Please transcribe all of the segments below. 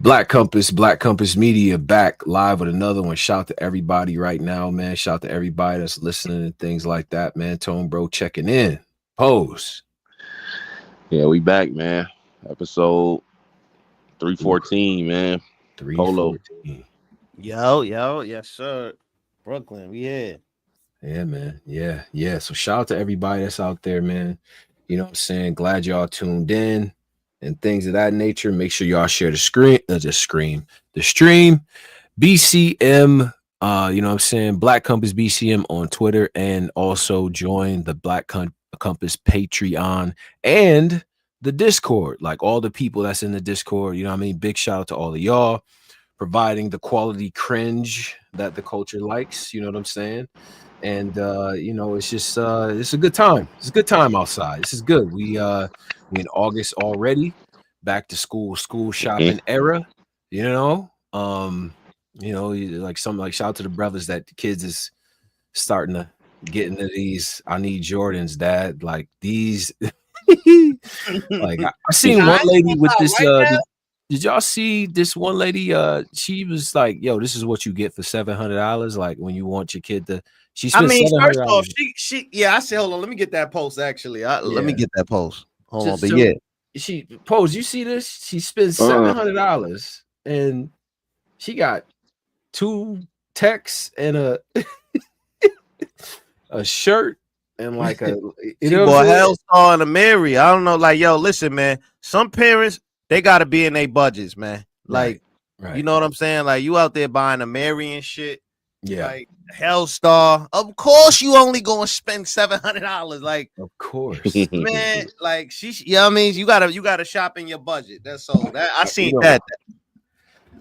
Black Compass Media back live with another one. Shout out to everybody right now, man. Shout out to everybody that's listening and things like that, man. Tone Bro checking in. Pose. Yeah, we back, man. Episode 314, man. 314. Yo, yes, sir. Brooklyn, we here. Yeah, man. Yeah. So shout out to everybody that's out there, man. You know what I'm saying? Glad y'all tuned in and things of that nature. Make sure y'all share the stream. BCM, you know what I'm saying? Black Compass BCM on Twitter, and also join the Black Compass Patreon and the Discord. Like all the people that's in the Discord, you know what I mean? Big shout out to all of y'all providing the quality cringe that the culture likes, you know what I'm saying? And you know, it's just it's a good time. It's a good time outside. This is good. We in August already, back to school shopping era, you know. Like something like shout out to the brothers that the kids is starting to get into these. I need Jordans, Dad. Like these like I seen one lady with this did y'all see this one lady? She was like, yo, this is what you get for $700. Like when you want your kid to I mean, first off, she I said, hold on, let me get that post actually. Let me get that post. Hold on, but so, she Pose, you see this? She spends $700 and she got 2 texts and a a shirt and like a Hellstar and a Mary. I don't know, like, yo, listen, man. Some parents, they gotta be in their budgets, man. Like, right. You know what I'm saying? Like, you out there buying a Mary and shit. Yeah, like Hellstar. Of course, you only gonna spend $700. Like, of course, man. Like, I mean, you gotta shop in your budget. That's all. That I seen that.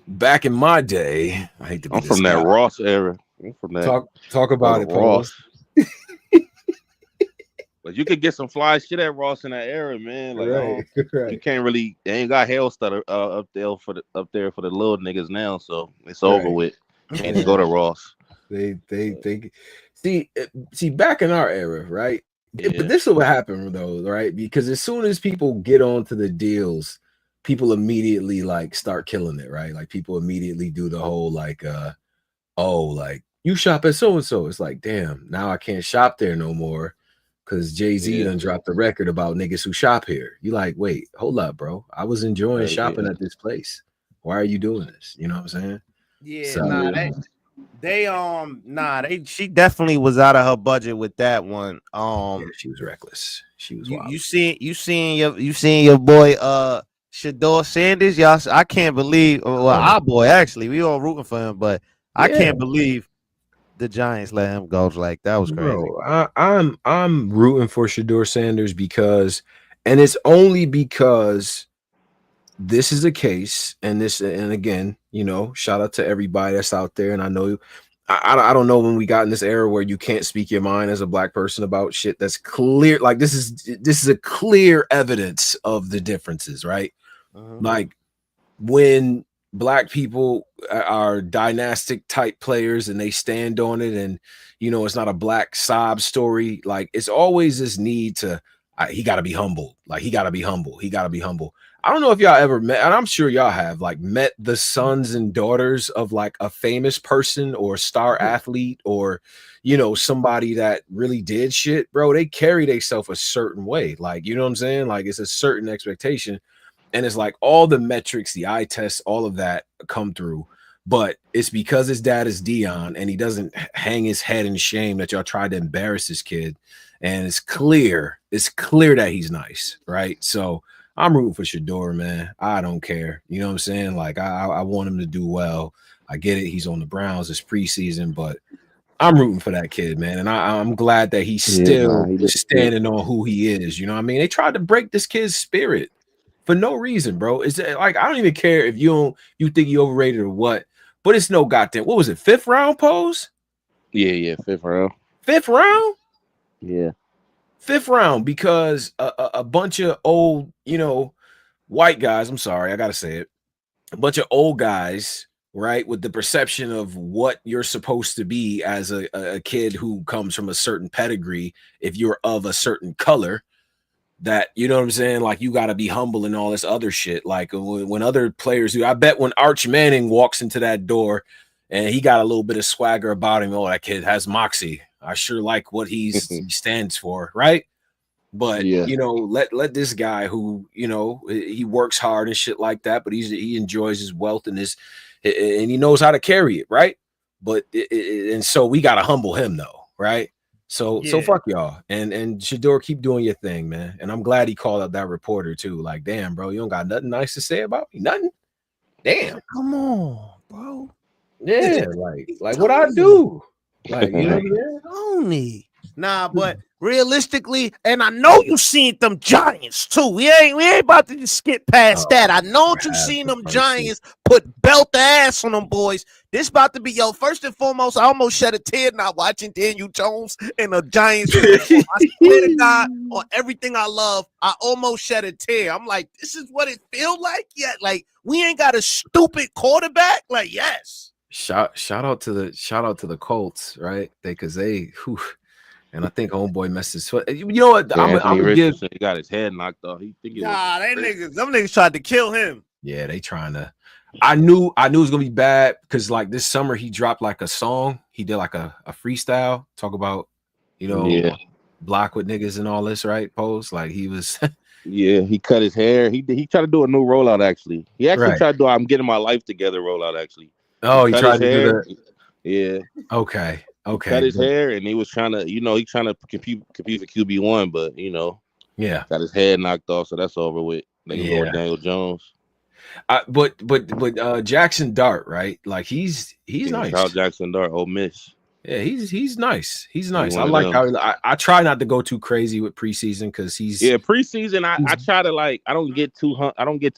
Back in my day, I hate to be I'm from that Ross era. I'm from that. Talk about it, Ross. But you could get some fly shit at Ross in that era, man. Like, right. You can't really. They ain't got Hellstar up there for the little niggas now, so it's over with. Can't go to Ross. They see back in our era, right? Yeah. But this is what happened though, right? Because as soon as people get onto the deals, people immediately like start killing it, right? Like people immediately do the whole like, like you shop at so and so. It's like, damn, now I can't shop there no more because Jay-Z done dropped the record about niggas who shop here. You like, wait, hold up, bro. I was enjoying shopping at this place. Why are you doing this? You know what I'm saying? Yeah, so, she definitely was out of her budget with that one. Yeah, she was reckless. She was wild. You seeing your boy Shador Sanders, y'all. I can't believe our boy, actually, we all rooting for him, but I can't believe the Giants let him go. Like, that was crazy. Bro, I'm rooting for Shador Sanders because, and it's only because this is a case, and again, you know, shout out to everybody that's out there. And I know I don't know when we got in this era where you can't speak your mind as a black person about shit that's clear. Like this is a clear evidence of the differences, right? Like when black people are dynastic type players and they stand on it, and you know it's not a black sob story. Like it's always this need to he got to be humble. Like he got to be humble. He got to be humble. I don't know if y'all ever met, and I'm sure y'all have, like met the sons and daughters of like a famous person or star athlete or, you know, somebody that really did shit, bro. They carry themselves a certain way. Like, you know what I'm saying? Like it's a certain expectation. And it's like all the metrics, the eye tests, all of that come through. But it's because his dad is Dion and he doesn't hang his head in shame that y'all tried to embarrass this kid. And it's clear that he's nice, right? So I'm rooting for Shador, man. I don't care. You know what I'm saying? Like, I want him to do well. I get it. He's on the Browns. It's preseason, but I'm rooting for that kid, man. And I'm glad that he's still standing on who he is. You know what I mean? They tried to break this kid's spirit for no reason, bro. It's like, I don't even care if you think he overrated or what, but it's no goddamn, what was it, 5th round, Pose? Yeah, 5th round. 5th round? Yeah. 5th round, because a bunch of old, you know, white guys, I'm sorry, I gotta say it, a bunch of old guys, right, with the perception of what you're supposed to be as a kid who comes from a certain pedigree, if you're of a certain color, that, you know what I'm saying? Like, you got to be humble and all this other shit. Like, when other players do, I bet when Arch Manning walks into that door and he got a little bit of swagger about him, oh, that kid has moxie. I sure like what he stands for, right? But you know, let this guy who, you know, he works hard and shit like that, but he enjoys his wealth and he knows how to carry it, right? But and so we gotta humble him though, right? So fuck y'all, and Shador, keep doing your thing, man. And I'm glad he called out that reporter too. Like, damn, bro, you don't got nothing nice to say about me, nothing. Damn, come on, bro. Yeah, like what I do, like, you know, Tony. Nah, but realistically, and I know you seen them Giants too. We ain't about to just skip past that. I know you seen them Giants put belt the ass on them boys. This about to be, yo, first and foremost, I almost shed a tear not watching Daniel Jones and the Giants. I swear to God, on everything I love, I almost shed a tear. I'm like, this is what it feel like? Yeah, like we ain't got a stupid quarterback. Like, yes. Shout out to the Colts, right? And I think homeboy messed his foot. You know what? I'm gonna give. He got his head knocked off. Them niggas tried to kill him. Yeah, they trying to. I knew it was gonna be bad because like this summer he dropped like a song. He did like a freestyle, talk about, you know, block with niggas and all this, right? Pose like he was. Yeah, he cut his hair. He tried to do a new rollout. Actually, he tried to do I'm getting my life together rollout. Actually. Oh, he tried to do that. Yeah. Okay. Cut his hair, and he was trying to, you know, compete for QB1, but you know, got his head knocked off, so that's over with. They go with Daniel Jones. But Jackson Dart, right? Like he's nice. Shout Jackson Dart, Ole Miss. Yeah, he's nice. He's nice. I like how I try not to go too crazy with preseason because he's preseason. I try to like I don't get too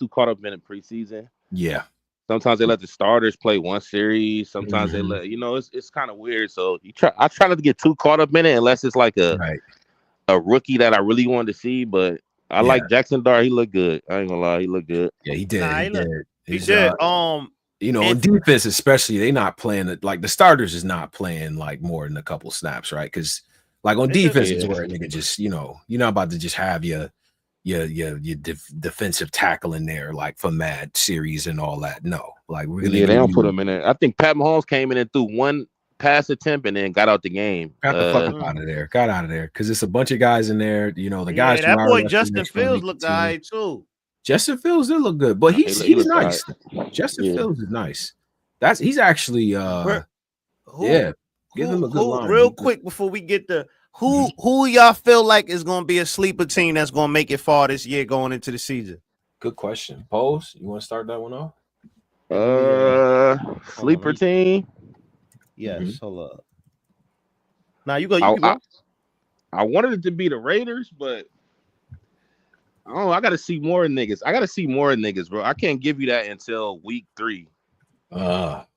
caught up in it preseason. Yeah. Sometimes they let the starters play one series. Sometimes they let, you know, it's kind of weird. So I try not to get too caught up in it unless it's like a rookie that I really wanted to see. But I like Jackson Dart. He looked good. I ain't gonna lie, he looked good. Yeah, he did. He did. You know, on defense especially, they not playing it like the starters is not playing like more than a couple snaps, right? Because like on defense is where a nigga just, you know, you're not about to just have your defensive tackle in there like for mad series and all that. No, like we're gonna they don't put him in there. I think Pat Mahomes came in and threw one pass attempt and then got out the game. Got the fuck out of there. Got out of there because it's a bunch of guys in there. You know, the guys. That boy Justin Fields looked all right too. Justin Fields did look good, but he's nice. Right. Justin Fields is nice. He's actually give him a good line. Real quick before we get the. Who y'all feel like is gonna be a sleeper team that's gonna make it far this year going into the season? Good question. Pose, you want to start that one off? Sleeper team. Yes, hold up. Now you go. I wanted it to be the Raiders, but I gotta see more niggas. Bro. I can't give you that until week 3.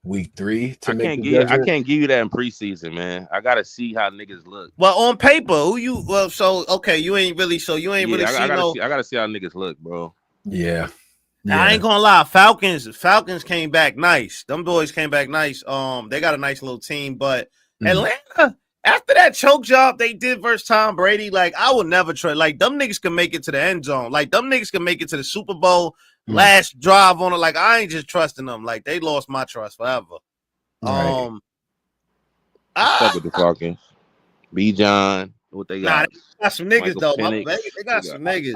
Week 3 I can't give you that in preseason, man. I gotta see how niggas look. Well, on paper, you ain't really seen. I gotta see how niggas look, bro. Yeah. I ain't gonna lie, Falcons came back nice. Them boys came back nice. They got a nice little team, but Atlanta, after that choke job they did versus Tom Brady, like I would never trust. Like them niggas can make it to the end zone. Like them niggas can make it to the Super Bowl. Last drive on it, like I ain't just trusting them. Like they lost my trust forever. Right. Fuck with the Falcons. B. John, what they got? They got some niggas though. They got some niggas.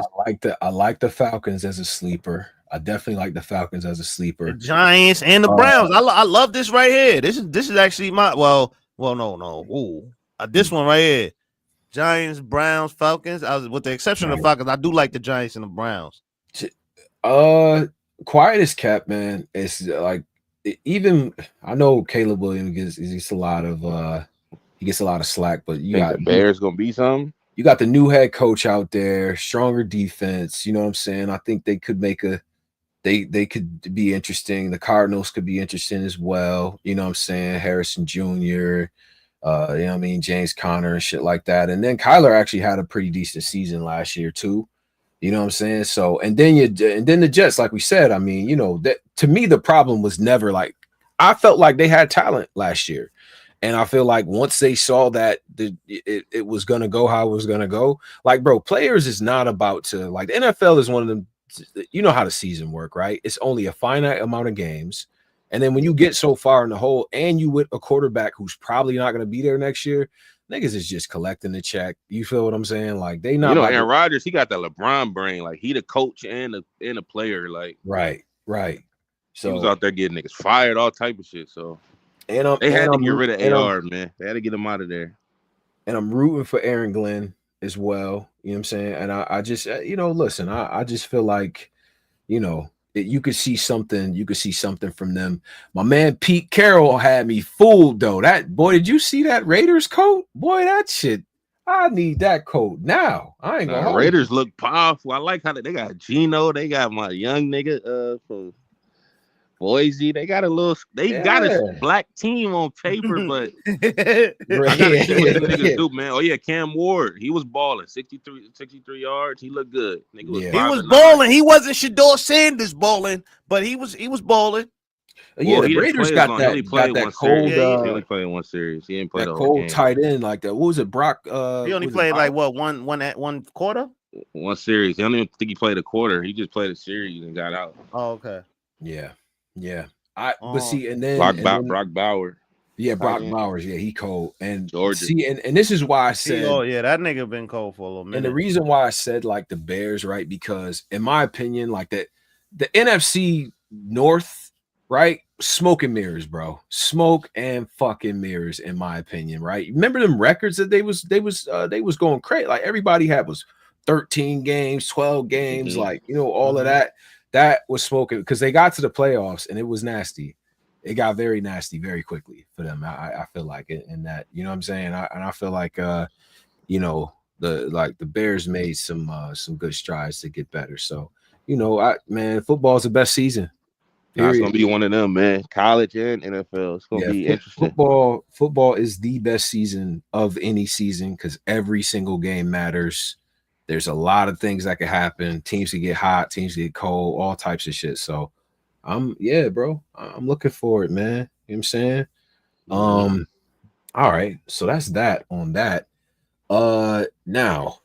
I like the Falcons as a sleeper. I definitely like the Falcons as a sleeper. The Giants and the Browns. I love this right here. This is actually my no. Ooh, this one right here. Giants, Browns, Falcons. With the exception of the Falcons, I do like the Giants and the Browns. Quiet as kept, man. It's like even I know Caleb Williams gets a lot of slack, but you got the Bears gonna be something. You got the new head coach out there, stronger defense. You know what I'm saying? I think they could they could be interesting. The Cardinals could be interesting as well. You know what I'm saying? Harrison Jr., you know what I mean, James Conner and shit like that. And then Kyler actually had a pretty decent season last year too. You know what I'm saying? So, and then the Jets, like we said, I mean, you know, that to me, the problem was never like, I felt like they had talent last year. And I feel like once they saw that it was gonna go how it was gonna go, like, bro, players is not about to, like, the NFL is one of them, you know how the season work, right? It's only a finite amount of games. And then when you get so far in the hole and you with a quarterback who's probably not gonna be there next year, niggas is just collecting the check. You feel what I'm saying? Like, they not, you know, Aaron Rodgers, he got that LeBron brain. Like, he the coach and a player. Like, right. So he was out there getting niggas fired, all type of shit. So they had to get rid of AR, man. They had to get him out of there. And I'm rooting for Aaron Glenn as well. You know what I'm saying? And I just, you know, listen, I just feel like, you know, you could see something. You could see something from them. My man Pete Carroll had me fooled, though. That boy, did you see that Raiders coat? Boy, that shit. I need that coat now. I ain't gonna. Raiders look powerful. I like how they got Gino. They got my young nigga from Boise. They got a little. They got a black team on paper, but I gotta see what the niggas do, man. Oh yeah, Cam Ward. He was balling 63 yards. He looked good. Nigga was he was balling. He wasn't Shador Sanders balling, but he was balling. Yeah, the Raiders got that cold. He only played one series. He didn't play the whole game. Tight end like that. What was it, Brock? He only played like what one quarter? One series. I don't even think he played a quarter. He just played a series and got out. Oh, okay. Yeah. But see, and then Brock Bowers. Yeah, Brock Bowers. Yeah, he cold. And Georgia. See, and this is why I said, oh yeah, that nigga been cold for a little minute. And the reason why I said like the Bears, right? Because in my opinion, like that, the NFC North, right? Smoke and mirrors, bro. Smoke and fucking mirrors, in my opinion, right? Remember them records that they was going crazy. Like everybody had was 13 games, 12 games, like, you know, all of that. That was smoking because they got to the playoffs and it was nasty. It got very nasty very quickly for them. I feel like it, and that, you know what I'm saying? I feel like you know, the Bears made some good strides to get better. So, you know, man, football is the best season. It's gonna be one of them, man. College and NFL. It's gonna be interesting. Football is the best season of any season because every single game matters. There's a lot of things that could happen. Teams can get hot, teams get cold, all types of shit. So bro. I'm looking for it, man. You know what I'm saying? All right. So that's that on that. Now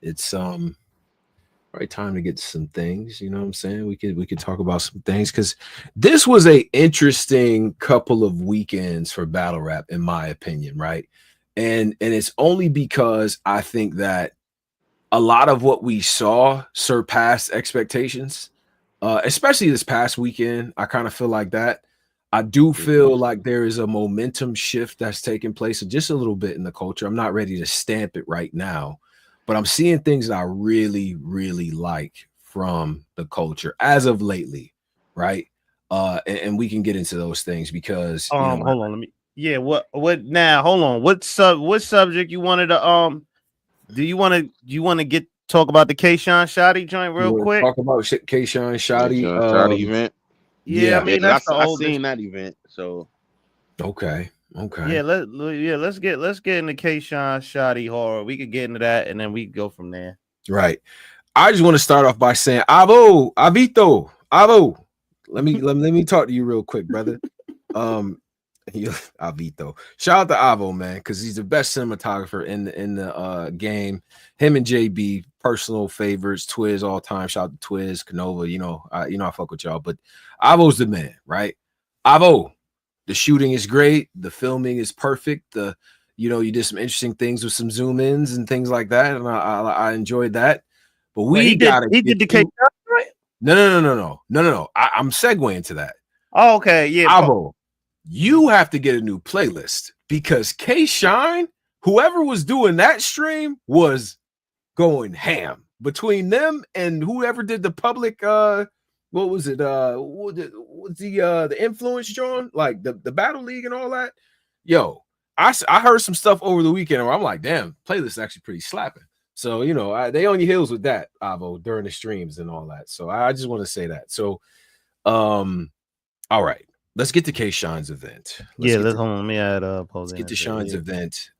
it's right time to get to some things, you know what I'm saying? We could talk about some things because this was a interesting couple of weekends for battle rap, in my opinion, right? And it's only because I think that a lot of what we saw surpassed expectations, especially this past weekend. I kind of feel like that. I do feel like there is a momentum shift that's taking place just a little bit in the culture. I'm not ready to stamp it right now, but I'm seeing things that I really, really like from the culture as of lately, right? And we can get into those things because hold on, let me what now? Hold on. What subject you wanted to do you want to talk about the Kshine Shotty joint real quick? Talk about Kshine Shotty event. Yeah, I mean that's I've seen that event. So okay. Yeah, let's get into Kshine Shotty horror. We could get into that and then we go from there. Right. I just want to start off by saying Avito. Let me talk to you real quick, brother. Avito. Shout out to Avo, man, because he's the best cinematographer in the game. Him and JB, personal favorites. Twiz all time. Shout out to Twiz, Canova. You know I fuck with y'all, but Avo's the man, right? Avo, the shooting is great. The filming is perfect. You did some interesting things with some zoom ins and things like that, and I enjoyed that. But he did the K, right? No. I'm segueing to that. Oh, okay, yeah, Avo. You have to get a new playlist because Kshine, whoever was doing that stream, was going ham. Between them and whoever did the public, what was it? What was the influence, John? Like the Battle League and all that. Yo, I heard some stuff over the weekend where I'm like, damn, playlist is actually pretty slapping. So they on your heels with that, Avo, during the streams and all that. So I just want to say that. So, all right. Let's get to Kshine's event. Let's hold on. Let me add let's get to Shine's event.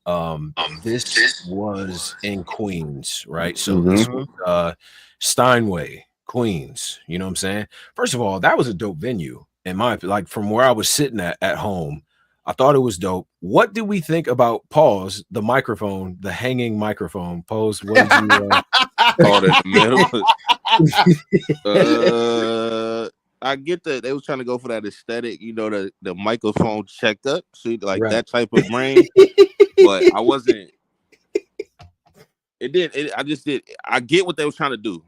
This was in Queens, right? So this was Steinway, Queens. You know what I'm saying? First of all, that was a dope venue. In my, like, from where I was sitting at home, I thought it was dope. What did we think about pause the microphone, the hanging microphone? Pause. What did you? Caught in the middle. I get that they was trying to go for that aesthetic, you know, the microphone checked up, see, like that type of brain. But I wasn't. I just did. I get what they was trying to do.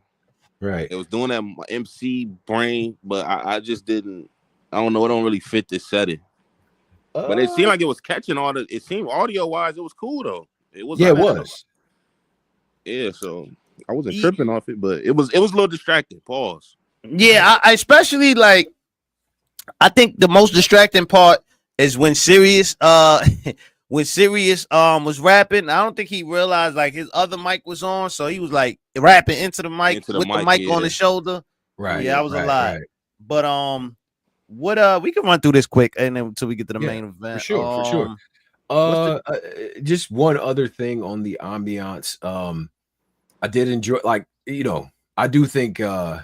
Right. It was doing that MC brain, but I just didn't. I don't know. It don't really fit this setting. But it seemed like it was catching all the. It seemed audio wise, it was cool though. It was. Yeah, it was. Yeah, so I wasn't tripping off it, but it was a little distracting. Pause. Yeah, I especially like. I think the most distracting part is when SERIUS was rapping. I don't think he realized like his other mic was on, so he was like rapping into the mic with the mic on his shoulder. Right. Yeah, I was a lot. Right. But what we can run through this quick and then until we get to the main event. For sure. Just one other thing on the ambiance. I did enjoy, like, you know, I do think there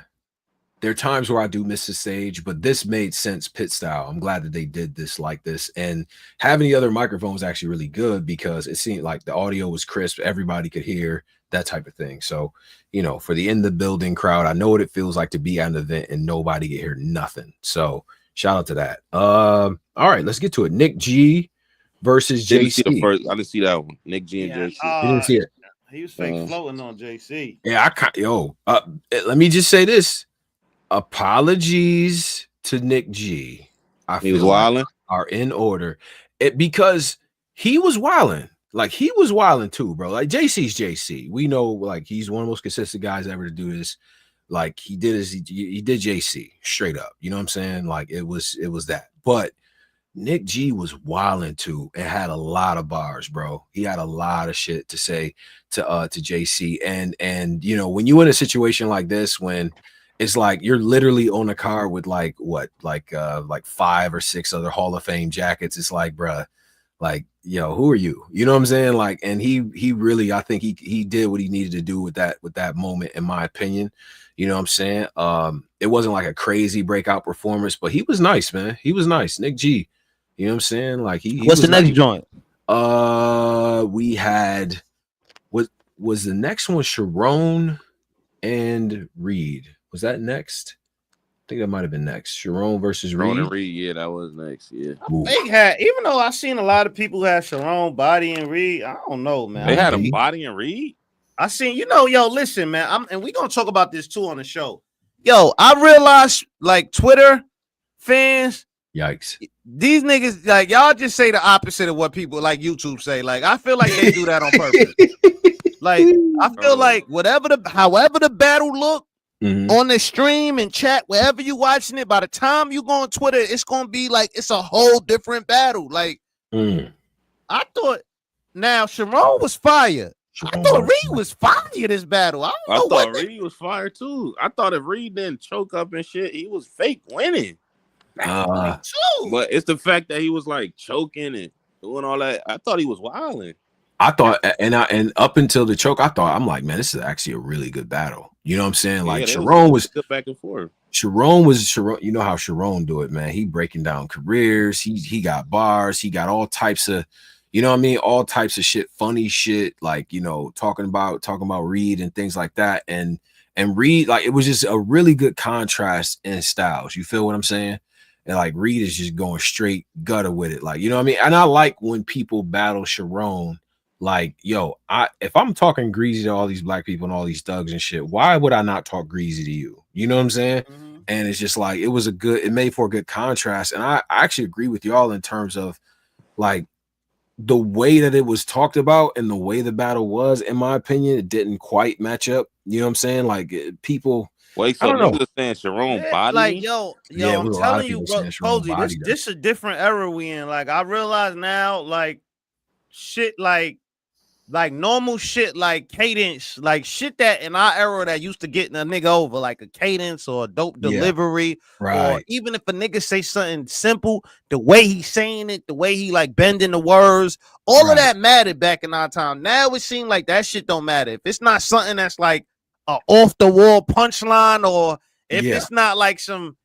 are times where I do miss the stage, but this made sense pit style. I'm glad that they did this like this, and having the other microphone was actually really good because it seemed like the audio was crisp, everybody could hear, that type of thing. So, you know, for the in the building crowd, I know what it feels like to be at an event and nobody can hear nothing. So shout out to that. All right, let's get to it. Nick G versus JC. I didn't see that one. Nick G and JC. You didn't see it. He was fake floating on JC. Yeah, let me just say this. Apologies to Nick G. I feel like are in order. Because he was wilding. Like, he was wilding too, bro. Like, JC's JC. We know, like, he's one of the most consistent guys ever to do this. Like, he did JC straight up. You know what I'm saying? Like, it was that. But Nick G was wilding too and had a lot of bars, bro. He had a lot of shit to say to JC. And you know, when you in a situation like this, when it's like you're literally on a car with like 5 or 6 other Hall of Fame jackets, it's like, bruh, like, yo, who are you? You know what I'm saying? Like, and he really, I think he did what he needed to do with that moment, in my opinion. You know what I'm saying? It wasn't like a crazy breakout performance, but he was nice, man. He was nice. Nick G. You know what I'm saying? Like, he what's the next joint? We had was the next one Sharon and Reed. Was that next? I think that might have been next. Sharon versus Reed. Sharon and Reed, yeah, that was next. Yeah. They had, even though I've seen a lot of people have Sharon, Body, and Reed, I don't know, man. They had a Body and Reed? I seen, you know, yo, listen, man. And we're gonna talk about this too on the show. Yo, I realized, like, Twitter fans, yikes, these niggas, like, y'all just say the opposite of what people like YouTube say. Like, I feel like they do that on purpose. Like, I feel like however the battle look on the stream and chat, wherever you watching it, by the time you go on Twitter, it's gonna be like it's a whole different battle. Like, I thought, now Sharon was fire. I thought Reed was fire this battle. I thought Reed was fire too. I thought if Reed didn't choke up and shit, he was fake winning. But it's the fact that he was like choking and doing all that. I thought he was wilding. I thought, and up until the choke, I'm like, man, this is actually a really good battle. You know what I'm saying? Like, Sharon was back and forth. Sharon was Sharon. You know how Sharon do it, man. He breaking down careers. He got bars. He got all types of, you know what I mean? All types of shit, funny shit, like, you know, talking about Reed and things like that. And Reed, like, it was just a really good contrast in styles. You feel what I'm saying? And like, Reed is just going straight gutter with it. Like, you know what I mean? And I like when people battle Sharon. Like, yo, if I'm talking greasy to all these black people and all these thugs and shit, why would I not talk greasy to you? You know what I'm saying? And it's just like, it made for a good contrast. And I actually agree with y'all in terms of like the way that it was talked about and the way the battle was. In my opinion, it didn't quite match up. You know what I'm saying? Like, people. Wait, so you saying Sharon Body? Like, yo, I'm telling you, bro, Cozy, this a different era we in. Like, I realize now, like, shit, like normal shit, like cadence, like shit that in our era that used to get a nigga over, like a cadence or a dope delivery, or even if a nigga say something simple, the way he's saying it, the way he like bending the words, all of that mattered back in our time. Now it seems like that shit don't matter. If it's not something that's like a off the wall punchline, or if it's not like some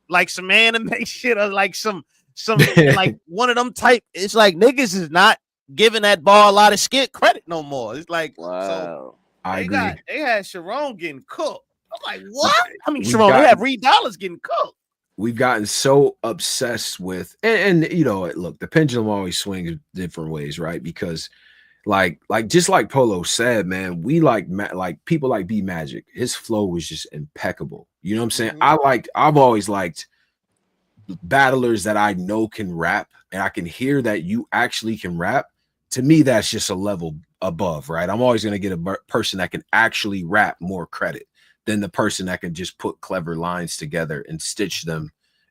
anime shit or like some some like one of them type. It's like niggas is not giving that ball a lot of skit credit no more. It's like wow. So I agree. They had Sharon getting cooked. I'm like, what? I mean, We've Sharon, they gotten- had Reed Dollars getting cooked. We've gotten so obsessed with, and you know, look, the pendulum always swings different ways, right? Because like just like Polo said, man, we like people like B Magic. His flow was just impeccable. You know what I'm saying? I've always liked battlers that I know can rap, and I can hear that you actually can rap. To me, that's just a level above, right? I'm always going to get a person that can actually rap more credit than the person that can just put clever lines together and stitch them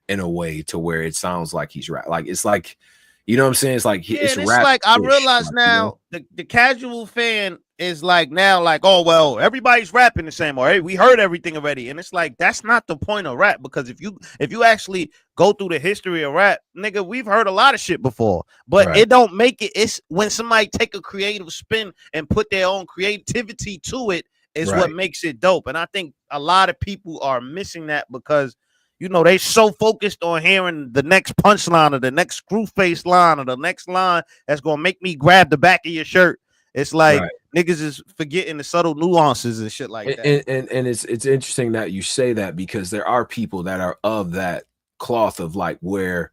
in a way to where it sounds like he's rap. Like, it's like, you know what I'm saying? It's like, it's rap. Like, I realize now, you know? the casual fan is like now like, oh, well, everybody's rapping the same, or hey, we heard everything already. And it's like, that's not the point of rap, because if you actually go through the history of rap, nigga, we've heard a lot of shit before, but it don't make it. It's when somebody take a creative spin and put their own creativity to it is what makes it dope. And I think a lot of people are missing that because, you know, they so focused on hearing the next punchline or the next screw face line or the next line that's gonna make me grab the back of your shirt. It's like niggas is forgetting the subtle nuances and shit like that. And it's interesting that you say that, because there are people that are of that cloth of like where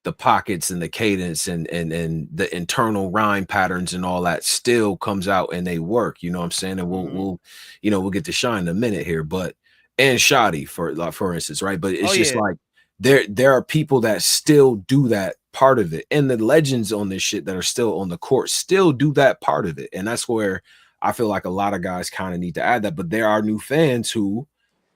the pockets and the cadence and the internal rhyme patterns and all that still comes out and they work. You know what I'm saying? And we'll you know, we'll get to Kshine in a minute here, but and Shotty for instance, right? But it's just like there are people that still do that part of it, and the legends on this shit that are still on the court still do that part of it. And that's where I feel like a lot of guys kind of need to add that. But there are new fans who,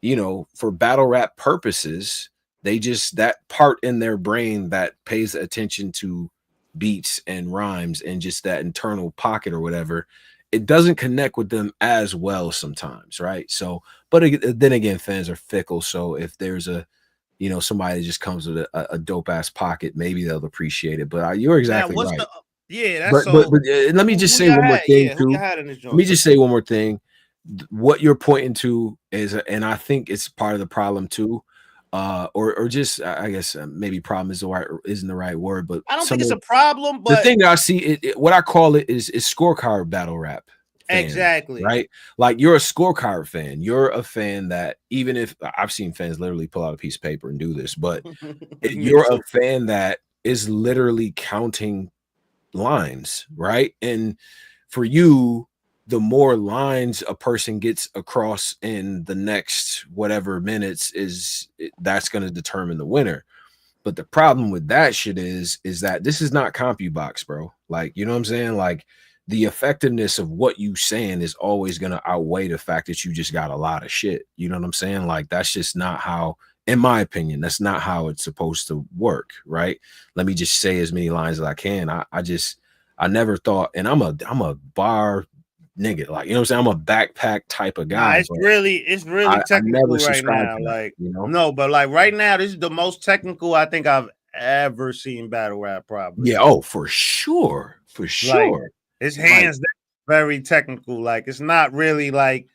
you know, for battle rap purposes, they just, that part in their brain that pays attention to beats and rhymes and just that internal pocket or whatever, it doesn't connect with them as well sometimes, right? So, but then again, fans are fickle. So if there's a, you know, somebody that just comes with a dope ass pocket, maybe they'll appreciate it. But you're exactly right. That's but let me just say one more thing too. Let me just say one more thing. What you're pointing to is, and I think it's part of the problem too, or just I guess maybe problem isn't the right word, but I don't think it's a problem. But the thing that I see, what I call it is scorecard battle rap. Fan, exactly. Right. Like, you're a scorecard fan. You're a fan that, even if I've seen fans literally pull out a piece of paper and do this, but you're a fan that is literally counting lines, right? And for you, the more lines a person gets across in the next whatever minutes that's going to determine the winner. But the problem with that shit is that this is not CompuBox, bro. Like, you know what I'm saying? Like, the effectiveness of what you saying is always going to outweigh the fact that you just got a lot of shit. You know what I'm saying? Like, that's just not how, in my opinion, that's not how it's supposed to work, right? Let me just say as many lines as I can. I never thought, and I'm a bar nigga, like, you know what I'm saying? I'm a backpack type of guy. Nah, it's really technical right now. Like, you know, no, but like right now, this is the most technical I think I've ever seen battle rap, probably. Yeah, oh, for sure. For sure. Like, his hands very technical. Like, it's not really like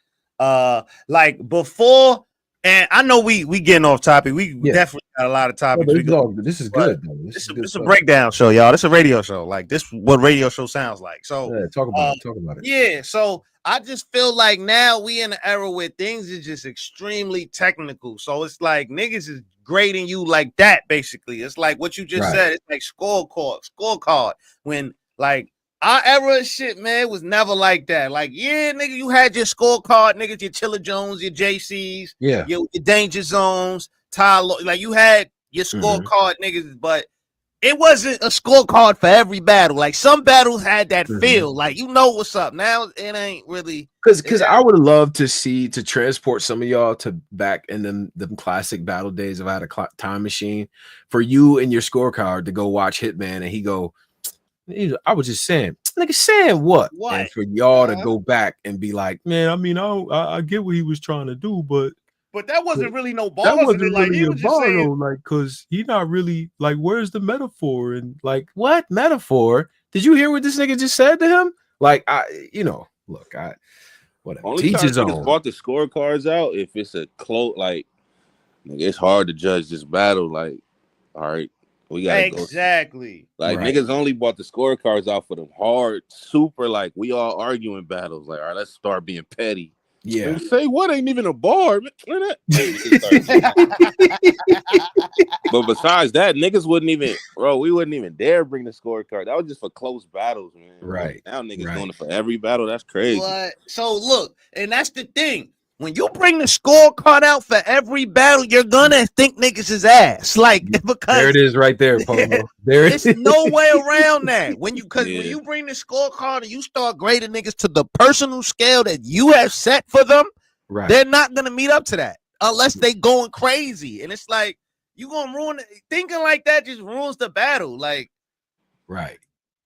before. And I know we getting off topic. We definitely got a lot of topics. This is good. This is a breakdown show, y'all. This is a radio show. Like, this what radio show sounds like. So talk about it. Yeah. So I just feel like now we in an era where things is just extremely technical. So it's like niggas is grading you like that. Basically, it's like what you just said. It's like scorecard. When like our era of shit, man, was never like that. Like, yeah, nigga, you had your scorecard, niggas, your Chilla Jones, your JCs, your Danger Zones, Tyler. Like, you had your scorecard, niggas, but it wasn't a scorecard for every battle. Like, some battles had that feel. Like, you know what's up. Now it ain't really. Because I would love to transport some of y'all to back in them classic battle days if I had a time machine for you and your scorecard to go watch Hitman, and he go, I was just saying, nigga, saying what? And for y'all to go back and be like, man, I mean, I get what he was trying to do, but that wasn't really no bars. That wasn't like, really a bar, though, like, because he not really, like, where's the metaphor? And like, what metaphor? Did you hear what this nigga just said to him? Like, whatever. Only time niggas bought the scorecards out if it's a close, like, nigga, it's hard to judge this battle. Like, all right, We gotta exactly. Like niggas only bought the scorecards out for them hard, super like we all arguing battles. Like, all right, let's start being petty. Yeah. And say what ain't even a bar. But besides that, niggas wouldn't even, bro, we wouldn't even dare bring the scorecard. That was just for close battles, man. Right. Now niggas doing it for every battle. That's crazy. What? So look, and that's the thing. When you bring the scorecard out for every battle, you're gonna think niggas is ass. Like, because there it is right there, Polo. There it is. There's no way around that. When you when you bring the scorecard and you start grading niggas to the personal scale that you have set for them, they're not gonna meet up to that unless they going crazy. And it's like you gonna ruin it. Thinking like that just ruins the battle. Like,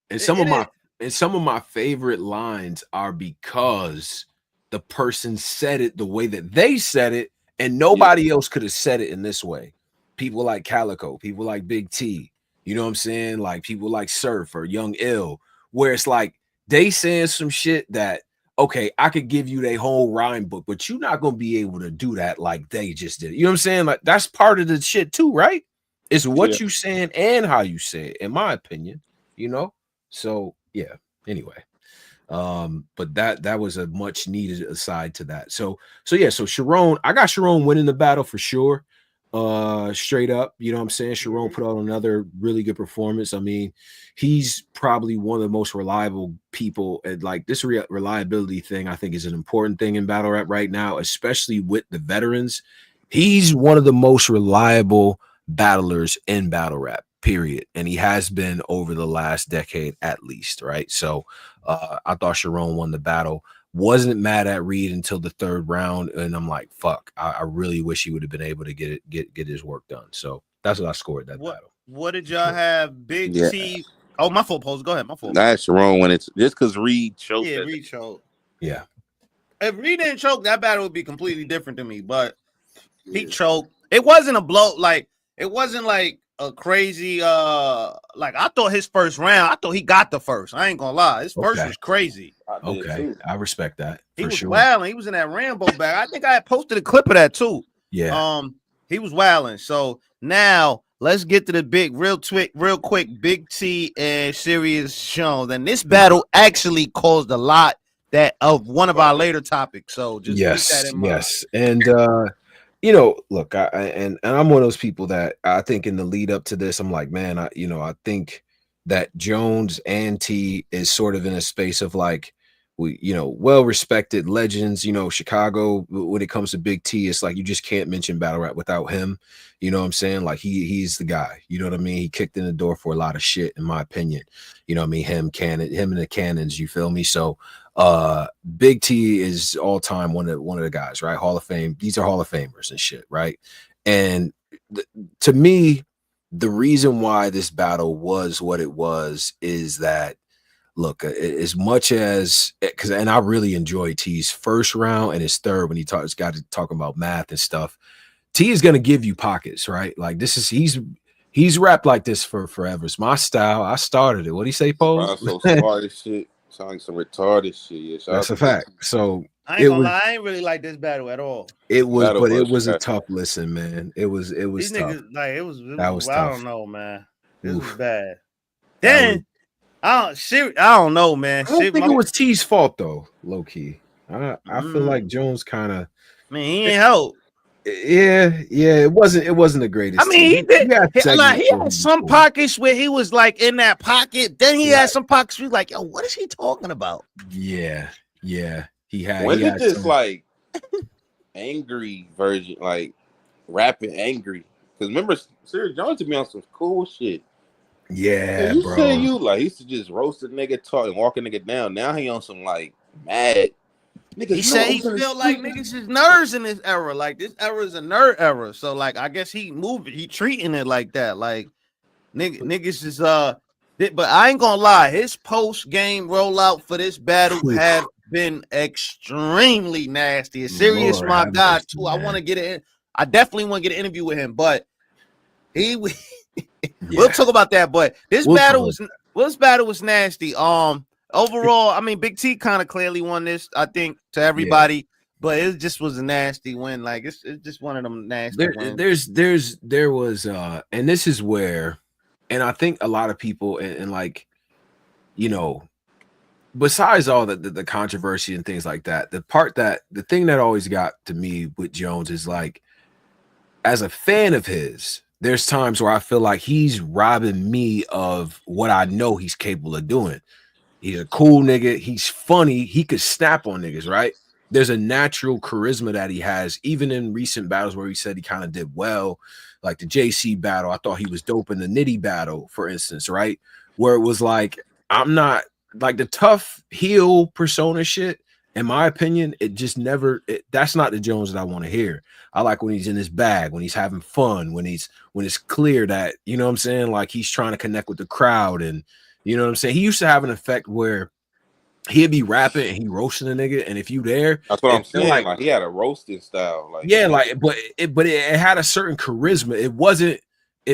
and some of my favorite lines are because the person said it the way that they said it, and nobody else could have said it in this way. People like Calico, people like Big T, you know what I'm saying? Like people like Surf or Young Ill, where it's like they saying some shit that, okay, I could give you their whole rhyme book, but you're not gonna be able to do that like they just did. You know what I'm saying? Like that's part of the shit too, right? It's what you saying and how you say it, in my opinion, you know? So yeah, anyway. But that was a much needed aside to that. So Sharon, I got Sharon winning the battle for sure. Straight up, you know what I'm saying? Sharon put out another really good performance. I mean, he's probably one of the most reliable people, and like this reliability thing, I think is an important thing in battle rap right now, especially with the veterans. He's one of the most reliable battlers in battle rap, period. And he has been over the last decade at least, right? So I thought Sharon won the battle. Wasn't mad at Reed until the third round, and I'm like, fuck, I really wish he would have been able to get his work done. So that's what I scored that battle. What did y'all have? Big T. Oh, my fault, Pose. Go ahead. My fault. That's Sharon when it's just because Reed choked. Yeah, Reed choked. Yeah. If Reed didn't choke, that battle would be completely different to me. But he choked. It wasn't a blow. Like it wasn't like a crazy. Like I thought his first round. I thought he got the first. I ain't gonna lie. His first was crazy. Okay, I respect that. He was wilding. He was in that Rambo bag. I think I had posted a clip of that too. Yeah. He was wilding. So now let's get to the real quick. Big T and Serious shown. And this battle actually caused a lot of one of our later topics. So just keep that in mind. Yes. And you know, look, I'm one of those people that I think in the lead up to this, I'm like, man, I think that Jones and T is sort of in a space of like, well-respected legends, Chicago, when it comes to Big T, it's like you just can't mention battle rap without him. You know what I'm saying? Like he's the guy, you know what I mean? He kicked in the door for a lot of shit, in my opinion. You know what I mean? Him and the Cannons, you feel me? So Big T is all time one of the guys, right? Hall of Fame. These are Hall of Famers and shit, right? And to me, the reason why this battle was what it was is that, look, as much as and I really enjoyed T's first round and his third when got to talking about math and stuff. T is gonna give you pockets, right? Like this is he's rapped like this for forever. It's my style. I started it. What do you say, Pose? So smart shit. Sounding some retarded shit. Yeah, that's a fact. So I ain't gonna lie, I ain't really like this battle at all. It was a tough listen, man. It was These tough. Niggas, like it was that was tough. I don't know, man. This was bad. Then I don't know, man. I don't think it was T's fault though, low key. I feel like Jones kind of. I mean, he ain't help. Yeah, it wasn't the greatest. I mean, he did. He had some pockets where he was like in that pocket. Then he had some pockets where he was like, yo, what is he talking about? Yeah. He had. When he just like angry version, like rapping angry. Because remember, Serious Jones to be on some cool shit. Yeah, you bro. Say you like he used to just roast a nigga, talk and walk a nigga down. Now he on some like mad. Niggas, he said he feel like niggas is nerds in this era. Like this era is a nerd era. So like I guess he treating it like that. Like niggas is but I ain't gonna lie, his post game rollout for this battle have been extremely nasty. Serious, my God, too. I want to get it. I definitely want to get an interview with him, but we'll talk about that. But this battle was nasty. Overall, I mean, Big T kind of clearly won this, I think, to everybody, but it just was a nasty win. Like it's just one of them nasty wins. There was, and this is where And I think a lot of people and like, you know, besides all the controversy and things like that, the thing that always got to me with Jones is like, as a fan of his, there's times where I feel like he's robbing me of what I know he's capable of doing. He's a cool nigga. He's funny. He could snap on niggas, right? There's a natural charisma that he has, even in recent battles where he said he kind of did well, like the JC battle. I thought he was dope in the Nitty battle, for instance, right? Where it was like, I'm not like the tough heel persona shit. In my opinion, it just never. That's not the Jones that I want to hear. I like when he's in his bag, when he's having fun, when it's clear that, you know what I'm saying, like he's trying to connect with the crowd, and you know what I'm saying. He used to have an effect where he'd be rapping and he roasting a nigga, and if you there, that's what I'm saying. Like he had a roasting style, like yeah, like but it had a certain charisma. It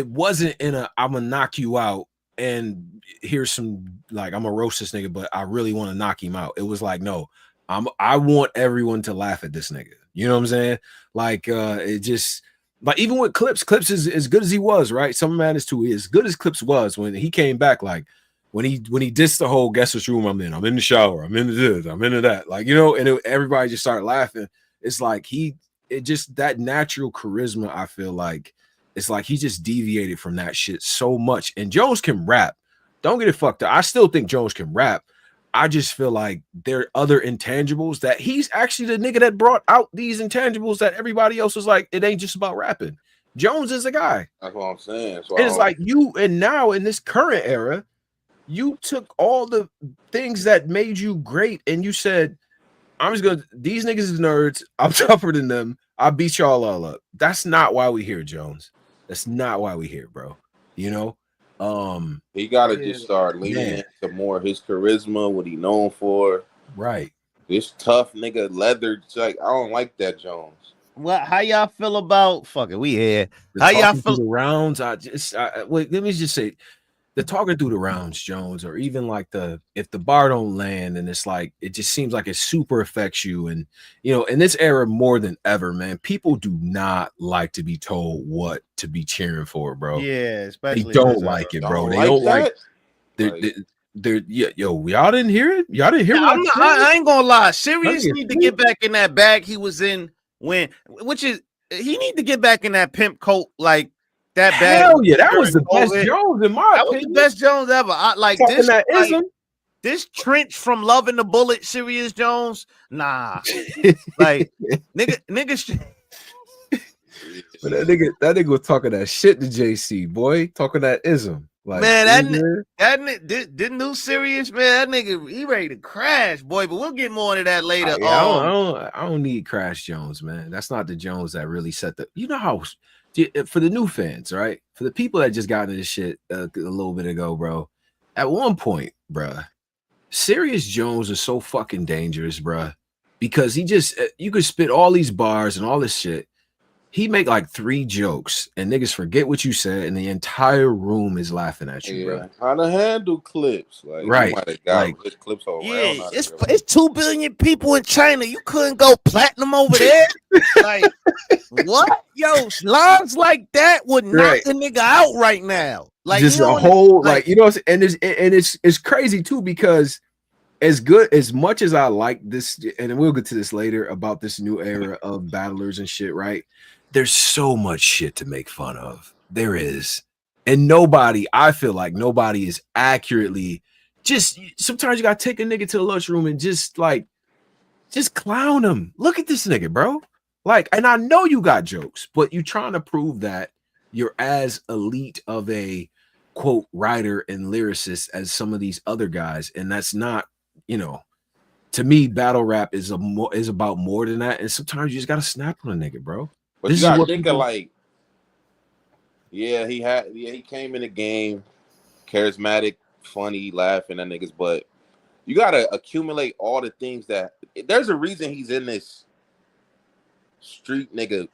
wasn't in a I'm gonna knock you out and here's some like I'm gonna roast this nigga, but I really want to knock him out. It was like, no, I want everyone to laugh at this nigga. You know what I'm saying? Like it just like even with Clips is as good as he was, right? Some man is too as good as Clips was when he came back, like when he dissed the whole guess which room I'm in the shower, I'm into this, I'm into that, like, you know, and everybody just started laughing. It's like it just that natural charisma, I feel like it's like he just deviated from that shit so much. And Jones can rap, don't get it fucked up. I still think Jones can rap. I just feel like there are other intangibles that he's actually the nigga that brought out these intangibles that everybody else was like, it ain't just about rapping. Jones is a guy. That's what I'm saying. So it's like you, and now in this current era, you took all the things that made you great and you said, I'm just gonna, these niggas is nerds, I'm tougher than them, I'll beat y'all all up. That's not why we here, Jones. That's not why we here, bro. You know? He gotta just start leaning into more his charisma, what he known for. Right. This tough nigga leather, like I don't like that Jones. Well, how y'all feel about fuck it? We here. How y'all feel the rounds? Wait, let me just say, the talking through the rounds, Jones, or even like if the bar don't land and it's like it just seems like it super affects you. And you know, in this era more than ever, man, people do not like to be told what to be cheering for, bro. Yeah, especially they don't like it, bro. They don't like they're yo, y'all didn't hear it? Y'all didn't hear what I ain't gonna lie. Serious need to get back in that bag he was in he need to get back in that pimp coat, like that bag. Hell yeah, that was the best Jones in my opinion. That was the best Jones ever. I like this. Like, this trench from Loving the Bullet, Serious Jones. Nah, like nigga. But that nigga was talking that shit to JC, boy, talking that ism. Like, man, this new Serious, man, that nigga, he ready to crash, boy. But we'll get more into that later. I don't need Crash Jones, man. That's not the Jones that really set the. You know how for the new fans, right? For the people that just got into this shit a little bit ago, bro. At one point, bruh, Serious Jones is so fucking dangerous, bruh, because he just you could spit all these bars and all this shit. He make like 3 jokes and niggas forget what you said and the entire room is laughing at you, bro. How to handle clips, like right? Like clips around. Yeah, it's 2 billion people in China. You couldn't go platinum over there. Like what? Yo, lines like that would knock the nigga out right now. Like just a whole like you know, and it's crazy too because as much as I like this, and we'll get to this later about this new era of battlers and shit, right? There's so much shit to make fun of. There is. And I feel like nobody is accurately just sometimes you gotta take a nigga to the lunchroom and just clown him. Look at this nigga, bro. Like, and I know you got jokes, but you're trying to prove that you're as elite of a quote writer and lyricist as some of these other guys, and that's not, you know, to me, battle rap is about more than that. And sometimes you just gotta snap on a nigga, bro. But this you gotta think of like, he came in the game, charismatic, funny, laughing at niggas, but you gotta accumulate all the things that there's a reason he's in this street nigga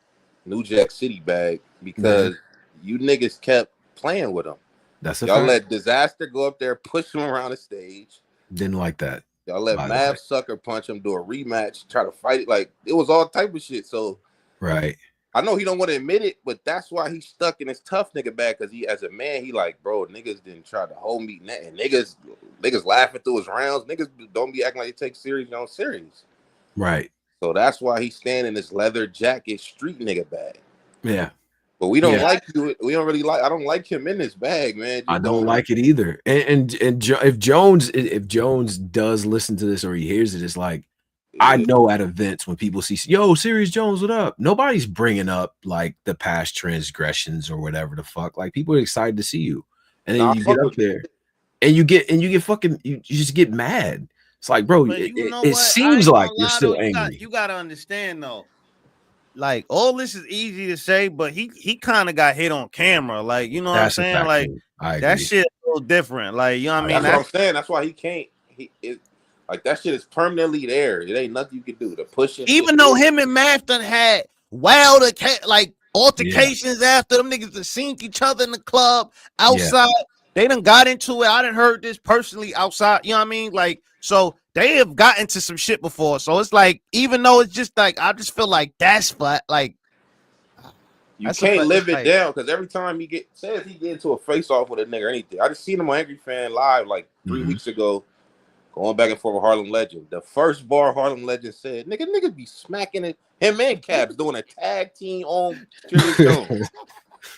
New Jack City bag because you niggas kept playing with him. That's y'all let Disaster go up there, push him around the stage. Didn't like that. Y'all let Mav sucker punch him, do a rematch, try to fight it. Like it was all type of shit. So right. I know he don't want to admit it, but that's why he's stuck in his tough nigga bag. Because he, as a man, he like, bro, niggas didn't try to hold me, and niggas laughing through his rounds. Niggas don't be acting like they take serious on serious. Right. So that's why he's staying in this leather jacket street nigga bag. Yeah. But we don't like you. We don't really like. I don't like him in this bag, man. I don't like it either. And if Jones does listen to this or he hears it, it's like, I know at events when people see, yo, Serious Jones, what up? Nobody's bringing up like the past transgressions or whatever the fuck. Like people are excited to see you, and then you get up there, and you get fucking, you just get mad. It's like, bro, it seems like you're still angry. You gotta understand though. Like all this is easy to say, but he kind of got hit on camera. Like, you know what I'm saying? Like that shit a little different. Like, you know what I mean? That's what I'm saying. That's why he can't. Like that shit is permanently there. It ain't nothing you can do to push it. Even though him and Math done had wild like altercations after them niggas that seen each other in the club outside. They done got into it. I done heard this personally outside. You know what I mean? Like, so they have gotten into some shit before. So it's like, even though it's just like, I just feel like that's flat. Like, you can't live it down because every time he get into a face off with a nigga or anything. I just seen him on Angry Fan Live like 3 weeks ago. Going back and forth with Harlem Legend. The first bar Harlem Legend said, niggas be smacking it. Him and Caps doing a tag team on Serious Jones.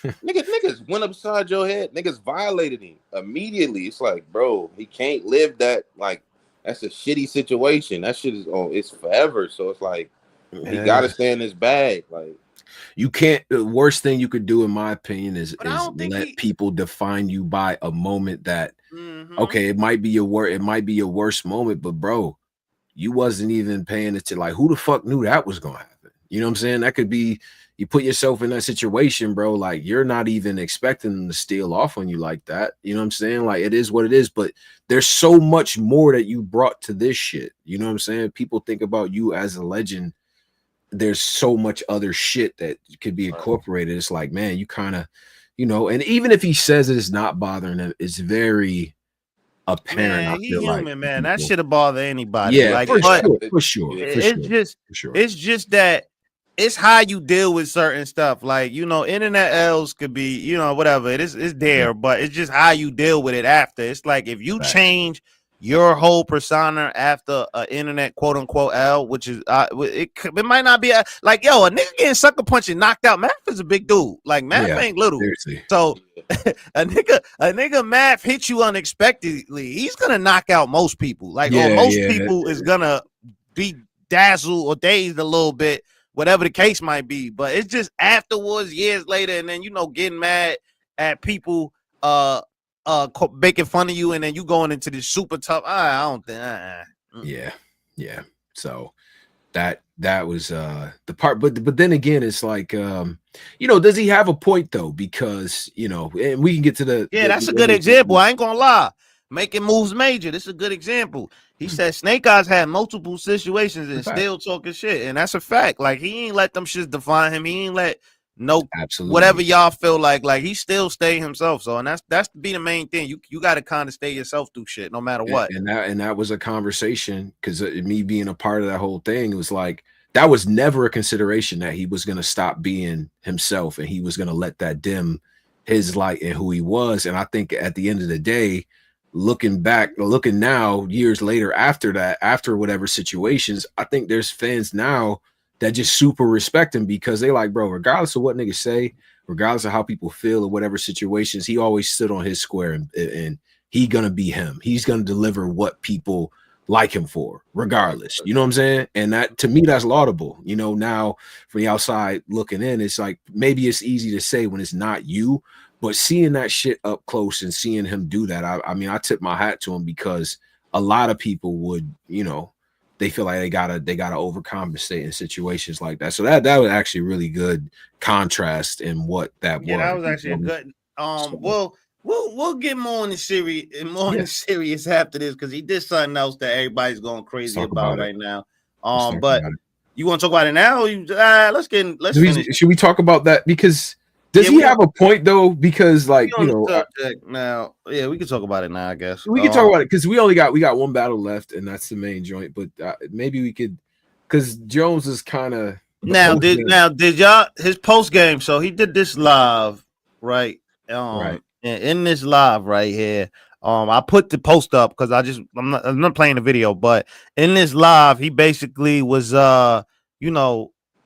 Niggas went upside your head. Niggas violated him immediately. It's like, bro, he can't live that. Like, that's a shitty situation. That shit is it's forever. So it's like, he got to stay in his bag. Like, you can't. The worst thing you could do, in my opinion, is let people define you by a moment that. Okay, it might be your worst moment, but bro, you wasn't even paying attention. Like, who the fuck knew that was gonna happen? You know what I'm saying? That could be, you put yourself in that situation, bro. Like, you're not even expecting them to steal off on you like that. You know what I'm saying? Like, it is what it is, but there's so much more that you brought to this shit. You know what I'm saying? People think about you as a legend. There's so much other shit that could be incorporated. It's like, man, you kind of, you know, and even if he says it's not bothering him, it's very apparent. Man, he's human, man. That should have bothered anybody. Yeah, like, for sure. It's just that it's how you deal with certain stuff. Like, you know, internet L's could be, you know, whatever. It's there, but it's just how you deal with it after. It's like if you change your whole persona after an internet quote unquote L, which is it might not be like, yo, a nigga getting sucker punched and knocked out. Math is a big dude. Like, Math ain't little. Seriously. So a nigga Math hit you unexpectedly, he's gonna knock out most people. Like, or most people is gonna be dazzled or dazed a little bit, whatever the case might be. But it's just afterwards, years later, and then, you know, getting mad at people making fun of you, and then you going into this super tough. I don't think. Yeah. So that was the part, but then again, it's like, you know, does he have a point though? Because, you know, and we can get to the that's a good example. I ain't gonna lie. Making moves major. This is a good example. He said Snake Eyes had multiple situations and still talking shit, and that's a fact. Like, he ain't let them shits define him. He ain't let whatever y'all feel like he still stay himself. So, and that's be the main thing. You got to kind of stay yourself through shit no matter what. And that was a conversation, because me being a part of that whole thing, it was like, that was never a consideration that he was going to stop being himself and he was going to let that dim his light and who he was. And I think at the end of the day, looking now, years later, after whatever situations, I think there's fans now that just super respect him, because they like, bro, regardless of what niggas say, regardless of how people feel or whatever situations, he always stood on his square, and he gonna be him. He's gonna deliver what people like him for, regardless. You know what I'm saying? And that, to me, that's laudable. You know, now from the outside looking in, it's like, maybe it's easy to say when it's not you, but seeing that shit up close and seeing him do that, I mean, I tip my hat to him, because a lot of people would, you know, they feel like they gotta overcompensate in situations like that. So that was actually really good contrast in what that was. Yeah, that was actually a good. Well, we'll get more on the serious after this, because he did something else that everybody's going crazy about right now. But you want to talk about it now? Should we talk about that? Because does he have a point though? Because, like, you know, now, yeah, we can talk about it now. I guess we can talk about it, because we got one battle left, and that's the main joint. But maybe we could, because Jones is kind of, Now did y'all his post game? So he did this live, right? In this live right here. I put the post up because I'm not playing the video, but in this live, he basically was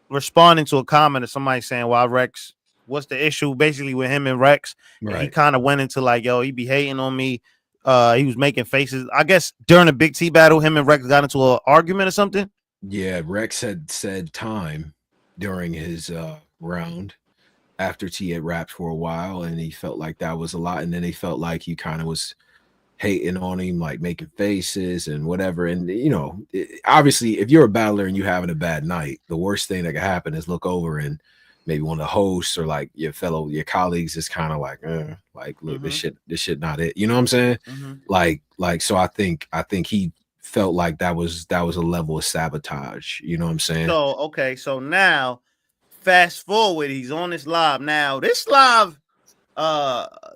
responding to a comment of somebody saying, "Why Rex? What's the issue?" Basically with him and Rex. And he kind of went into like, "Yo, he be hating on me." He was making faces. I guess during the Big T battle, him and Rex got into an argument or something. Yeah, Rex had said time during his round after T had rapped for a while, and he felt like that was a lot. And then he felt like he kind of was hating on him, like making faces and whatever. And obviously, if you're a battler and you're having a bad night, the worst thing that can happen is look over and maybe one of the hosts or like your colleagues is kind of like, look, this shit not it. You know what I'm saying? Like, so I think he felt like that was a level of sabotage. You know what I'm saying? So okay, so now fast forward, he's on this live. Now this live,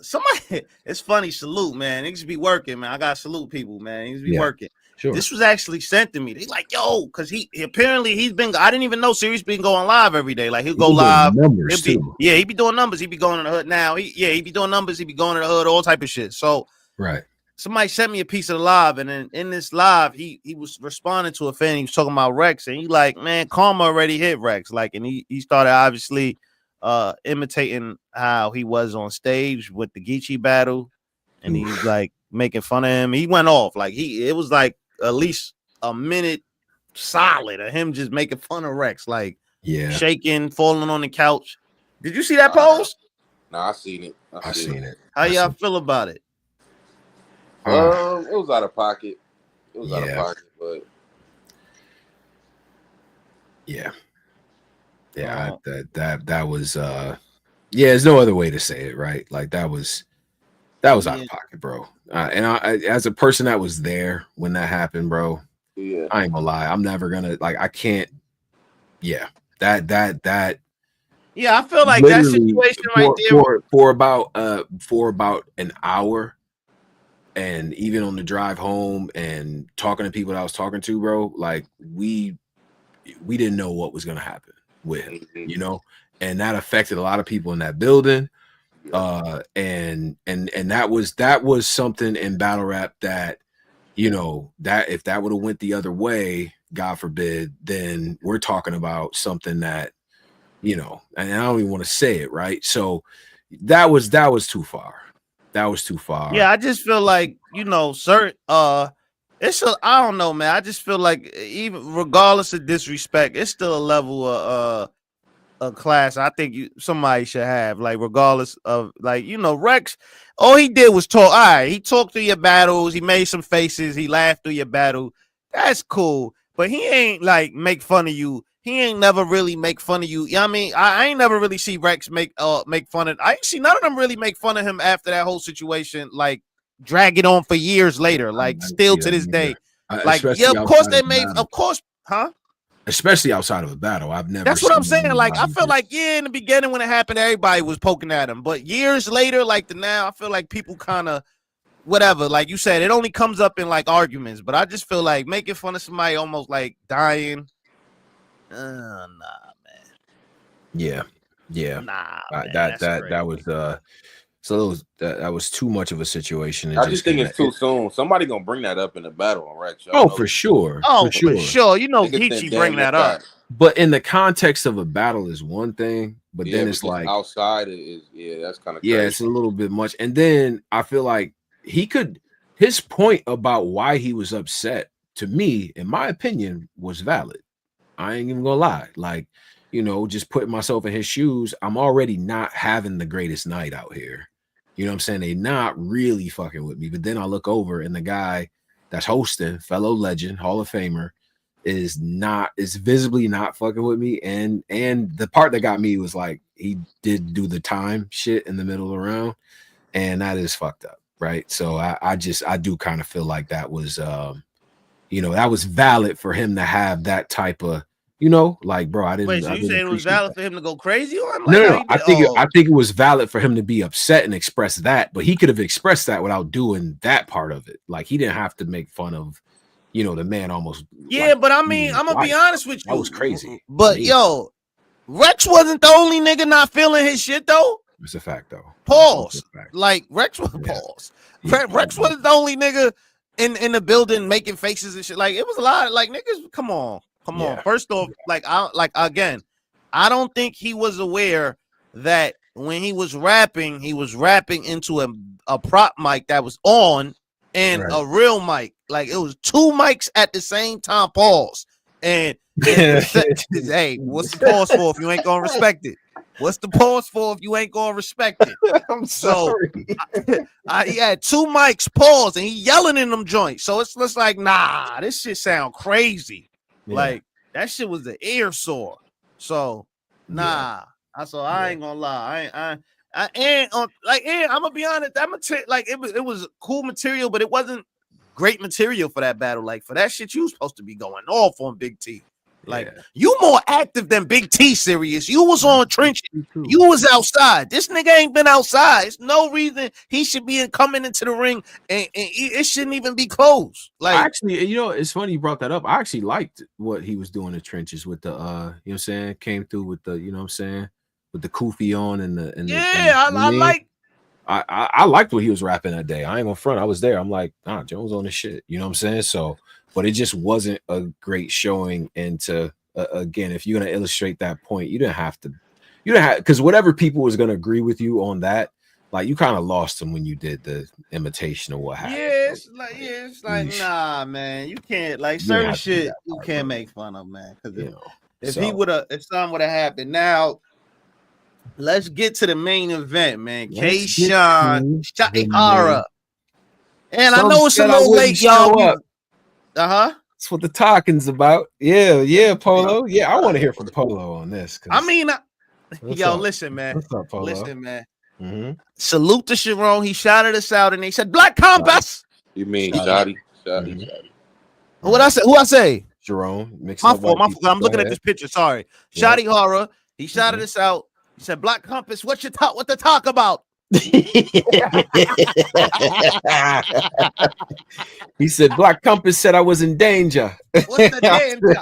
somebody, it's funny, salute, man. Niggas be working, man. I gotta salute people, man. Niggas be working. Sure. This was actually sent to me. They like, yo, because he apparently he's been. I didn't even know Serious been going live every day. Like he'll go live. Numbers too. Yeah, he be doing numbers. He be going to the hood now. He be doing numbers. He be going to the hood, all type of shit. So somebody sent me a piece of the live, and then in this live, he was responding to a fan. He was talking about Rex, and he like, man, karma already hit Rex. Like, and he started obviously imitating how he was on stage with the GEECHI battle, and he's like making fun of him. He went off like it was like at least a minute solid of him just making fun of Rex, like shaking, falling on the couch. Did you see that post? No, I seen it. I seen it. How y'all feel about it? It was out of pocket. It was out of pocket, but that was there's no other way to say it, right? Like that was out of pocket, bro. And I, as a person that was there when that happened, bro, I ain't gonna lie, I'm never gonna I can't. That. Yeah, I feel like that situation right there for about an hour, and even on the drive home and talking to people that I was talking to, bro, like we didn't know what was gonna happen with him, and that affected a lot of people in that building. And that was something in battle rap that, that if that would have went the other way, God forbid, then we're talking about something that, and I don't even want to say it, right? So that was too far. That was too far. Yeah, I just feel like, certain I don't know, man. I just feel like even regardless of disrespect, it's still a level of a class I think somebody should have, like regardless of Rex, all he did was talk. All right, he talked through your battles, he made some faces, he laughed through your battle. That's cool, but he ain't like make fun of you. He ain't never really make fun of you. You know what I mean? I ain't never really see Rex make fun of. I ain't see none of them really make fun of him after that whole situation, like drag it on for years later, like still to this day. Like, yeah, of course they made, of course, huh? Especially outside of a battle. I've never. That's what I'm saying. Like, I feel like, in the beginning when it happened, everybody was poking at him. But years later, like now, I feel like people kind of whatever. Like you said, it only comes up in like arguments. But I just feel like making fun of somebody almost like dying. Nah, man. Yeah. Nah, that was so that was too much of a situation. I just think it's too soon. Somebody gonna bring that up in the battle on Rex. For sure. For sure. GEECHI bring that up. But in the context of a battle is one thing, but then it's like outside is that's kind of crazy. It's a little bit much. And then I feel like his point about why he was upset, to me, in my opinion, was valid. I ain't even gonna lie. Like, just putting myself in his shoes, I'm already not having the greatest night out here. You know what I'm saying? They not really fucking with me. But then I look over and the guy that's hosting, fellow legend, Hall of Famer, is visibly not fucking with me. And the part that got me was like he did do the time shit in the middle of the round, and that is fucked up, right? So I do kind of feel like that was that was valid for him to have that type of like, bro, I didn't. Wait, so you saying it was valid for him to go crazy on him? Like, no. I think it was valid for him to be upset and express that, but he could have expressed that without doing that part of it. Like, he didn't have to make fun of, you know, the man almost. Yeah, but I mean, I'm gonna be honest with you. That was crazy. But yo, Rex wasn't the only nigga not feeling his shit though. It's a fact though. Pause. Like Rex was pause. Rex wasn't the only nigga in the building making faces and shit. Like it was a lot of like niggas. Come on. First off, like I don't think he was aware that when he was rapping into a prop mic that was on and a real mic. Like it was two mics at the same time. Pause. And hey, what's the pause for if you ain't gonna respect it? What's the pause for if you ain't gonna respect it? I'm sorry. He had two mics, pause, and he yelling in them joints. So it's like, nah, this shit sound crazy. Yeah. Like that shit was the ear sore. So nah, I ain't gonna lie. I'm gonna be honest. It was cool material, but it wasn't great material for that battle. Like for that shit, you was supposed to be going off on Big T. Like you more active than Big T, Serious. You was on trench. You was outside. This nigga ain't been outside. There's no reason he should be coming into the ring, and it shouldn't even be closed. Like actually, you know, it's funny you brought that up. I actually liked what he was doing in the trenches with the you know what I'm saying, came through with the, you know what I'm saying, with the kufi on and the I liked what he was rapping that day. I ain't gonna front. I was there. I'm like, Jones on the shit. You know what I'm saying? So, but it just wasn't a great showing. And to again, if you're gonna illustrate that point, you didn't have because whatever people was gonna agree with you on that, like you kind of lost them when you did the imitation or what happened. Yeah, it's like nah, man, you can't like certain shit you can't make fun of, man. Because if something would have happened now. Let's get to the main event, man. Kshine, Shotty, HORRAH. And I know it's a little late, y'all. That's what the talking's about. Yeah, Polo. Yeah, I want to hear from Polo on this. I mean, listen, man. What's up, Polo? Listen, man. Salute to Sharon. He shouted us out and they said, Black Compass. You mean Shotty? What I say? Who I say? Jerome. My fault. I'm looking at this picture. Sorry. Shotty, HORRAH. He shouted us out. He said, Black Compass, what to talk about? He said, Black Compass said I was in danger. What's the danger?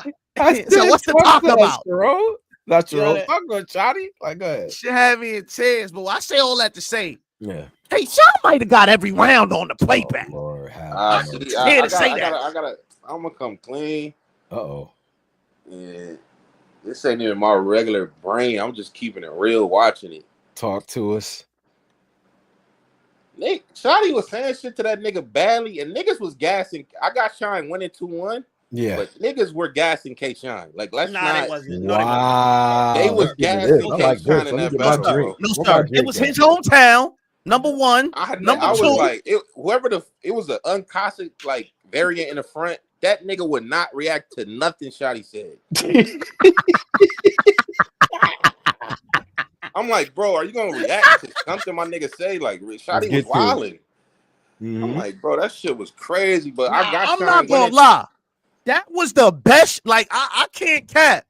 So what's the talk about? Bro? Not your own. I'm going, Shotty. Like, go ahead. She had me in tears, but I say all that to say, hey, Sean might have got every round on the playback. I'm gonna come clean. Yeah. This ain't even my regular brain. I'm just keeping it real watching it. Talk to us. Shotty was saying shit to that nigga badly, and niggas was gassing. I got Shine winning 2-1. Yeah. But niggas were gassing Kshine. Like, let's not. They wasn't. Wow. They was gassing Kshine in that battle. No, sir. It was his hometown. Number one. Number two. Was like, it was an unconscious like variant in the front. That nigga would not react to nothing Shotty said. I'm like, bro, are you gonna react to something my nigga say? Like, Shotty was wilding. I'm like, bro, that shit was crazy. But I'm not gonna lie. That was the best. Like, I can't cap.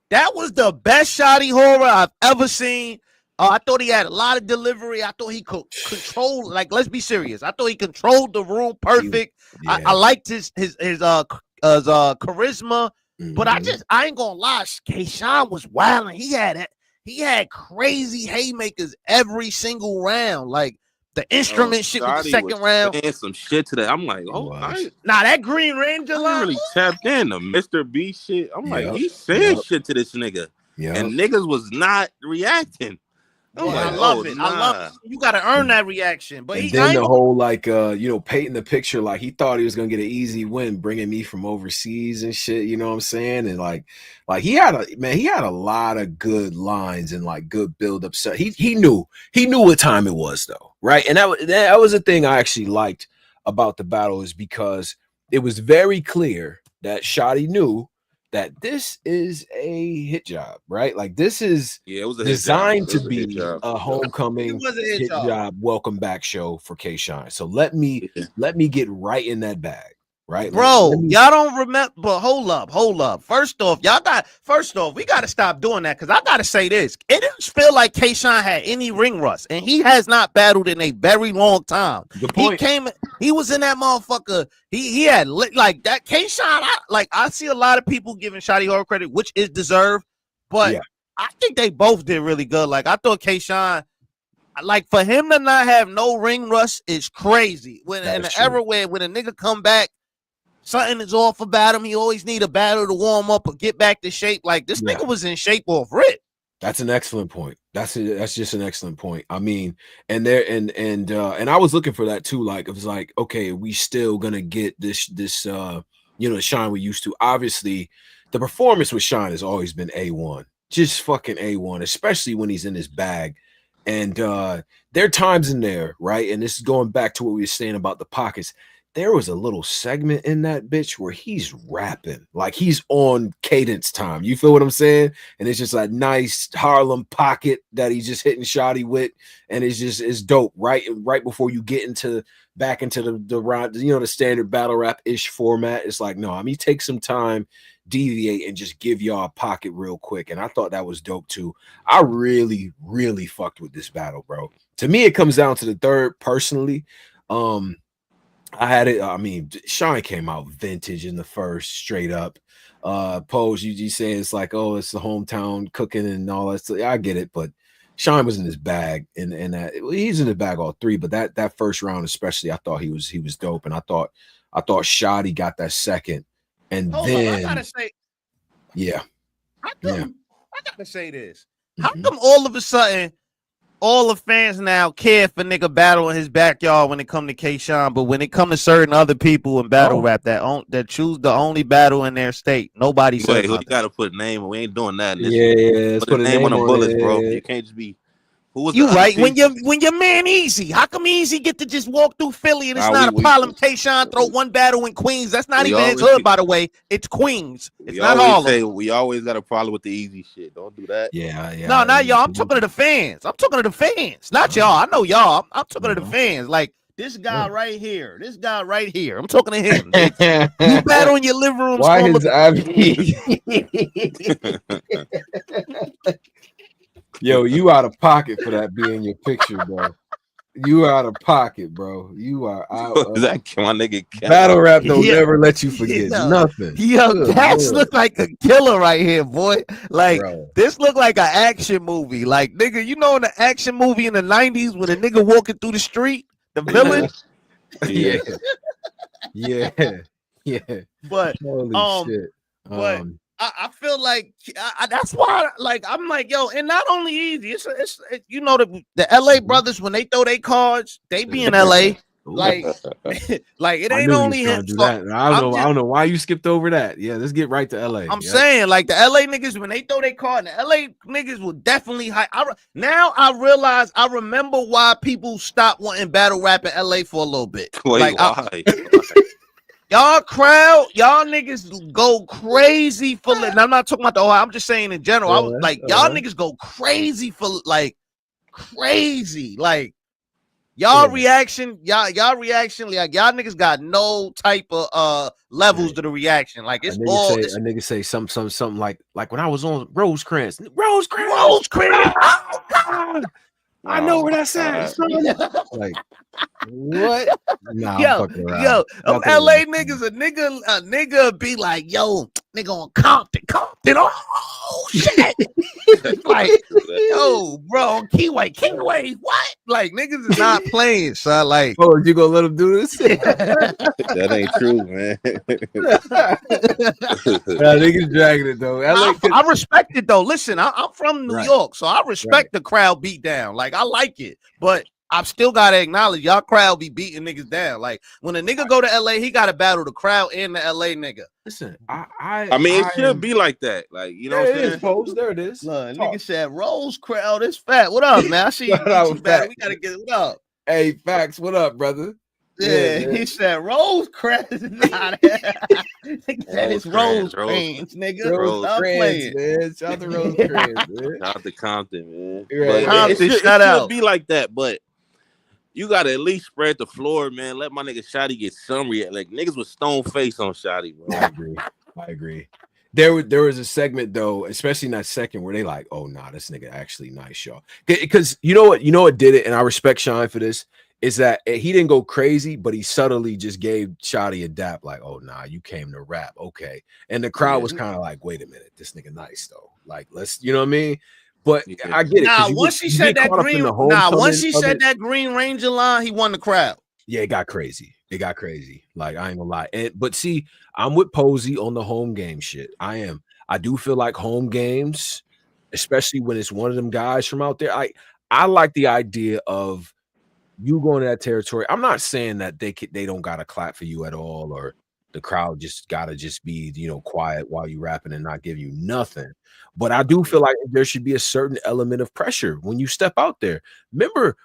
That was the best Shotty HORRAH I've ever seen. I thought he had a lot of delivery. I thought he could control. Like, let's be serious. I thought he controlled the room perfect. I liked his charisma, but I ain't gonna lie. Kshine was wilding. He had crazy haymakers every single round. Like the instrument shit with the second round. And some shit to that. I'm like, that Green Ranger line really tapped in the Mr. B shit. I'm like, he said shit to this nigga, and niggas was not reacting. I love it. I love it. You got to earn that reaction. But then the whole painting the picture like he thought he was gonna get an easy win, bringing me from overseas and shit. You know what I'm saying? And like he had a lot of good lines and like good build up. So he knew what time it was though, right? And that was the thing I actually liked about the battle is because it was very clear that Shotty knew that this is a hit job, right? Like this is it was designed to be a homecoming hit job, welcome back show for Kshine. So let me get right in that bag, right? Bro, y'all don't remember, but hold up. First off, we gotta stop doing that because I gotta say this. It didn't feel like Kshine had any ring rust, and he has not battled in a very long time. Good point. He was in that motherfucker. He had like that. Kshine, I see a lot of people giving Shotty Horrah credit, which is deserved, but I think they both did really good. Like I thought Kshine, like for him to not have no ring rust is crazy. When in the era where when a nigga come back, something is off about him. He always need a battle to warm up or get back to shape. Like this nigga was in shape off rip. That's an excellent point. That's just an excellent point. I mean, and I was looking for that too. Like it was like, okay, we still gonna get this you know, the Shine we used to. Obviously, the performance with Shine has always been A1, just fucking A1, especially when he's in his bag. And there are times in there, right? And this is going back to what we were saying about the pockets. There was a little segment in that bitch where he's rapping like he's on cadence time. You feel what I'm saying? And it's just a nice Harlem pocket that he's just hitting Shotty with, and it's dope. Right before you get back into the round, you know, the standard battle rap ish format. It's like, no, I mean, take some time, deviate, and just give y'all a pocket real quick. And I thought that was dope too. I really, really fucked with this battle, bro. To me, it comes down to the third personally. I had it. I mean, Shine came out vintage in the first, straight up. Pose, you say it's like, oh, it's the hometown cooking and all that stuff. I get it, but Shine was in his bag, and he's in the bag all three. But that first round, especially, I thought he was dope, and I thought Shotty got that second, and then I gotta say, I gotta say this. How come all of a sudden all the fans now care for nigga battle in his backyard when it come to Kshine, but when it come to certain other people in battle rap that choose the only battle in their state, nobody says you gotta put a name. We ain't doing that. Put a name on the bullets, bro. You can't just be. Who was you right when your man Eazy? How come Eazy get to just walk through Philly and it's not a problem? Kshine throw one battle in Queens. That's not even his hood, by the way. It's Queens. It's not Harlem. We always got a problem with the Eazy shit. Don't do that. Yeah. No, not y'all. I'm talking to the fans. I'm talking to the fans, not y'all. I know y'all. I'm talking to the fans. Like this guy right here. This guy right here. I'm talking to him. You battle in your living room. Why is Yo, you out of pocket for that being your picture, bro. You out of pocket, bro. You are out. That my nigga battle rap don't never let you forget nothing. Yo, cats look like a killer right here, boy. Like this look like an action movie. Like nigga, you know in the action movie in the 90s when a nigga walking through the street, the villain. Yeah. But holy shit. But I feel like that's why, like, I'm like, yo, and not only Eazy, it's you know the LA brothers when they throw their cards, they be in LA, like, like it ain't only him. So I don't know why you skipped over that. Yeah, let's get right to LA. I'm saying like the LA niggas when they throw their card, the LA niggas will definitely now I realize I remember why people stopped wanting battle rap in LA for a little bit. Wait, why? Y'all crowd, y'all niggas go crazy for it. I'm not talking about the whole. I'm just saying in general. I was like, y'all niggas go crazy for like crazy. Like y'all reaction, y'all reaction, like y'all niggas got no type of levels to the reaction. Like it's all a nigga say something like when I was on Rosecrans. Oh God. I know where that's at. Like what? Nah, yo, LA niggas, a nigga be like, yo, nigga on Compton. Oh shit. Like, yo, bro, on Keyway, what? Like niggas is not playing, son. Like, oh, you gonna let him do this? That ain't true, man. Niggas dragging it though. I respect it though. Listen, I'm from New York, so I respect the crowd beat down. Like I like it, but I've still got to acknowledge y'all crowd be beating niggas down. Like when a nigga go to LA, he got to battle the crowd and the LA nigga. Listen, I mean, it should be like that. Like, you know what I'm saying? There it is. Look, nigga said, Rose crowd is fat. What up, man? I see you back. We got to get it up. Hey, facts. What up, brother? Yeah, he said Rose crowd is not it's Rose fans, nigga. Rose fans, man. Shout out to Rose fans, man. Shout out to Compton, man. Right. Compton, it should be like that, but you gotta at least spread the floor, man. Let my nigga Shotty get some react. Like niggas with stone face on Shotty, bro. I agree. There was a segment though, especially in that second, where they like, oh nah, this nigga actually nice, y'all. Because you know what did it, and I respect Shine for this. is that he didn't go crazy, but he subtly just gave Shotty a dap, like, oh nah, you came to rap, okay. And the crowd was kind of like, wait a minute, this nigga nice though. Like, let's, you know what I mean? But I get it. Nah, once he said that green, once he said that Green Ranger line, he won the crowd. Yeah, it got crazy. It got crazy. Like, I ain't gonna lie. But see, I'm with Posey on the home game shit. I am. I do feel like home games, especially when it's one of them guys from out there. I like the idea of you going to that territory. I'm not saying that they don't gotta clap for you at all, or the crowd just gotta just be, you know, quiet while you rapping and not give you nothing. But I do feel like there should be a certain element of pressure when you step out there. Remember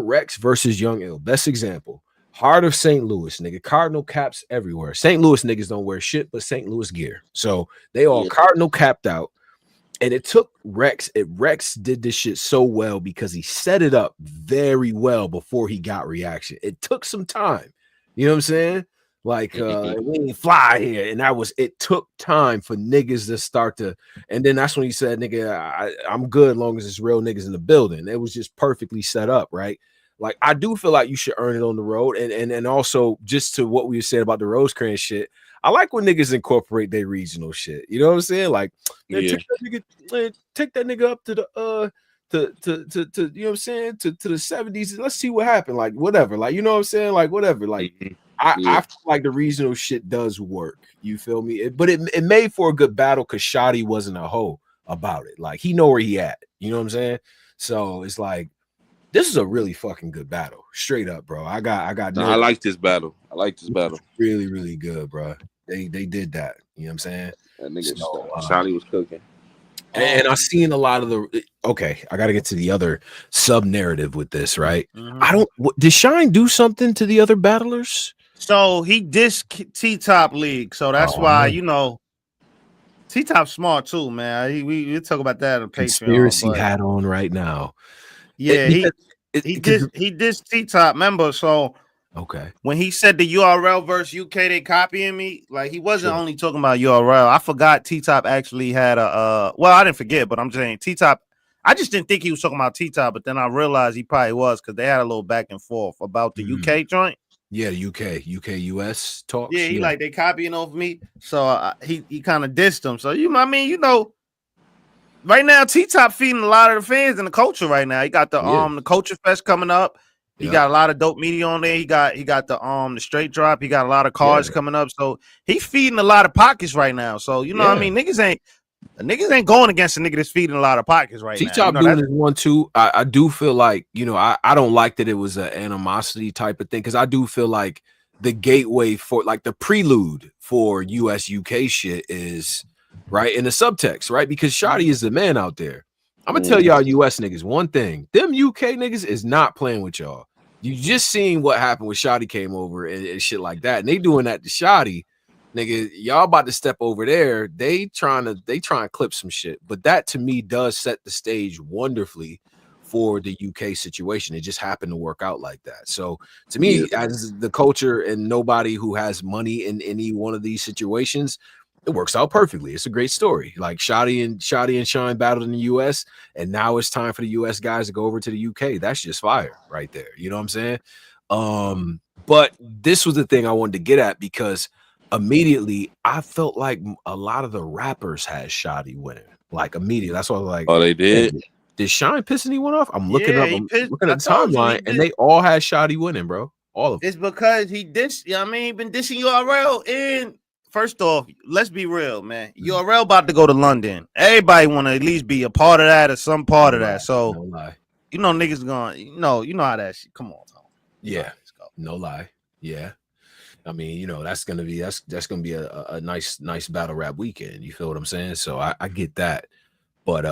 Rex versus Young Ill. Best example. Heart of St. Louis, nigga. Cardinal caps everywhere. St. Louis niggas don't wear shit but St. Louis gear. So they all cardinal capped out. And it took Rex. Rex did this shit so well because he set it up very well before he got reaction. It took some time. You know what I'm saying? Like we ain't fly here. And it took time for niggas to start to, and then that's when he said, nigga, I'm good as long as it's real niggas in the building. It was just perfectly set up, right? Like, I do feel like you should earn it on the road. And also, just to what we said about the Rosecrans shit, I like when niggas incorporate their regional shit. You know what I'm saying? Like, take that nigga up to the to you know what I'm saying, to the 70s, and let's see what happened. Like, whatever. Like, you know what I'm saying? Like, whatever. Like, I feel like the regional shit does work. You feel me? But it made for a good battle because Shotty wasn't a hoe about it. Like, he know where he at. You know what I'm saying? So it's like, this is a really fucking good battle. Straight up, bro. I like this battle. I like this battle. Really, really good, bro. They did that. You know what I'm saying? That nigga Shotty was cooking. And I've seen a lot of the I gotta get to the other sub narrative with this, right? Did Kshine do something to the other battlers? So he dissed T-Top League. So that's why, you know, T-Top smart too, man. We talk about that on Patreon. Conspiracy hat on right now. Yeah, he dissed T-Top, remember? So when he said the URL versus UK, they copying me, like, he wasn't only talking about URL. I forgot T-Top actually had a well, I didn't forget, but I'm saying T-Top, I just didn't think he was talking about T-Top, but then I realized he probably was, because they had a little back and forth about the UK joint. Yeah, UK US talks. Yeah, he like, they copying off me. So he kind of dissed them. So I mean, you know, right now T-Top feeding a lot of the fans and the culture right now. He got the Culture Fest coming up. He got a lot of dope media on there. He got the straight drop. He got a lot of cards coming up. So he's feeding a lot of pockets right now. So you know what I mean? Niggas ain't going against a nigga that's feeding a lot of pockets right now. T-Top doing this one too. I do feel like, you know, I don't like that it was an animosity type of thing, because I do feel like the gateway for, like, the prelude for US UK shit is right in the subtext, right? Because Shotty is the man out there. I'm gonna tell y'all US niggas one thing: them UK niggas is not playing with y'all. You just seen what happened when Shotty came over and shit like that, and they doing that to Shotty. Nigga, y'all about to step over there. They trying to clip some shit. But that to me does set the stage wonderfully for the UK situation. It just happened to work out like that. So to me, as the culture and nobody who has money in any one of these situations, it works out perfectly. It's a great story. Like, Shotty and Kshine battled in the US, and now it's time for the US guys to go over to the UK. That's just fire right there. You know what I'm saying? But this was the thing I wanted to get at, because immediately I felt like a lot of the rappers had Shotty winning. Like, immediately. That's why I was like, oh, they did. Hey, did Kshine piss anyone off? I'm looking up, looking at the timeline, and they all had Shotty winning, bro. All of them. It's because he dissed. I mean, he been dissing URL. And first off, let's be real, man. URL about to go to London. Everybody want to at least be a part of that or some part of that. So, no lie. You know, niggas going, you know how that shit. Come on, Tom. Yeah, no lie. Yeah. I mean, you know, that's gonna be a nice battle rap weekend. You feel what I'm saying? So I get that, but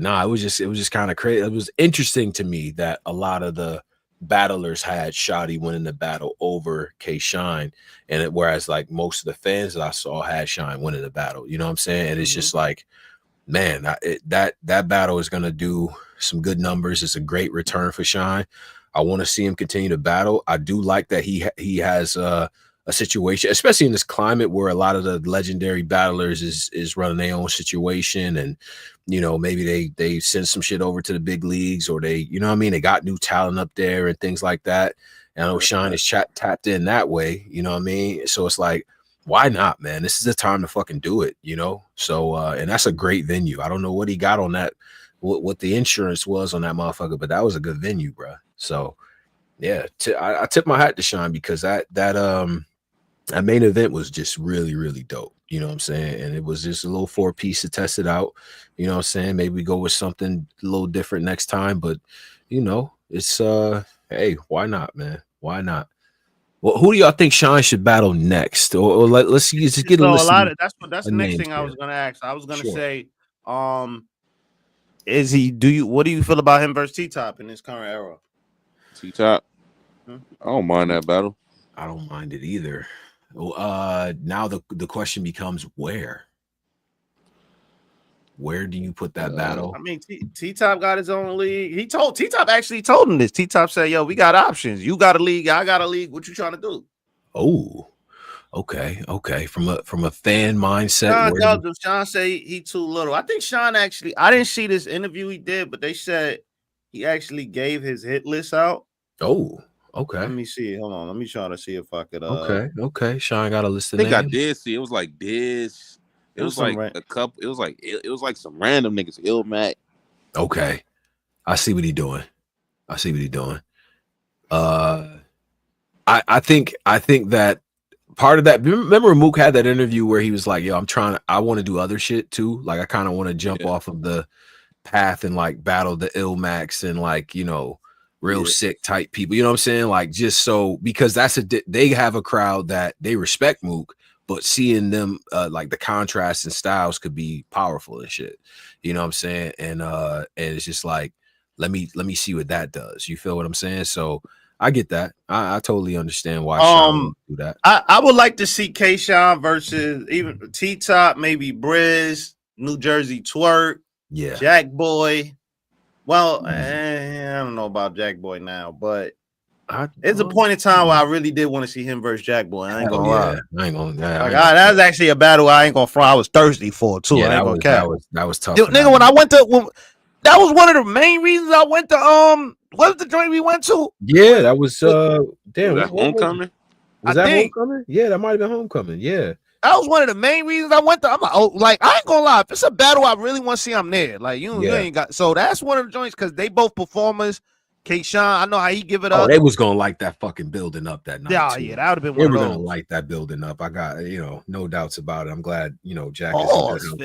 nah, it was just kind of crazy. It was interesting to me that a lot of the battlers had Shotty winning the battle over Kshine, and whereas like most of the fans that I saw had Kshine winning the battle. You know what I'm saying? And it's just like, man, that battle is gonna do some good numbers. It's a great return for Kshine. I want to see him continue to battle. I do like that he has a a situation, especially in this climate where a lot of the legendary battlers is running their own situation, and you know, maybe they send some shit over to the big leagues, or they, you know what I mean, they got new talent up there and things like that. And I know Kshine is tapped in that way, you know what I mean? So it's like, why not, man? This is the time to fucking do it, you know? So and that's a great venue. I don't know what he got on that, what the insurance was on that motherfucker, but that was a good venue, bro. So yeah, I tip my hat to Kshine, because that main event was just really, really dope. You know what I'm saying? And it was just a little 4-piece to test it out. You know what I'm saying? Maybe we go with something a little different next time, but you know, it's hey, why not, man? Why not? Well, who do y'all think Kshine should battle next? Or let's just get a list. That's the next thing I was gonna ask. I was gonna say, is he, what do you feel about him versus TTOP in this current era? TTOP? I don't mind that battle. I don't mind it either. Now the question becomes where do you put that battle? I mean, TTOP got his own league. TTOP actually told him this. TTOP said, yo, we got options. You got a league, I got a league. What you trying to do? Oh, okay. From a fan mindset. Kshine say he too little. I think Kshine actually, I didn't see this interview he did, but they said he actually gave his hit list out. Oh, okay. Let me see. Hold on. Let me try to see if I could. Okay. Kshine got a list of names. I think names. I did see. It was like this. It was like a couple. It was like some random niggas. Ilmac. Okay, I see what he doing. I think that part of that. Remember, Mook had that interview where he was like, "Yo, I want to do other shit too. Like, I kind of want to jump off of the path and like battle the Ilmacs and like, you know, real sick type people. You know what I'm saying? Like, just so, because they have a crowd that they respect Mook. But seeing them like the contrast and styles could be powerful and shit. You know what I'm saying? And it's just like, let me see what that does. You feel what I'm saying? So I get that. I totally understand why Kshine would do that. I would like to see Kshine versus even TTOP, maybe Briz, New Jersey Twerk, JAKKBOY. Well, I don't know about JAKKBOY now, but it's a point in time where I really did want to see him versus JAKKBOY. I ain't gonna lie. That was actually a battle I ain't gonna front. I was thirsty for too. Yeah, I ain't gonna cap. That was tough. Dude, nigga, when I went to, that was one of the main reasons I went to what was the joint we went to? Yeah, that was damn, was that Homecoming? Was that Homecoming? Yeah, that might have been Homecoming. Yeah. That was one of the main reasons I went to. I'm like, oh, like, I ain't gonna lie. If it's a battle I really want to see, I'm there. Like, you ain't got. So that's one of the joints because they both performers. Kshine, I know how he give it up. They was gonna like that fucking building up that night. Yeah, that would have been they one were of those. Gonna like that building up. I got, you know, no doubts about it. I'm glad, you know, Jack is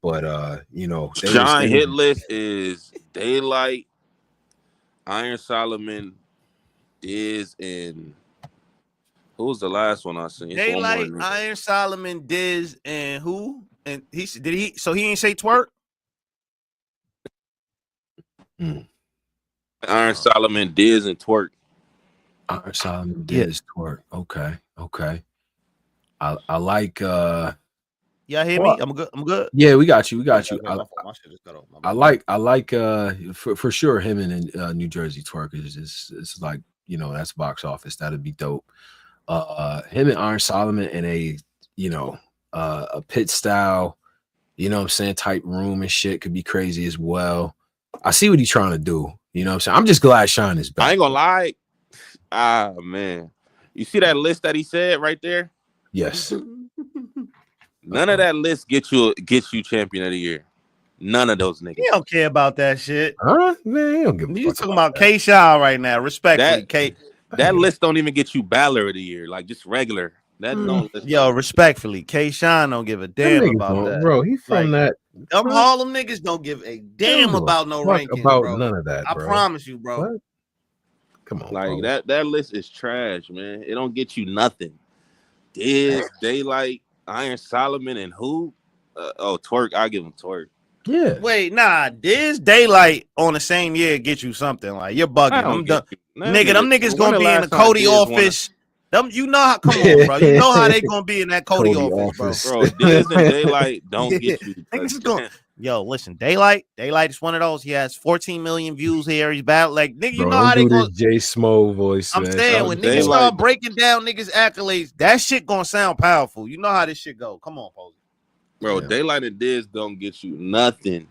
but you know, Kshine hit list is DAYLYT, Iron Solomon, Diz, and who was the last one I seen? DAYLYT, Iron Solomon, Diz, and who? And so he ain't say Twerk? Iron Solomon, Diz, and Twerk. Iron Solomon, Diz, Twerk. Okay. I like y'all hear me? I'm good. Yeah, we got you. I like for sure him in New Jersey Twerk is like, you know, that's box office. That'd be dope. Him and Iron Solomon in a, you know, a pit style, you know what I'm saying, type room and shit could be crazy as well. I see what he's trying to do. You know what I'm saying? I'm just glad Kshine is back. I ain't gonna lie. Man. You see that list that he said right there? Yes. None of that list gets you champion of the year. None of those niggas. He don't care about that shit. Huh? Man, he don't give a fuck. You talking about Kshine right now, respectfully. That list don't even get you battler of the year, like just regular. That don't list. Yo, respectfully, Kshine don't give a damn about that. Bro, he from that. Them Harlem niggas don't give a damn about no rankings, about bro. None of that, bro. I promise you, bro. What? Come on, like bro. that list is trash, man. It don't get you nothing. Diz, DAYLYT, Iron Solomon, and who? Twerk. I give him Twerk. Yeah. Wait, nah. Diz, DAYLYT on the same year get you something. Like, you're bugging. I'm done. Nigga, them niggas gonna be in the Cody office. Them, you know how? Come on, bro. You know how they gonna be in that Cody office, bro. Bro, Diz and DAYLYT don't get you. Yo, listen, DAYLYT is one of those. He has 14 million views here. He's bad. Like, nigga, you Bro, know how they do go. this J Smo voice. I'm man. saying when niggas start breaking down niggas' accolades, that shit gonna sound powerful. You know how this shit go. Come on, Posey. Bro, DAYLYT and Diz don't get you nothing.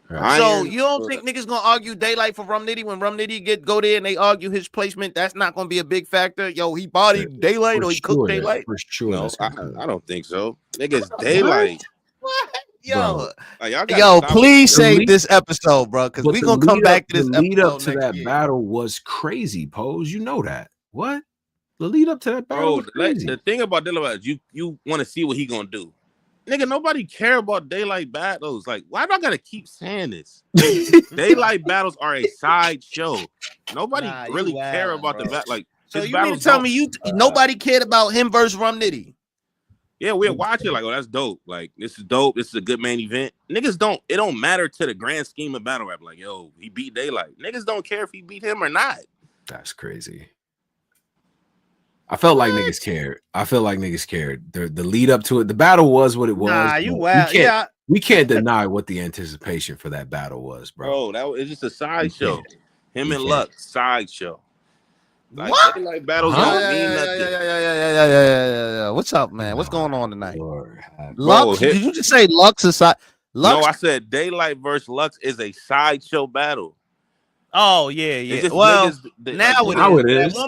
Right. So you don't think niggas gonna argue DAYLYT for Rum Nitty when Rum Nitty go there and they argue his placement? That's not gonna be a big factor. Yo, he bodied DAYLYT or he cooked DAYLYT. For sure. No, I don't think so. Niggas, DAYLYT. What? Yo, like, please save this episode, bro, because we gonna come back to this. The lead up to that battle was crazy, Pose. You know that. What? The lead up to that battle was crazy. The thing about DAYLYT is you want to see what he gonna do. Nigga, nobody care about DAYLYT battles. Like, why do I gotta keep saying this? DAYLYT battles are a sideshow. Nobody really care about the battle. Like, so you mean to tell me nobody cared about him versus Rum Nitty? Yeah, we'll watch it like, oh, that's dope. Like, this is dope. This is a good main event. Niggas it don't matter to the grand scheme of battle rap. Like, yo, he beat DAYLYT. Niggas don't care if he beat him or not. That's crazy. I felt like niggas cared. The lead up to it, the battle was what it was. Nah, you wild. We can't deny what the anticipation for that battle was, bro. Bro, it's just a sideshow. Him and Lux, sideshow. Like, what? Like battles don't mean nothing. Yeah. What's up, man? What's going on tonight? Lux? Did you just say Lux aside? No, I said DAYLYT versus Lux is a sideshow battle. Oh yeah. Well, now it is. At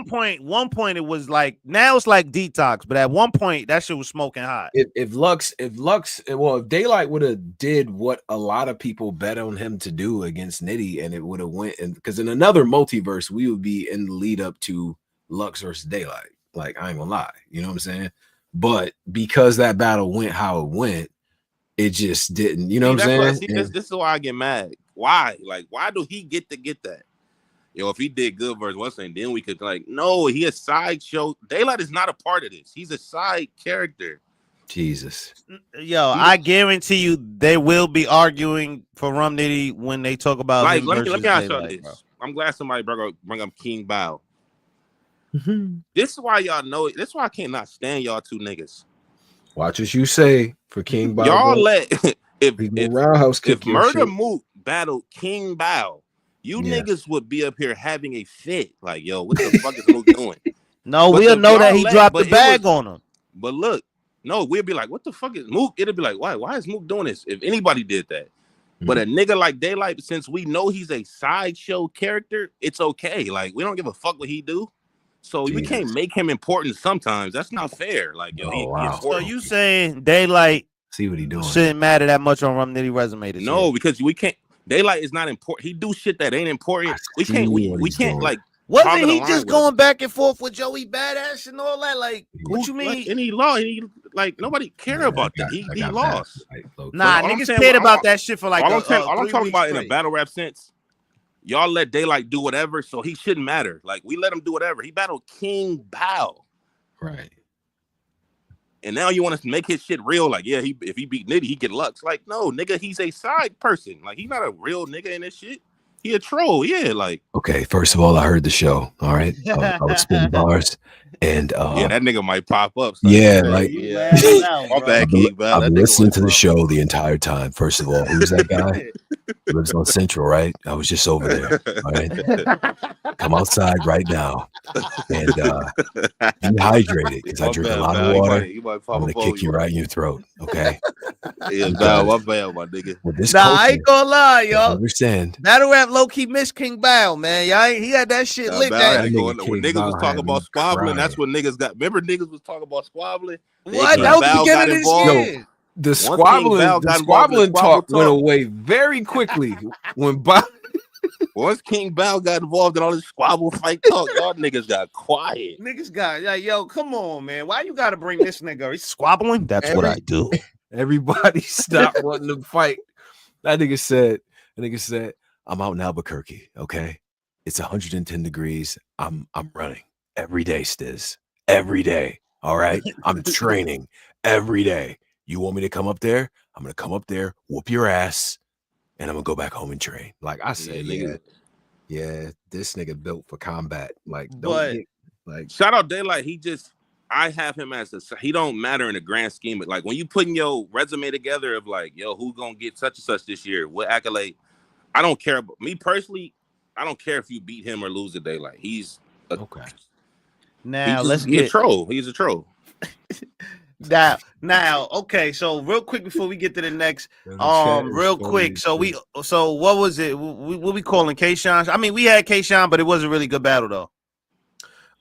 one point it was like, now it's like Detox, but at one point that shit was smoking hot. If DAYLYT would have did what a lot of people bet on him to do against Nitty, and it would have went, and because in another multiverse we would be in the lead up to Lux versus DAYLYT. Like, I ain't gonna lie, you know what I'm saying? But because that battle went how it went, it just didn't. You know what I'm saying? This is why I get mad. Why? Like, why do he get to get that? Yo, if he did good versus what's name, then we could like, no, he a sideshow. DAYLYT is not a part of this. He's a side character. Jesus. Yo, I guarantee you they will be arguing for Rum Nitty when they talk about like, him let me ask you this. Bro. I'm glad somebody bring up King Bao. This is why y'all know it. This is why I cannot stand y'all two niggas. Watch what you say for King Bao. Y'all let if Murder Mook battled King Bao, you niggas would be up here having a fit. Like, yo, what the fuck is Mook doing? No, we'll know that he dropped the bag on him. But look, no, we'll be like, what the fuck is Mook? It'll be like, why is Mook doing this? If anybody did that. But a nigga like DAYLYT, since we know he's a sideshow character, it's okay. Like, we don't give a fuck what he do. So we can't make him important sometimes. That's not fair. Like, yo, so you saying DAYLYT see what he doing shouldn't matter that much on Rum Nitty resume? No, because we can't. DAYLYT is not important. He do shit that ain't important. We can't like. Wasn't he just going back and forth with Joey Badass and all that? Like, what you mean? And he lost. Like, nobody care about that. He lost. Nah, niggas cared about that shit for like. All I'm talking about in a battle rap sense. Y'all let DAYLYT do whatever, so he shouldn't matter. Like, we let him do whatever. He battled King Bao. Right. And now you want to make his shit real. Like, yeah, if he beat Nitty, he get Lux. Like, no, nigga, he's a side person. Like, he's not a real nigga in this shit. He a troll. Yeah, like. Okay, first of all, I heard the show. All right. I was spitting bars. And yeah, that nigga might pop up. So my bad, King Bao. I've been listening to the show the entire time. First of all, who's that guy? He lives on Central, right? I was just over there. All right. Come outside right now and be hydrated because I drink a lot of water. I'm gonna kick you right in your throat. Okay. Yeah, my bad, my nigga. I ain't gonna lie, y'all. Understand? Battle rap low key missed King Bao, man. Y'all, he had that shit lit. When niggas was talking about squabbling, that's what niggas got. Remember, niggas was talking about squabbling. What? That was the beginning of this year. The squabbling talk went away very quickly when once King Bao got involved in all this squabble fight talk, y'all niggas got quiet. Niggas got yo, come on, man. Why you gotta bring this nigga? He's squabbling. That's what I do. Everybody stopped wanting to fight. That nigga said, I'm out in Albuquerque. Okay, it's 110 degrees. I'm running every day, Stiz. Every day. All right. I'm training every day. You want me to come up there? I'm gonna come up there, whoop your ass, and I'm gonna go back home and train. Like I said, yeah, this nigga built for combat. Like, shout out DAYLYT. I have him as he don't matter in the grand scheme. But like when you putting your resume together of like, yo, who's gonna get such and such this year? What accolade? I don't care. But me personally, I don't care if you beat him or lose today. Like he's okay. Now he's a troll. He's a troll. Now, okay. So real quick before we get to the next, real quick. So what was it? What we calling Kshine? I mean, we had Kshine, but it was a really good battle though.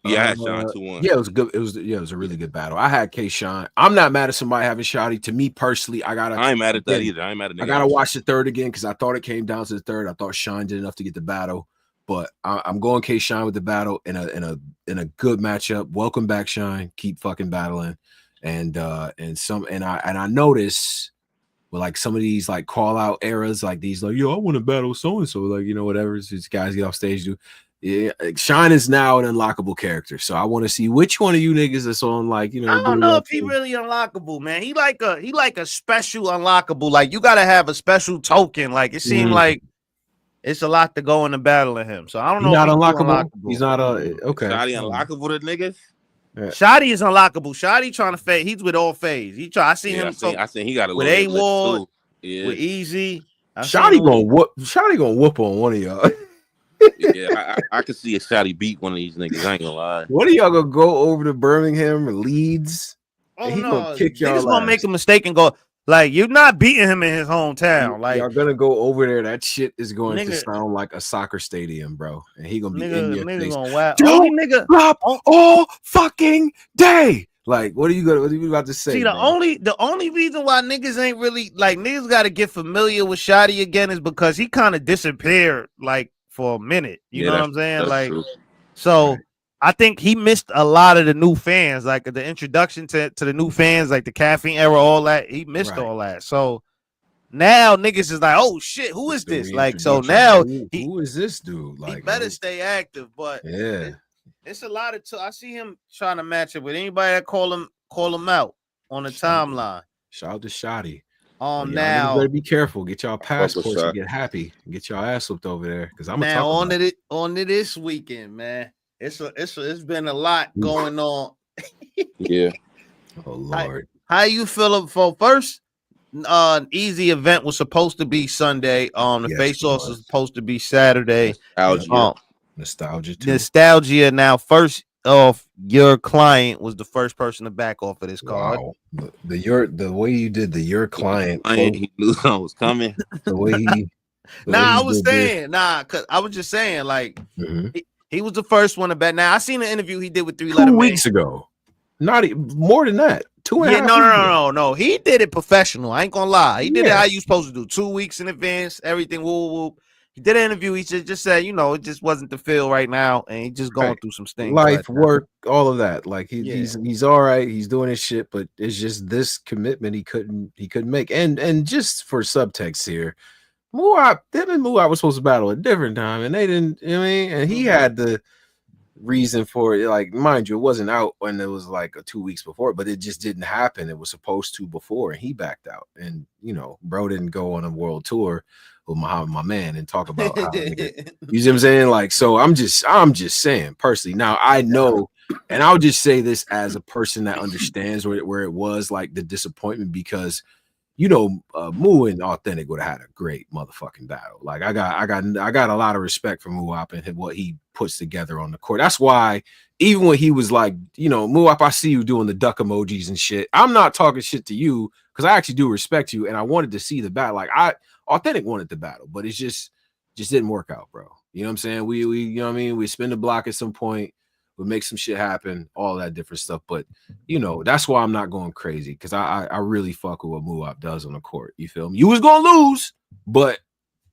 Yeah, I had Shine 2-1. Yeah, it was good. It was a really good battle. I had Kshine. I'm not mad at somebody having Shotty. To me personally, I ain't mad at that either. I ain't mad at. I gotta watch the third again because I thought it came down to the third. I thought Shine did enough to get the battle, but I'm going Kshine with the battle in a good matchup. Welcome back, Shine. Keep fucking battling, and I notice with like some of these like call out eras, like these like yo, I want to battle so and so, like you know whatever these guys get off stage do. Yeah, Shine is now an unlockable character, so I want to see which one of you niggas is on. Like, you know, I don't know if he really unlockable, man. He like a special unlockable. Like, you gotta have a special token. Like, it seemed like it's a lot to go in the battle of him. So I don't know. Not unlockable. He's not okay. Shotty unlockable to niggas. Yeah. Shotty is unlockable. Shotty trying to fade. He's with all phase. He try. I seen him. I seen he got a with A-Ward, with Eazy. Shotty gonna whoop on one of y'all. Yeah, I could see a Shotty beat one of these niggas. I ain't gonna lie. What are y'all gonna go over to Birmingham or Leeds? Oh no, gonna kick y'all niggas gonna make a mistake and go like you're not beating him in his hometown. Like y'all gonna go over there. That shit is going to sound like a soccer stadium, bro. And he gonna be in your face. Don't drop all fucking day. Like, what are you about to say? See, the only reason why niggas ain't really like niggas got to get familiar with Shotty again is because he kind of disappeared like for a minute. You know what I'm saying? Like, true. So I think he missed a lot of the new fans, like the introduction to the new fans, like the caffeine era, all that. He missed all that. So now niggas is like, oh shit, who is this? Like, so now who is this dude? Like, he better stay active, but yeah. It's a lot of. I see him trying to match it with anybody that call him out on the timeline. Shout out to Shotty. Now better be careful. Get y'all passports and get happy. Get y'all ass whooped over there because I'm now on to this weekend, man. It's been a lot going on. Yeah. Oh Lord. How you feel for first? Eazy event was supposed to be Sunday. The face-offs was supposed to be Saturday. Nostalgia. Now, first off, your client was the first person to back off of this card. Wow. The way you did your client, he knew something was coming. The way he. I was just saying, like he was the first one to bet. Now I seen the interview he did with 3 Letter 2 weeks ago. Not more than that. 2.5. No. He did it professional. I ain't gonna lie. He did it how you supposed to do. 2 weeks in advance. Everything. Whoop. He did an interview. He just said, you know, it just wasn't the feel right now, and he just going through some things. Life, work, all of that. Like he's all right. He's doing his shit, but it's just this commitment he couldn't make. And just for subtext here, them and Muab was supposed to battle at a different time, and they didn't. You know what I mean? And he had the reason for it. Like, mind you, it wasn't out when it was like 2 weeks before, but it just didn't happen. It was supposed to before, and he backed out. And you know, bro didn't go on a world tour with my man and talk about how you see what I'm saying? Like, so I'm just saying personally. Now I know, and I'll just say this as a person that understands where it was like the disappointment, because you know, Moo and Authentic would have had a great motherfucking battle. Like I got a lot of respect for Muap and what he puts together on the court. That's why even when he was like, you know, Muap, I see you doing the duck emojis and shit. I'm not talking shit to you because I actually do respect you, and I wanted to see the battle. Like Authentic wanted the battle, but it just didn't work out, bro. You know what I'm saying? We you know what I mean? We spin the block at some point, we make some shit happen, all that different stuff. But you know, that's why I'm not going crazy, because I really fuck with what Muap does on the court. You feel me? You was gonna lose, but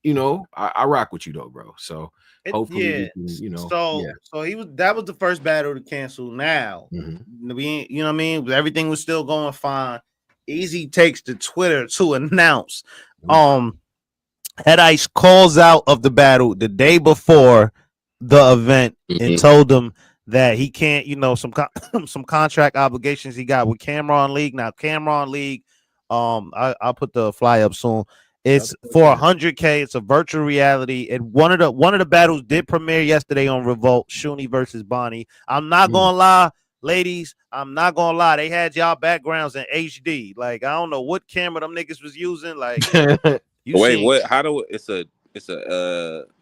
you know, I rock with you though, bro. So hopefully we can, you know. So that was the first battle to cancel. Now we, you know what I mean? Everything was still going fine. Eazy takes to Twitter to announce Head Ice calls out of the battle the day before the event and told them that he can't, you know, some contract obligations he got with Cameron League. Now Cameron League, I'll put the fly up soon. It's for 100K. It's a virtual reality. And one of the battles did premiere yesterday on Revolt, Shuni versus Bonnie. I'm not gonna lie, ladies, I'm not gonna lie, they had y'all backgrounds in HD. Like, I don't know what camera them niggas was using. Like, wait, what? How do it's a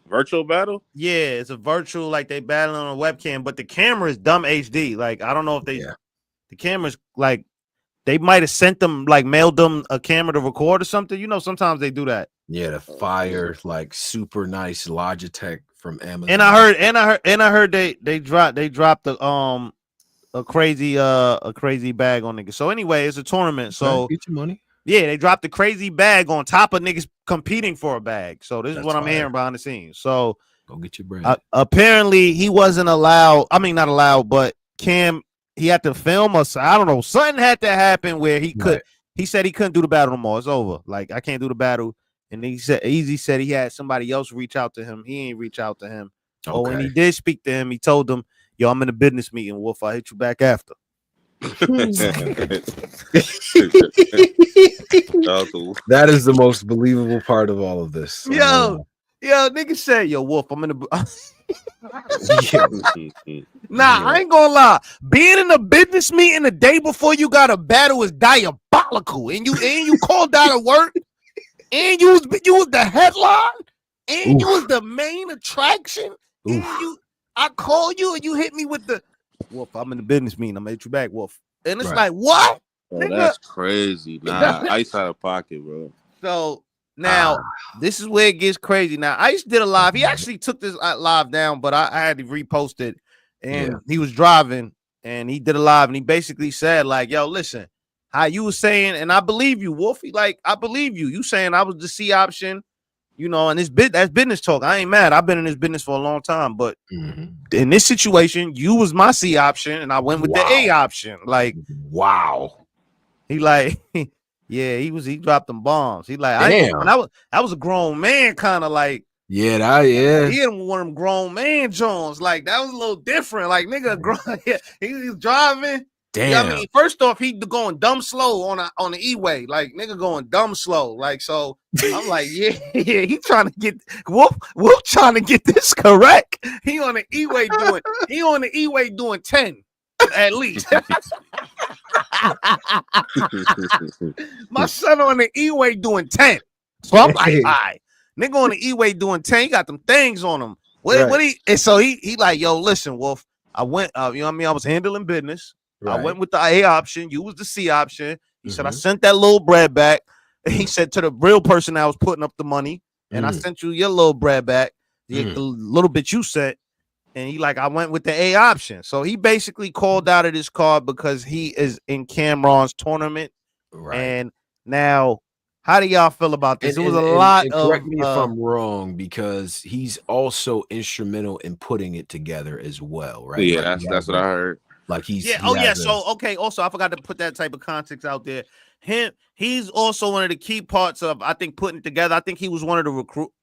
virtual battle? Yeah, it's a virtual, like they battling on a webcam, but the camera is dumb HD. Like, I don't know if they the camera's like they might have sent them, like mailed them a camera to record or something. You know, sometimes they do that. Yeah, the fire, like super nice Logitech from Amazon. And I heard they dropped the a crazy bag on niggas. So anyway, it's a tournament. So get your money. Yeah, they dropped a crazy bag on top of niggas competing for a bag. So this is what I'm hearing behind the scenes. So go get your bread. Apparently he wasn't allowed. I mean, not allowed, but Cam, he had to film us. I don't know. Something had to happen where he could. He said he couldn't do the battle no more. It's over. Like, I can't do the battle. And he said Eazy said he had somebody else reach out to him. He ain't reach out to him. Okay. Oh, when he did speak to him, he told him, "Yo, I'm in a business meeting, Wolf. I'll hit you back after." That is the most believable part of all of this. Yo, nigga said, "Yo, Wolf, I'm in the." I ain't gonna lie. Being in a business meeting the day before you got a battle is diabolical, and you called out of work, and you was the headline, and you was the main attraction, and I call you and you hit me with the Wolf. I'm in the business meeting. I'm gonna hit you back, Wolf. And it's like, what? Oh, that's crazy. Nah, Ice out of pocket, bro. So now this is where it gets crazy. Now Ice did a live. He actually took this live down, but I had to repost it. And he was driving and he did a live and he basically said, like, yo, listen, how you was saying, and I believe you, Wolfie. Like, I believe you. You saying I was the C option, you know, and that's business talk. I ain't mad. I've been in this business for a long time, but in this situation, you was my C option, and I went with the A option. Like, he like, yeah, he dropped them bombs. He like, I was a grown man, kind of like, he had one of them grown man Jones. Like, that was a little different. Like, nigga, he was driving. Damn. You know what I mean, first off, he going dumb slow on the E-way, like nigga going dumb slow. Like, so I'm like, yeah, he trying to get Wolf trying to get this correct. He on the E-way doing 10 at least. My son on the E-way doing 10. So I'm like, all right, nigga on the E-way doing 10, he got them things on him. And so he like, yo, listen, Wolf, I went, you know what I mean? I was handling business. I went with the A option. You was the C option. He said, I sent that little bread back. And he said to the real person that was putting up the money, and I sent you your little bread back, the little bit you sent. And he like, I went with the A option. So he basically called out of this card because he is in Cameron's tournament. And now, how do y'all feel about this? It was a lot of. Correct me if I'm wrong, because he's also instrumental in putting it together as well, right? Yeah, that's what I heard. Like he's So okay. Also, I forgot to put that type of context out there. He's also one of the key parts of, I think, putting it together. I think he was one of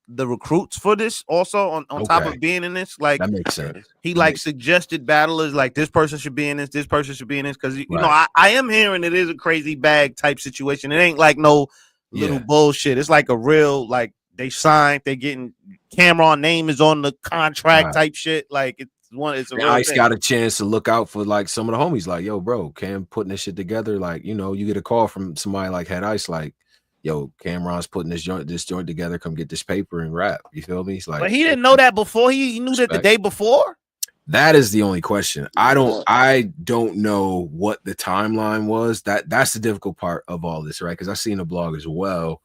the recruits for this. Also, on top of being in this, like, that makes sense. He like suggested battlers, like, this person should be in this person should be in this, because you know I am hearing it is a crazy bag type situation. It ain't like no little bullshit. It's like a real, like, they signed, they getting Cameron name is on the contract type shit. Like, it's a real Ice thing. got a chance to look out for like some of the homies, like, yo, bro, Cam putting this shit together. Like, you know, you get a call from somebody like Head Ice, like, yo, Cameron's putting this joint together, come get this paper and rap. You feel me? It's like, but he didn't know that before. He knew that the day before. That is the only question. I don't know what the timeline was. That's the difficult part of all this, right? Because I've seen a blog as well.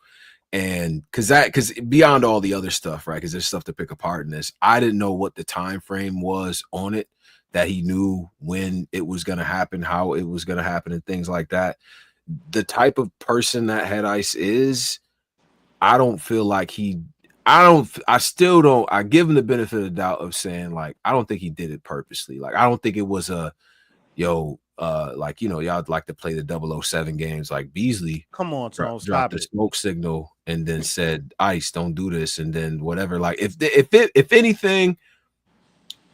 And because beyond all the other stuff, right? Because there's stuff to pick apart in this. I didn't know what the time frame was on it, that he knew when it was going to happen, how it was going to happen, and things like that. The type of person that Head Ice is, I don't feel like I still don't. I give him the benefit of the doubt of saying, like, I don't think he did it purposely. Like, I don't think it was a, like, you know, y'all like to play the 007 games. Like, Beasley, come on, Tone, dropped the smoke signal and then said, Ice, don't do this, and then whatever. Like, if anything,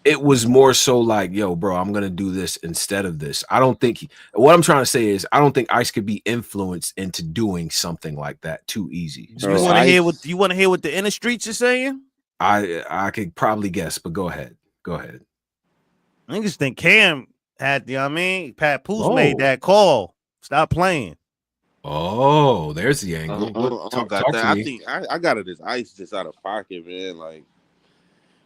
it was more so like, yo, bro, I'm gonna do this instead of this. I don't think what I'm trying to say is, I don't think Ice could be influenced into doing something like that too easy. So you want to hear what the inner streets are saying? I could probably guess, but go ahead. I just think Cam had, you know what I mean? Pat Poose made that call. Stop playing. Oh, there's the angle. Talk to that. I me. think I got it as Ice just out of pocket, man. Like,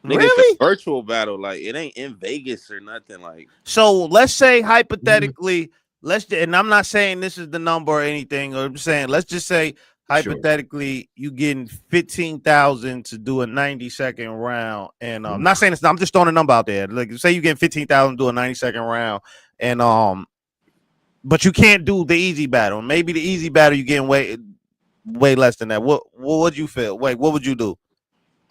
nigga, Really? it's a virtual battle. Like, it ain't in Vegas or nothing. Like, so let's say hypothetically, and I'm not saying this is the number or anything. I'm saying let's just say hypothetically you getting 15,000 to do a 90-second round, and I'm not saying this. I'm just throwing a number out there. Like, say you getting 15,000 to do a 90-second round, and but you can't do the easy battle. Maybe the easy battle you getting way less than that. What would you feel? Wait, what would you do?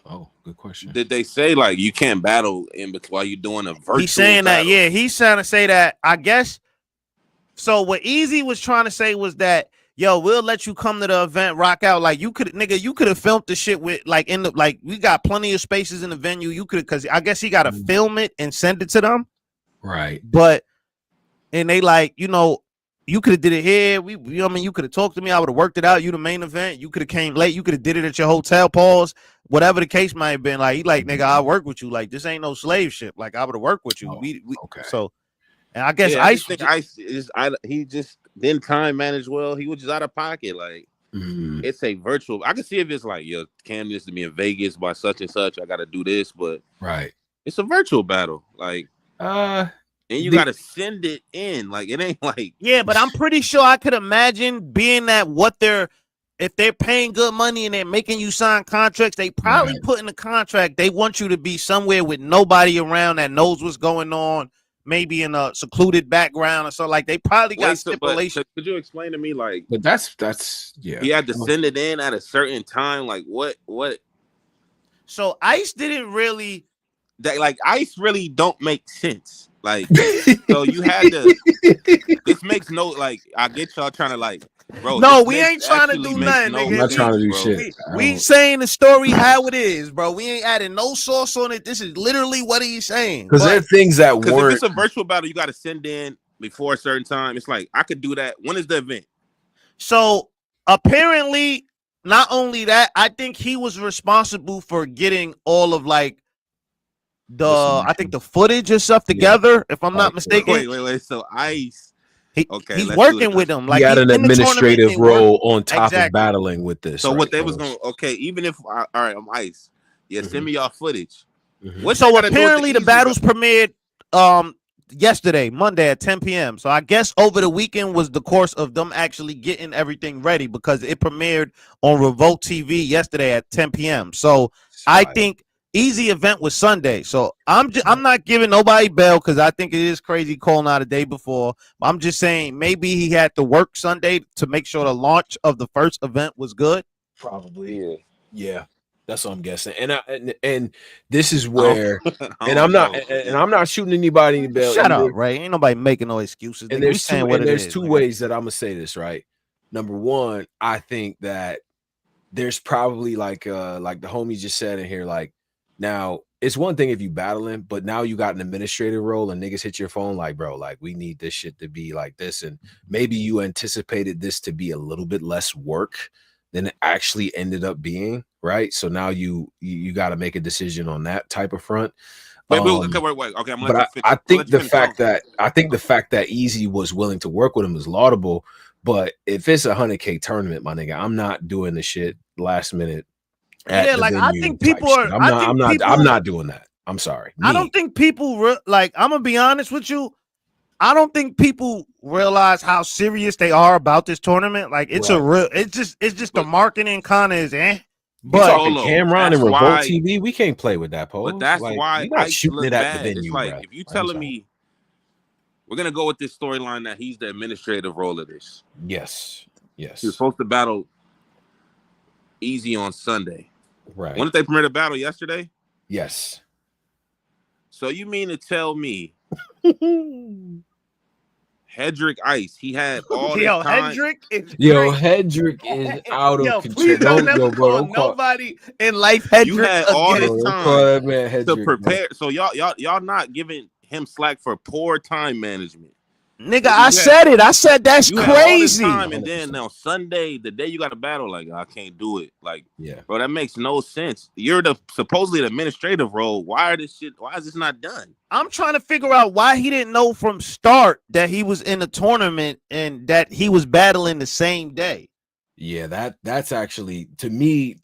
Oh, good question. Did they say like you can't battle in between while you're doing a virtual? He's saying battle? that, yeah, he's trying to say that. I guess. So what Eazy was trying to say was that, yo, we'll let you come to the event, rock out. Like you could, nigga, you could have filmed the shit with like we got plenty of spaces in the venue. You could, because I guess he got to film it and send it to them. Right. But and they like, you know, you could have did it here. You know what I mean? You could have talked to me. I would have worked it out. You the main event. You could have came late. You could have did it at your hotel. Pause. Whatever the case might have been. Like he like, nigga, I work with you. Like this ain't no slave ship. Like I would have worked with you. Okay. So, and I guess he just didn't time manage well. He was just out of pocket. Like it's a virtual. I can see if it's like, yo, Cam needs to be in Vegas by such and such. I got to do this, but it's a virtual battle. Like and you got to send it in. Like, it ain't like... Yeah, but I'm pretty sure I could imagine being that if they're paying good money and they're making you sign contracts, they probably put in the contract, they want you to be somewhere with nobody around that knows what's going on, maybe in a secluded background or something. Like, they probably got stipulations. Could you explain to me, like... But that's yeah. He had to send it in at a certain time. Like, what? So, Ice didn't really... Like, Ice really don't make sense. Like, so you had to. This makes no, like, I get y'all trying to, like, bro. No, we ain't trying to do nothing, nigga. I'm not trying to do shit. We saying the story how it is, bro. We ain't adding no sauce on it. This is literally what he's saying. Because there are things that weren't. Because if it's a virtual battle, you got to send in before a certain time. It's like, I could do that. When is the event? So, apparently, not only that, I think he was responsible for getting all of, like, I think the footage and stuff together, if I'm not mistaken. Wait. So Ice, he's working with them. Like he had an administrative role on top of battling with this. So what they was going, even if all right, I'm Ice. Yeah, send me y'all footage. So apparently the battles premiered yesterday, Monday at 10 p.m. So I guess over the weekend was the course of them actually getting everything ready because it premiered on Revolt TV yesterday at 10 p.m. So I think Eazy event was Sunday, so I'm not giving nobody bail because I think it is crazy calling out a day before. I'm just saying maybe he had to work Sunday to make sure the launch of the first event was good. Probably, yeah. That's what I'm guessing. And this is where, and I'm not shooting anybody in the bail. Shut up, right? Ain't nobody making no excuses. And there's two ways that I'm gonna say this, right? Number one, I think that there's probably like the homie just said in here, like. Now, it's one thing if you battling, but now you got an administrative role and niggas hit your phone like, bro, like we need this shit to be like this. And maybe you anticipated this to be a little bit less work than it actually ended up being, right? So now you got to make a decision on that type of front. Wait. Okay, I think the fact that Eazy was willing to work with him is laudable. But if it's a 100K tournament, my nigga, I'm not doing the shit last minute. Yeah, like I think people are. I'm not doing that. I'm sorry. I don't think people like. I'm gonna be honest with you. I don't think people realize how serious they are about this tournament. Like it's a real. It's just the marketing kind of is But Cameron and Revolt TV, we can't play with that, Pose. But that's why you're not shooting it at the venue. Like if you telling me we're gonna go with this storyline that he's the administrative role of this. Yes. He was supposed to battle Eazy on Sunday. Right. When did they premiere the battle? Yesterday? Yes. So you mean to tell me Hedrick Ice, he had all this time? Hedrick is out of control. Please don't call nobody in life Hedrick. You had all this time to prepare. So y'all not giving him slack for poor time management. Nigga, I said it. I said that's crazy. And then on Sunday, the day you got a battle, like I can't do it. Like, bro, that makes no sense. You're supposedly the administrative role. Why is this not done? I'm trying to figure out why he didn't know from start that he was in the tournament and that he was battling the same day. Yeah, that's actually to me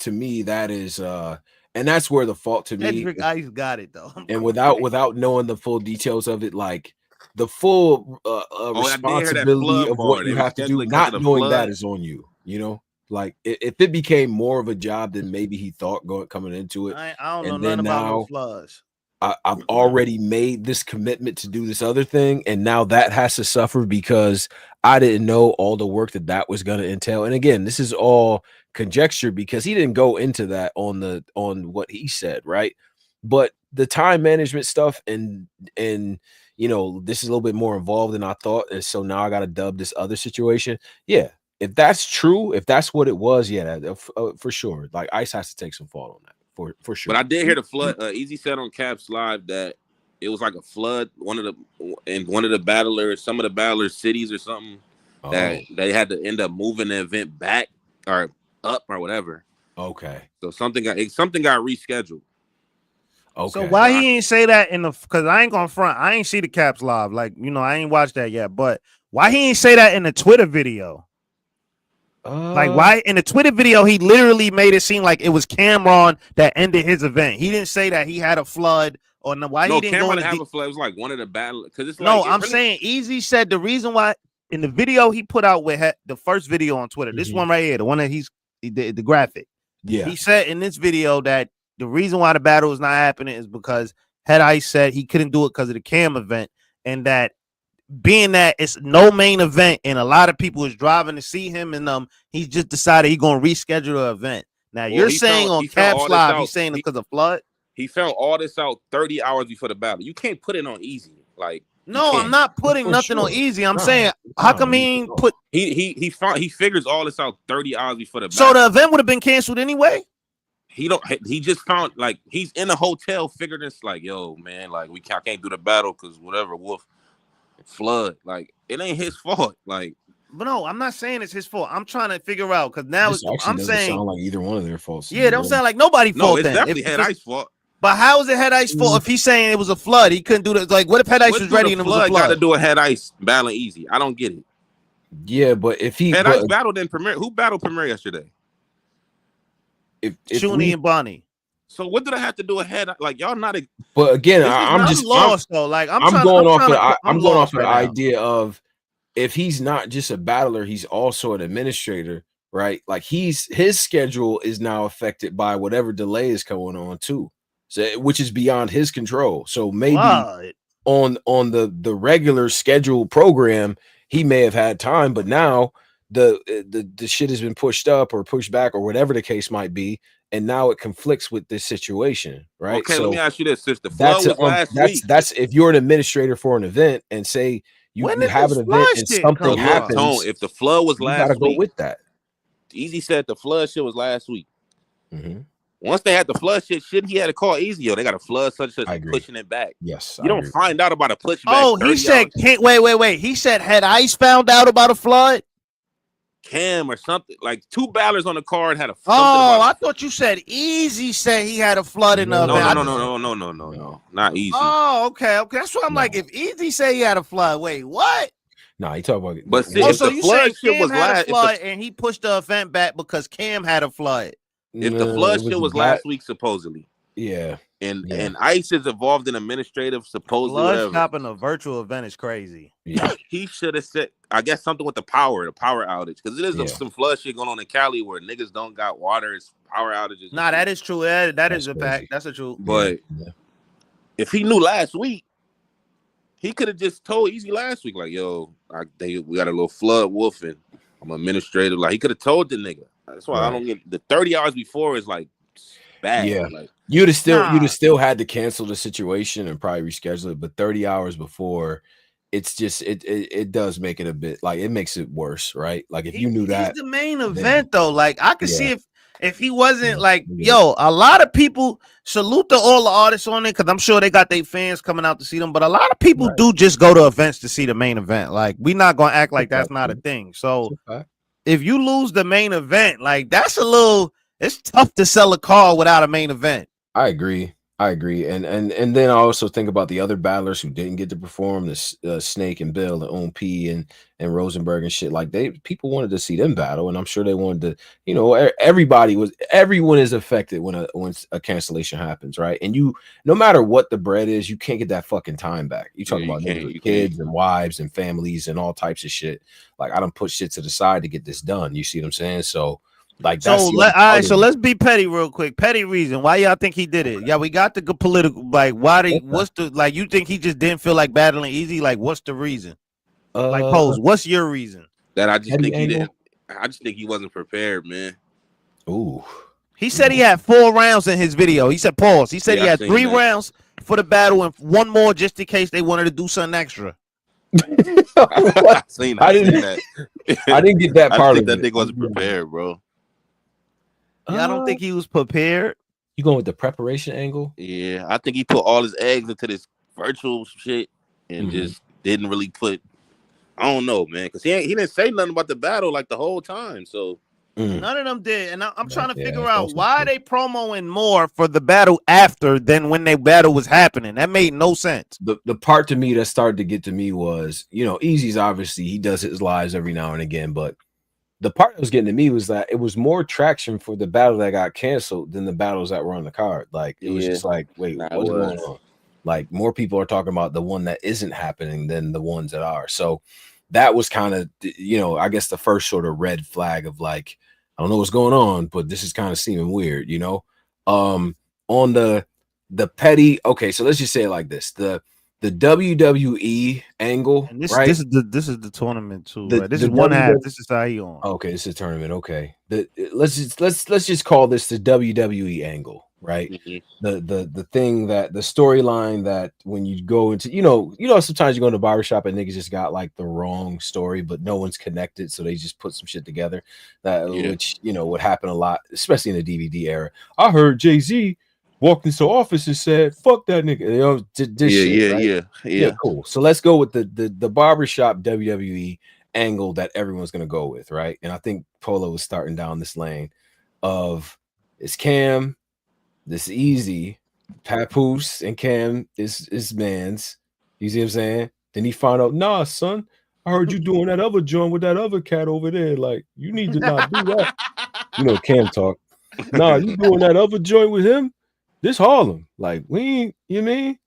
that is and that's where the fault to me. Ice got it though. And without knowing the full details of it, like the full responsibility of what you have to do, not knowing that is on you. You know, like if it became more of a job than maybe he thought coming into it. I don't know nothing about no floods. I've already made this commitment to do this other thing, and now that has to suffer because I didn't know all the work that was going to entail. And again, this is all conjecture because he didn't go into that on what he said, right? But the time management stuff and you know, this is a little bit more involved than I thought, and so now I got to dub this other situation. Yeah, if that's true, if that's what it was, yeah, for sure. Like Ice has to take some fault on that. For sure. But I did hear the flood. Eazy said on Caps Live that it was like a flood. One of the battlers, some of the battlers' cities or something, that they had to end up moving the event back or up or whatever. Okay. So something got rescheduled. Okay. So why he ain't say that in the? Because I ain't gonna front. I ain't see the Caps Live. Like, you know, I ain't watched that yet. But why he ain't say that in the Twitter video? Like, why in the Twitter video he literally made it seem like it was Cameron that ended his event. He didn't say that he had a flood or no. Why he didn't Cameron go have a flood? It was like one of the battle because it's no. Like, I'm saying Eazy said the reason why in the video he put out with the first video on Twitter. This one right here, the one that the graphic. Yeah, he said in this video that the reason why the battle is not happening is because Head Ice said he couldn't do it because of the Cam event, and that being that it's no main event and a lot of people is driving to see him, and he just decided he's gonna reschedule the event. Now you're saying on Caps Live, he's saying because of flood. He found all this out 30 hours before the battle. You can't put it on Eazy. Like, no, I'm not putting nothing on Eazy. I'm saying how come he ain't put he figures all this out 30 hours before the battle. So the event would have been canceled anyway. He just found, like, he's in a hotel, figured this, like, yo, man, like, I can't do the battle because whatever, Wolf flood, like, it ain't his fault, like. But no, I'm not saying it's his fault. I'm trying to figure out because now I'm saying sound like either one of their faults. Yeah, don't sound like nobody's fault. No, it's then. definitely Head Ice's fault. But how is it Head Ice's fault if he's saying it was a flood? He couldn't do that. Like, what if Head Ice was ready and it was a flood? Got to do a Head Ice battling Eazy. I don't get it. Yeah, but if he Head Ice battled in Premee, who battled Premee yesterday? If Kshine and Bonnie. So what did I have to do ahead? Like, y'all not. But again, I'm just lost though. Like I'm going off the idea of if he's not just a battler, he's also an administrator, right? Like his schedule is now affected by whatever delay is going on too, so which is beyond his control. So maybe on the regular scheduled program, he may have had time, but now the shit has been pushed up or pushed back or whatever the case might be. And now it conflicts with this situation, right? Okay, so let me ask you this: since the flood was last week, that's if you're an administrator for an event and say you have an event and something happens. If the flood was last week, you gotta go with that. Eazy said the flood shit was last week. Once they had the flood shit, he had to call Eazy. Yo, they got a flood such pushing it back. Yes, you don't find out about a pushback. Oh, he said, wait. He said Head Ice found out about a flood. Cam or something, like two battlers on the card had a. I thought you said Eazy said he had a flood in the. No, not Eazy. Oh, okay. That's what I'm like. If Eazy say he had a flood, wait, what? Nah, he talking about. But see, if so the flood shit was last, and he pushed the event back because Cam had a flood. If the flood shit was last week, supposedly. Yeah. And Ice is involved in administrative, supposedly. Blood stopping a virtual event is crazy. Yeah. He should have said, I guess, something with the power outage. Because it is some flood shit going on in Cali where niggas don't got water, it's power outages. Nah, that is true. That is a fact. That's a truth. But if he knew last week, he could have just told Eazy last week, like, yo, we got a little flood wolfing. I'm administrative. Like, he could have told the nigga. That's why I don't get the 30 hours before is like bad. Yeah. Like, you'd have still had to cancel the situation and probably reschedule it, but 30 hours before, it's just it does make it a bit like it makes it worse, right? Like if you knew that the main event though, like I could see if he wasn't like, yo, a lot of people salute to all the artists on it because I'm sure they got their fans coming out to see them, but a lot of people do just go to events to see the main event. Like, we not gonna act like that's not a thing. So if you lose the main event, like that's a little, it's tough to sell a car without a main event. I agree. And then I also think about the other battlers who didn't get to perform, the Snake and Bill and OMP and Rosenberg and shit. Like people wanted to see them battle, and I'm sure they wanted to, you know, everyone is affected when a cancellation happens, right? And no matter what the bread is, you can't get that fucking time back. You talking about kids and wives and families and all types of shit. Like, I don't put shit to the side to get this done. You see what I'm saying? So. Like, that's all right, so let's be petty real quick. Petty reason why y'all think he did it? Yeah, we got the political, like, what's the, like, you think he just didn't feel like battling Eazy? Like, what's the reason? Like, Pose, what's your reason? That I just think he didn't. I just think he wasn't prepared, man. Ooh. He said he had 4 rounds in his video. He said, pause. He said he had 3 rounds for the battle and 1 more just in case they wanted to do something extra. I didn't get that part. I think that nigga wasn't prepared, bro. Yeah, I don't think he was prepared. You going with the preparation angle? Yeah, I think he put all his eggs into this virtual shit and just didn't really put. I don't know, man, because he didn't say nothing about the battle like the whole time. So none of them did, and I'm trying to figure out why they promoing more for the battle after than when their battle was happening. That made no sense. The part to me that started to get to me was, you know, Eazy's obviously he does his lives every now and again, but the part that was getting to me was that it was more traction for the battle that got canceled than the battles that were on the card. Like, it was just like, wait, what's going on? Like, more people are talking about the one that isn't happening than the ones that are. So that was kind of, you know, I guess the first sort of red flag of like, I don't know what's going on, but this is kind of seeming weird, you know? On the petty, okay, so let's just say it like this. The WWE angle, and this, right? This is the tournament too. Right? This is one half. This is how he on. Okay, it's a tournament. Okay, let's just call this the WWE angle, right? The thing that the storyline that when you go into, you know, sometimes you go to the barbershop and niggas just got like the wrong story, but no one's connected, so they just put some shit together. Which, you know, would happen a lot, especially in the DVD era. I heard Jay-Z walked into office and said, "Fuck that nigga." You know, this shit, right? Yeah, cool. So let's go with the barbershop WWE angle that everyone's gonna go with, right? And I think Polo was starting down this lane of it's Cam, this Eazy, Papoose, and Cam is man's. You see what I'm saying? Then he found out, nah, son, I heard you doing that other joint with that other cat over there. Like, you need to not do that. You know, Cam talk. Nah, you doing that other joint with him? This Harlem, like, we ain't, you mean?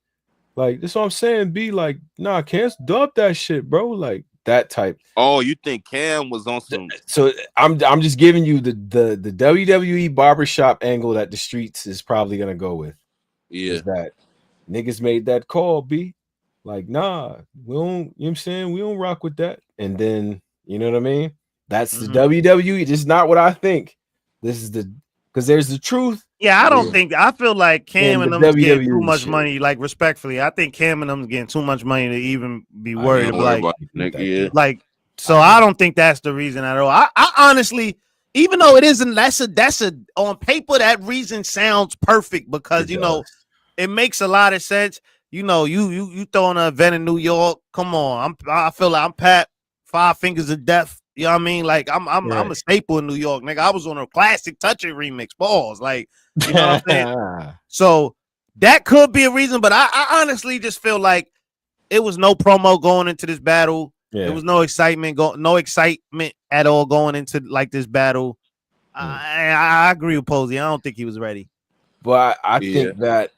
Like, that's what I'm saying. Be like, nah, can't dub that shit, bro. Like, that type. Oh, you think Cam was on some? So I'm just giving you the WWE barbershop angle that the streets is probably gonna go with. Yeah, is that niggas made that call, B. Like, nah, we don't, you know what I'm saying? We don't rock with that. And then, you know what I mean? That's the WWE. This is not what I think. This is because there's the truth. Yeah, I don't think, I feel like Cam and them getting too much money. Like, respectfully, I think Cam and them getting too much money to even be worried about. Like, so I don't think that's the reason at all. I honestly, even though it isn't, that's a on paper, that reason sounds perfect because you know it makes a lot of sense. You know, you throwing an event in New York. Come on, I feel like I'm Pat 5 Fingers of Death. You know what I mean? Like, I'm a staple in New York, nigga. I was on a classic Touch It remix, balls. Like, you know what I'm saying? So that could be a reason, but I honestly just feel like it was no promo going into this battle. There was no excitement, no excitement at all going into like this battle. I agree with Posey. I don't think he was ready. But I think that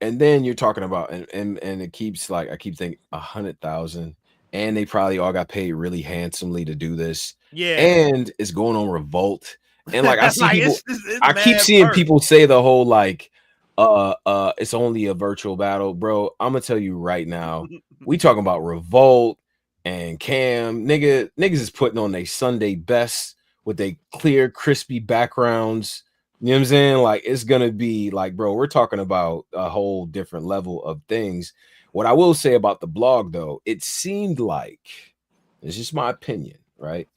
and then you're talking about and it keeps like I keep thinking 100,000. And they probably all got paid really handsomely to do this. Yeah. And it's going on Revolt. And like I see like, people, it's I keep seeing people say the whole like it's only a virtual battle, bro. I'm gonna tell you right now, we talking about Revolt and Cam. Niggas is putting on their Sunday best with their clear, crispy backgrounds. You know what I'm saying? Like, it's gonna be like, bro, we're talking about a whole different level of things. What I will say about the blog, though, it seemed like, it's just my opinion, right,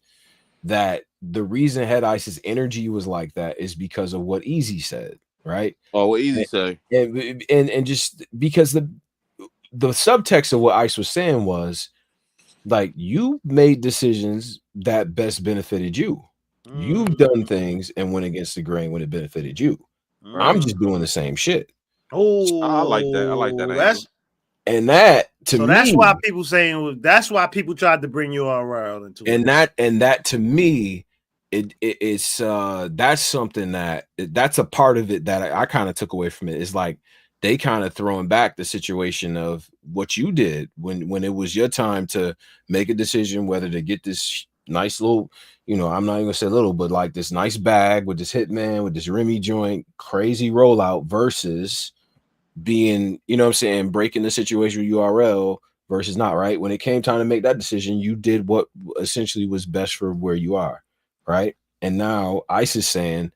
that the reason Head Ice's energy was like that is because of what Eazy said, right? Oh, what Eazy say? And just because the subtext of what Ice was saying was like, you made decisions that best benefited you. You've done things and went against the grain when it benefited you. I'm just doing the same shit. Oh, I like that. I like that angle. And that to me, that's why people saying that's why people tried to bring URL into it. And that to me, it's that's something that's a part of it that I kind of took away from it. It's like they kind of throwing back the situation of what you did when it was your time to make a decision whether to get this nice little, you know, I'm not even gonna say little, but like this nice bag with this Hitman with this Remy joint, crazy rollout versus being, you know what I'm saying, breaking the situation with URL versus not, right? When it came time to make that decision, you did what essentially was best for where you are, right? And now Ice is saying,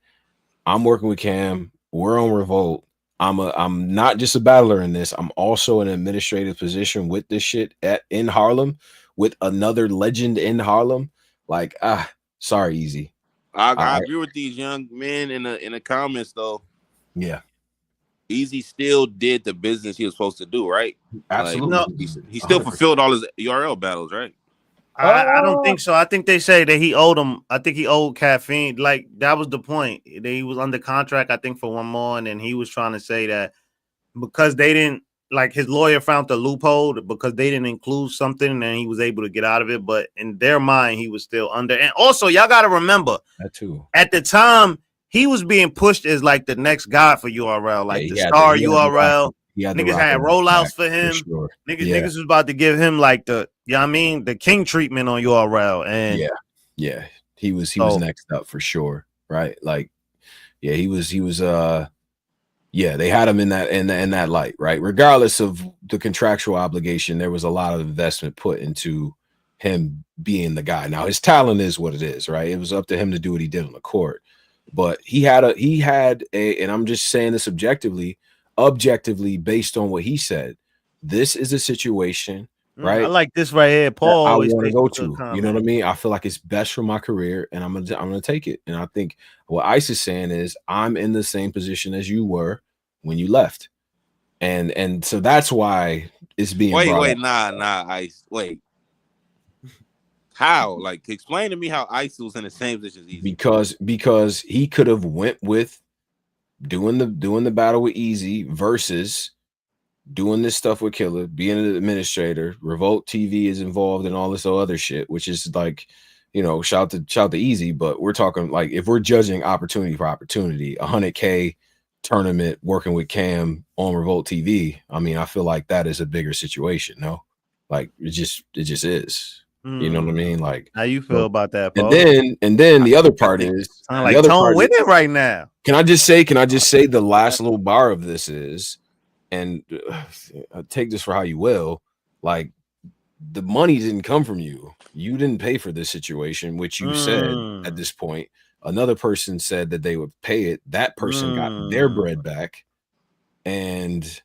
I'm working with Cam, we're on Revolt. I'm not just a battler in this, I'm also an administrative position with this shit in Harlem with another legend in Harlem. Like, sorry, Eazy. I agree with these young men in the comments though. Yeah. Eazy still did the business he was supposed to do, right? Absolutely. Like, he still 100%. Fulfilled all his URL battles, right? I don't think so. I think they say that he owed him. I think he owed Caffeine. Like that was the point. He was under contract, I think, for one more, and then he was trying to say that because they didn't, like, his lawyer found the loophole because they didn't include something, and then he was able to get out of it. But in their mind, he was still under. And also, y'all got to remember that too. At the time, he was being pushed as like the next guy for URL, like the star URL. Niggas had rollouts for him. For sure. Niggas was about to give him like the, you know what I mean, the king treatment on URL. And he was next up for sure, right? Like, yeah, he was they had him in that light, right? Regardless of the contractual obligation, there was a lot of investment put into him being the guy. Now his talent is what it is, right? It was up to him to do what he did on the court, but he had a, and I'm just saying this objectively based on what he said. This is a situation, right? I like this right here, Paul. I want to go to. You know what I mean? I feel like it's best for my career, and I'm gonna take it. And I think what Ice is saying is I'm in the same position as you were when you left, and so that's why it's being. Nah, Ice. Wait, how? Like, explain to me how Ice was in the same position as Eazy. Because he could have went with doing the battle with Eazy versus doing this stuff with Killer, being an administrator. Revolt TV is involved in all this other shit, which is like, you know, shout to Eazy, but we're talking like, if we're judging opportunity for opportunity, 100K tournament working with Cam on Revolt TV, I mean, I feel like that is a bigger situation. No, like it just is. You know what I mean? Like, how you feel about that, Paul? And then the other part is like Tone winning right now. Can I just say the last little bar of this is, and take this for how you will, like, the money didn't come from you. You didn't pay for this situation, which you said at this point. Another person said that they would pay it. That person got their bread back, and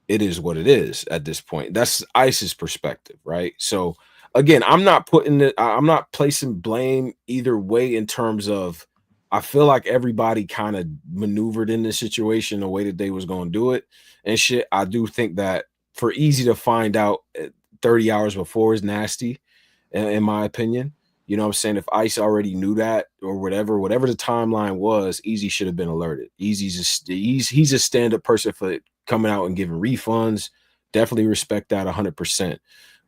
it is what it is at this point. That's Ice's perspective, right? So again, I'm not placing blame either way in terms of, I feel like everybody kind of maneuvered in this situation the way that they was going to do it and shit. I do think that for Eazy to find out 30 hours before is nasty, in my opinion. You know what I'm saying? If Ice already knew that or whatever the timeline was, Eazy should have been alerted. He's a stand-up person for coming out and giving refunds. Definitely respect that 100%.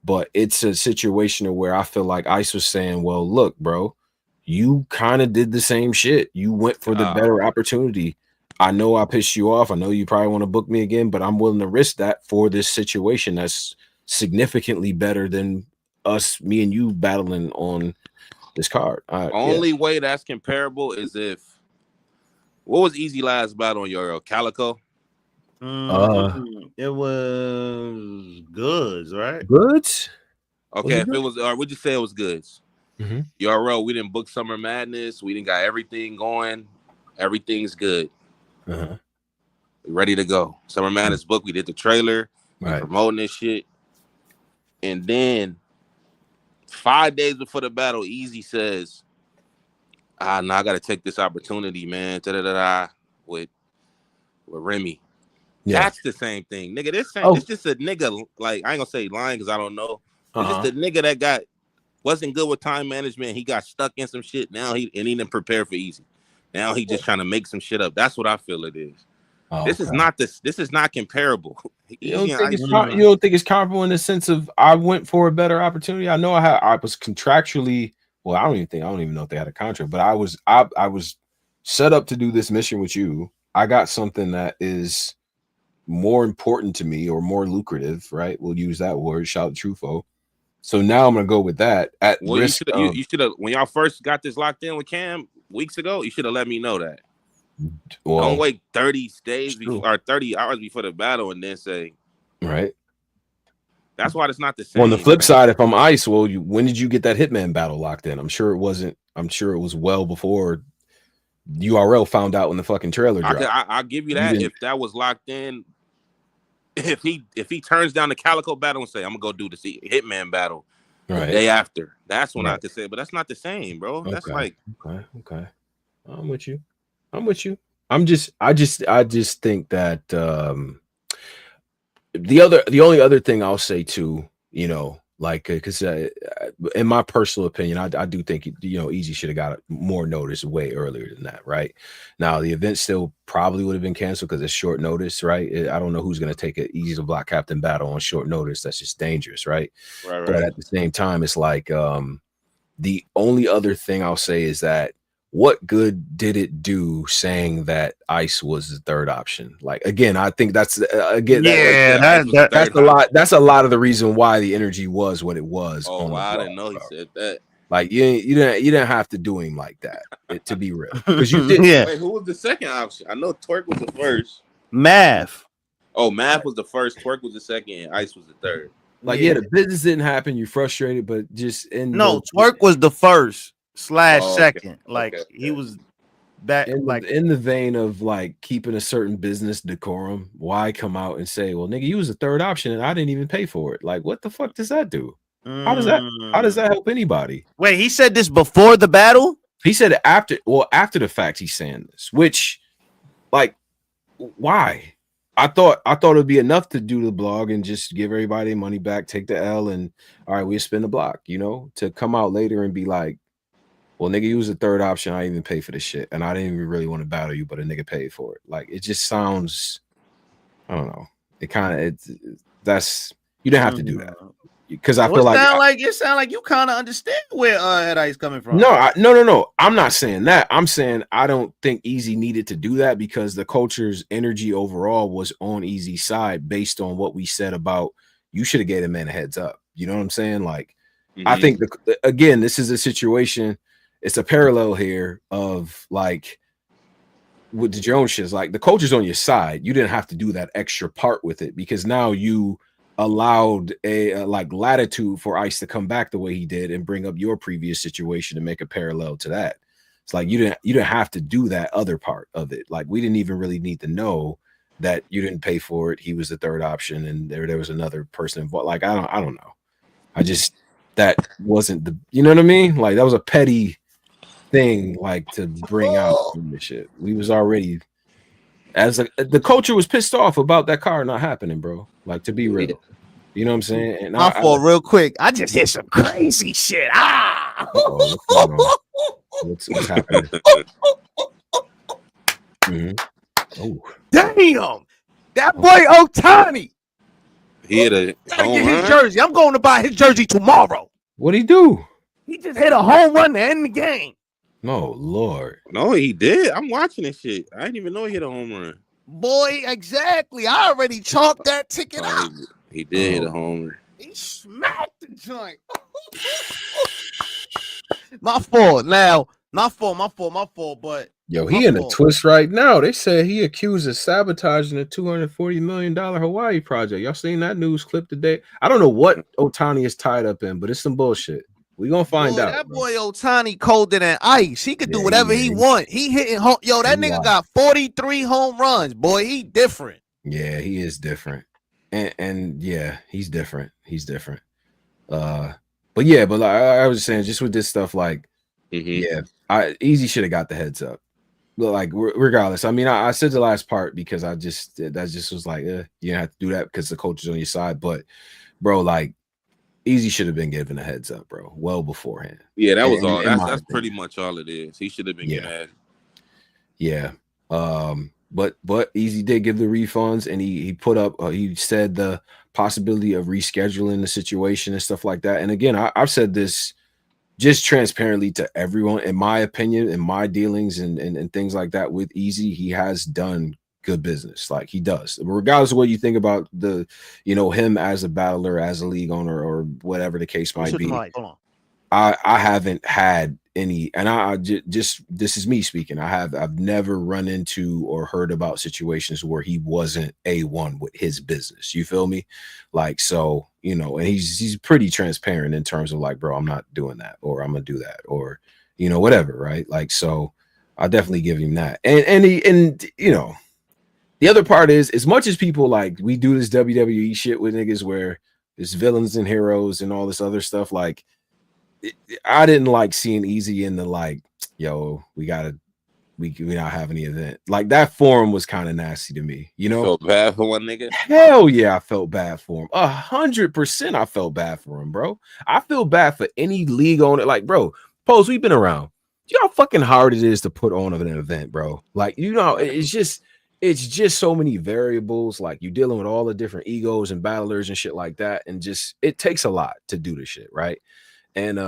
But it's a situation where I feel like Ice was saying, well, look, bro, you kind of did the same shit. You went for the better opportunity. I know I pissed you off. I know you probably want to book me again, but I'm willing to risk that for this situation that's significantly better than me and you battling on this card. Only way that's comparable is if, what was Eazy last battle on your Calico? It was Goods, right? Goods? Okay, if it was, or would you say it was Goods? URL, we didn't book Summer Madness. We didn't got everything going. Everything's good. We're ready to go. Summer Madness book. We did the trailer. We're promoting this shit. And then 5 days before the battle, Eazy says, no, I gotta take this opportunity, man. With Remy. Yeah. That's the same thing, nigga. This just a nigga. Like, I ain't gonna say lying because I don't know. It's just a nigga that wasn't good with time management. He got stuck in some shit. Now he didn't prepare for Eazy. Now he just trying to make some shit up. That's what I feel it is. This is not comparable. You don't think it's comparable in the sense of I went for a better opportunity? I know I was contractually. Well, I don't even know if they had a contract, but I was set up to do this mission with you. I got something that is more important to me or more lucrative, right? We'll use that word. Shout Trufo. So now I'm gonna go with that. At risk, you should have when y'all first got this locked in with Cam weeks ago. You should have let me know that. Well, don't wait 30 days or 30 hours before the battle and then say, right. That's why it's not the same. On the flip side, if I'm Ice, well, when did you get that Hitman battle locked in? I'm sure it wasn't. I'm sure it was well before URL found out when the fucking trailer dropped. I'll give you that. If that was locked in, if he turns down the Calico battle and say, I'm gonna go do the Hitman battle the day after, that's when I could say, but that's not the same, bro. That's like okay. I'm with you. I just think that the only other thing I'll say too, you know, like because in my personal opinion, I do think Eazy should have got more notice way earlier than that. Right now, the event still probably would have been canceled because it's short notice. Right, I don't know who's going to take an Eazy to Block Captain battle on short notice. That's just dangerous. Right. But at the same time, it's like the only other thing I'll say is that what good did it do saying that Ice was the third option? Like, again, I think that's that's a lot of the reason why the energy was what it was. Oh, wow, I didn't know he said that. Like, you didn't have to do him like that, to be real. Because you did. Wait, who was the second option? I know Twerk was the first. Math. Oh, Math was the first. Twerk was the second. And Ice was the third. Like, the business didn't happen. You're frustrated, but just Twerk was the first. Second, like he was that in the vein of like keeping a certain business decorum. Why come out and say, "Well, nigga, you was the third option and I didn't even pay for it"? Like, what the fuck does that do? How does that help anybody? Wait, he said this before the battle. He said it after the fact. He's saying this, which, like, why? I thought it'd be enough to do the blog and just give everybody money back, take the L, and all right, we'll spin the block. To come out later and be like, well, nigga, you was the third option. I didn't even pay for this shit. And I didn't even really want to battle you, but a nigga paid for it. Like, it just sounds, I don't know. It kind of, you didn't have to do that. Because I feel like it sound like you kind of understand where Head Ice coming from. No. I'm not saying that. I'm saying I don't think Eazy needed to do that because the culture's energy overall was on Eazy's side based on what we said about you should have gave a man a heads up. You know what I'm saying? Like, I think again, this is a situation. It's a parallel here of like with the Jones shit. Like the culture's on your side. You didn't have to do that extra part with it because now you allowed a like latitude for Ice to come back the way he did and bring up your previous situation and make a parallel to that. It's like you didn't have to do that other part of it. Like we didn't even really need to know that you didn't pay for it. He was the third option and there was another person involved. Like I don't know. That wasn't the, you know what I mean? Like that was a petty thing like to bring out this shit. We was already the culture was pissed off about that car not happening, bro. Like to be real. You know what I'm saying? And my fault real quick. I just hit some crazy shit. What's happening? Oh damn. That boy OHTANI. He hit a get his jersey. I'm going to buy his jersey tomorrow. What'd he do? He just hit a home run to end the game. No, Lord. No, he did. I'm watching this shit. I didn't even know he hit a home run. Boy, exactly. I already chalked that ticket out. He did hit a home run. He smacked the joint. My fault. Now, my fault. But yo, he in a twist right now. They said he accused of sabotaging a $240 million Hawaii project. Y'all seen that news clip today? I don't know what OHTANI is tied up in, but it's some bullshit. We gonna find out. That boy OHTANI colder than ice. He could do whatever he want. He hitting home. Yo, that nigga got 43 home runs. Boy, he different. Yeah, he is different. And yeah, he's different. But yeah, but like, I was just saying, just with this stuff, like Yeah, Eazy should have got the heads up. But like regardless, I mean, I said the last part because that just was like, you have to do that because the coach is on your side. But bro, like Eazy should have been given a heads up, bro, well beforehand. Yeah, that was all. That's pretty much all it is. He should have been given that. Yeah. But Eazy did give the refunds, and he put up. He said the possibility of rescheduling the situation and stuff like that. And again, I've said this just transparently to everyone. In my opinion, in my dealings and things like that with Eazy, he has done good business. Like he does, regardless of what you think about the, him as a battler, as a league owner, or whatever the case might be. I haven't had any, and I just this is me speaking. I've never run into or heard about situations where he wasn't A1 with his business. You feel me? Like, so, and he's pretty transparent in terms of like, bro, I'm not doing that, or I'm gonna do that, or whatever, right? Like, so I definitely give him that. And the other part is, as much as people like we do this WWE shit with niggas where there's villains and heroes and all this other stuff, like I didn't like seeing Eazy in the like, yo, we not have any event. Like that forum was kind of nasty to me, Felt bad for one nigga. Hell yeah, I felt bad for him. 100% I felt bad for him, bro. I feel bad for any league owner. Like, bro, Pose, we've been around. You know how fucking hard it is to put on an event, bro. Like, it's just so many variables. Like you're dealing with all the different egos and battlers and shit like that. And just it takes a lot to do this shit, right? And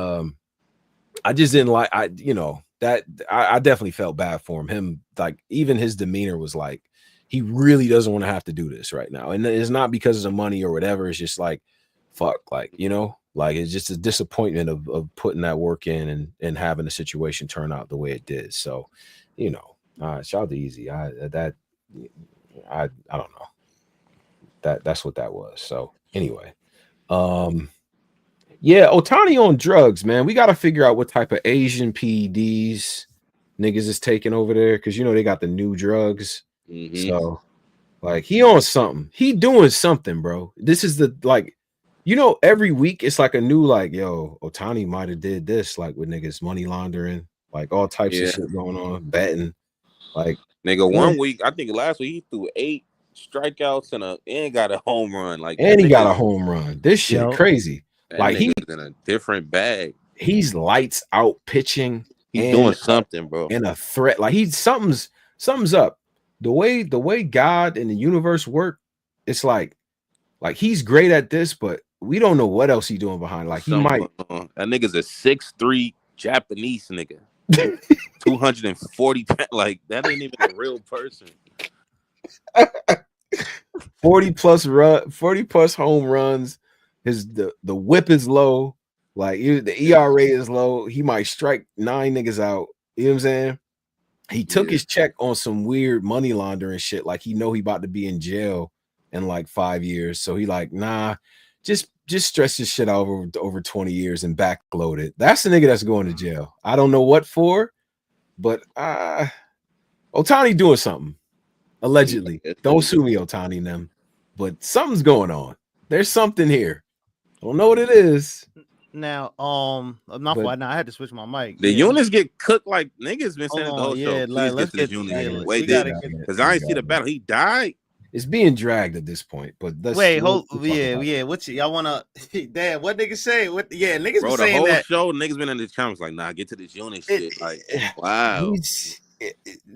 I just didn't like I definitely felt bad for him. Like even his demeanor was like he really doesn't want to have to do this right now. And it's not because of the money or whatever. It's just like fuck, like like it's just a disappointment of putting that work in and having the situation turn out the way it did. So, shout out to Eazy. I don't know. That's what that was. So anyway, yeah, OHTANI on drugs, man. We got to figure out what type of Asian PEDs niggas is taking over there, because they got the new drugs. So like he on something. He doing something, bro. This is the like, every week it's like a new like, yo, OHTANI might have did this, like with niggas money laundering, like all types of shit going on, betting. Like nigga, one week, I think last week he threw 8 strikeouts and got a home run. Like, and he got a home run. This shit crazy. Like he's in a different bag. He's lights out pitching. He's doing something, bro. And a threat. Like he's something's up. The way God and the universe work, it's like he's great at this, but we don't know what else he's doing behind. Like he might. That nigga's a 6'3" Japanese nigga. 240 like that ain't even a real person. 40 plus home runs. The whip is low, like the ERA is low. He might strike 9 niggas out. You know what I'm saying? He took his check on some weird money laundering shit. Like he about to be in jail in like 5 years. So he like, nah, just stretch this shit out over 20 years and backload it. That's the nigga that's going to jail. I don't know what for, but OHTANI doing something. Allegedly. Don't sue me, OHTANI and them. But something's going on. There's something here. I don't know what it is. Now, I had to switch my mic. The Yunus get cooked like niggas been saying the whole show. Let's get Yunus. Wait, because I ain't see the battle. He died. It's being dragged at this point. But what's y'all wanna? Damn, what niggas say? Niggas bro, been saying that. The whole show, niggas been in the comments like, nah, get to this Yunus shit. Like, wow.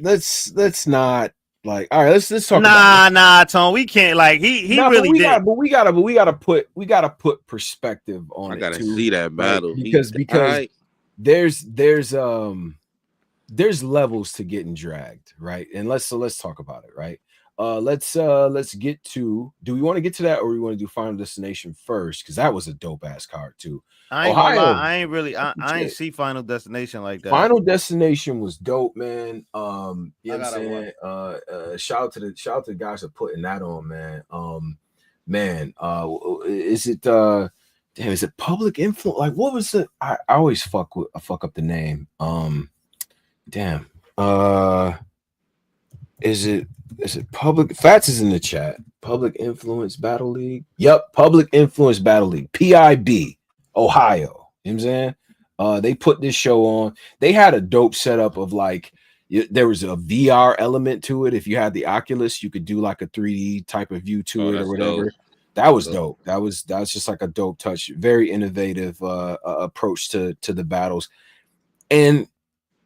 Let's not. Like, all right, let's talk. Nah, Tone. We can't. Like, he really did. But we gotta put perspective on it. I gotta see that battle, right? because there's levels to getting dragged, right? And let's talk about it, right? Let's get to. Do we want to get to that, or we want to do Final Destination first? Because that was a dope ass card too. I ain't see Final Destination like that. Final Destination was dope, man. You know what I'm saying? Shout out to the guys for putting that on, man. Is it is it Public Influence? Like, what was it? I always fuck up the name. Is it Public? Fats is in the chat. Public Influence Battle League. Yep, Public Influence Battle League. PIB. Ohio. You know what I'm saying? They put this show on. They had a dope setup of like there was a VR element to it. If you had the Oculus, you could do like a 3D type of view to it or whatever. Dope. That was dope. That was just like a dope touch. Very innovative approach to the battles. And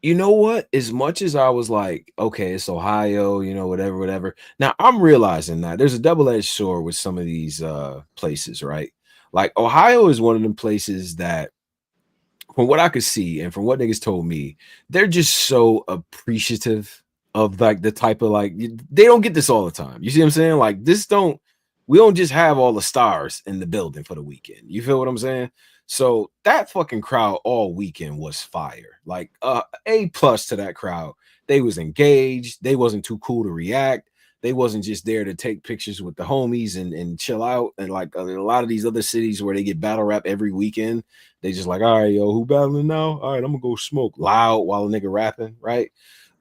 you know what? As much as I was like, okay, it's Ohio, you know, whatever. Now I'm realizing that there's a double-edged sword with some of these places, right? Like Ohio is one of them places that, from what I could see and from what niggas told me, they're just so appreciative of like the type of like they don't get this all the time. You see what I'm saying? Like we don't just have all the stars in the building for the weekend. You feel what I'm saying? So that fucking crowd all weekend was fire. Like A+ to that crowd. They was engaged. They wasn't too cool to react. They wasn't just there to take pictures with the homies and chill out. And like a lot of these other cities where they get battle rap every weekend, they just like, all right, yo, who battling now? All right, I'm gonna go smoke loud while a nigga rapping, right?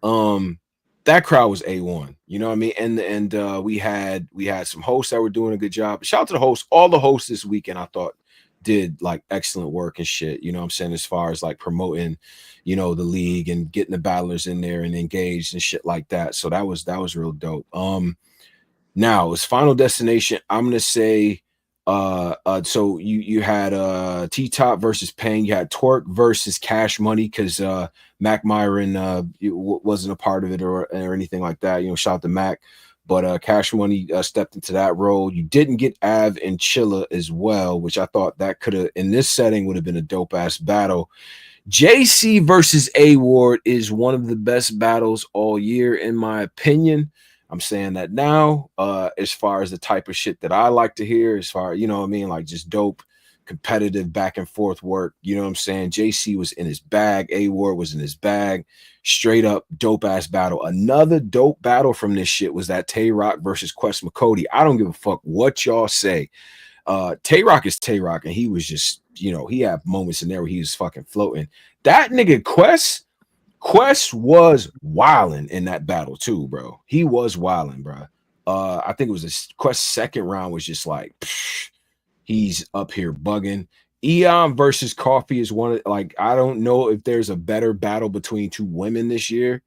That crowd was A1, you know what I mean? And we had some hosts that were doing a good job. Shout out to the hosts. All the hosts this weekend, I thought, did like excellent work and shit, you know what I'm saying, as far as like promoting, you know, the league and getting the battlers in there and engaged and shit like that. So that was real dope. Now it's Final Destination. I'm gonna say so you had TTOP versus Pain, you had Twerk versus Cash Money, because Mac Myron wasn't a part of it or anything like that, you know, shout out to Mac. But Cash Money stepped into that role. You didn't get Av and Chilla as well, which I thought that could have, in this setting, would have been a dope ass battle. JC versus A Ward is one of the best battles all year, in my opinion. I'm saying that now, as far as the type of shit that I like to hear, as far, you know what I mean, like just dope, competitive back and forth work. You know what I'm saying? JC was in his bag. A Ward was in his bag. Straight up dope ass battle. Another dope battle from this shit was that Tay Roc versus Quest McCody. I don't give a fuck what y'all say. Tay Roc is Tay Roc, and he was just, you know, he had moments in there where he was fucking floating. That nigga Quest was wilding in that battle too, bro. He was wilding, bro. I think it was a Quest second round was just like, psh, he's up here bugging. Eon versus Coffee is one of, like, I don't know if there's a better battle between two women this year.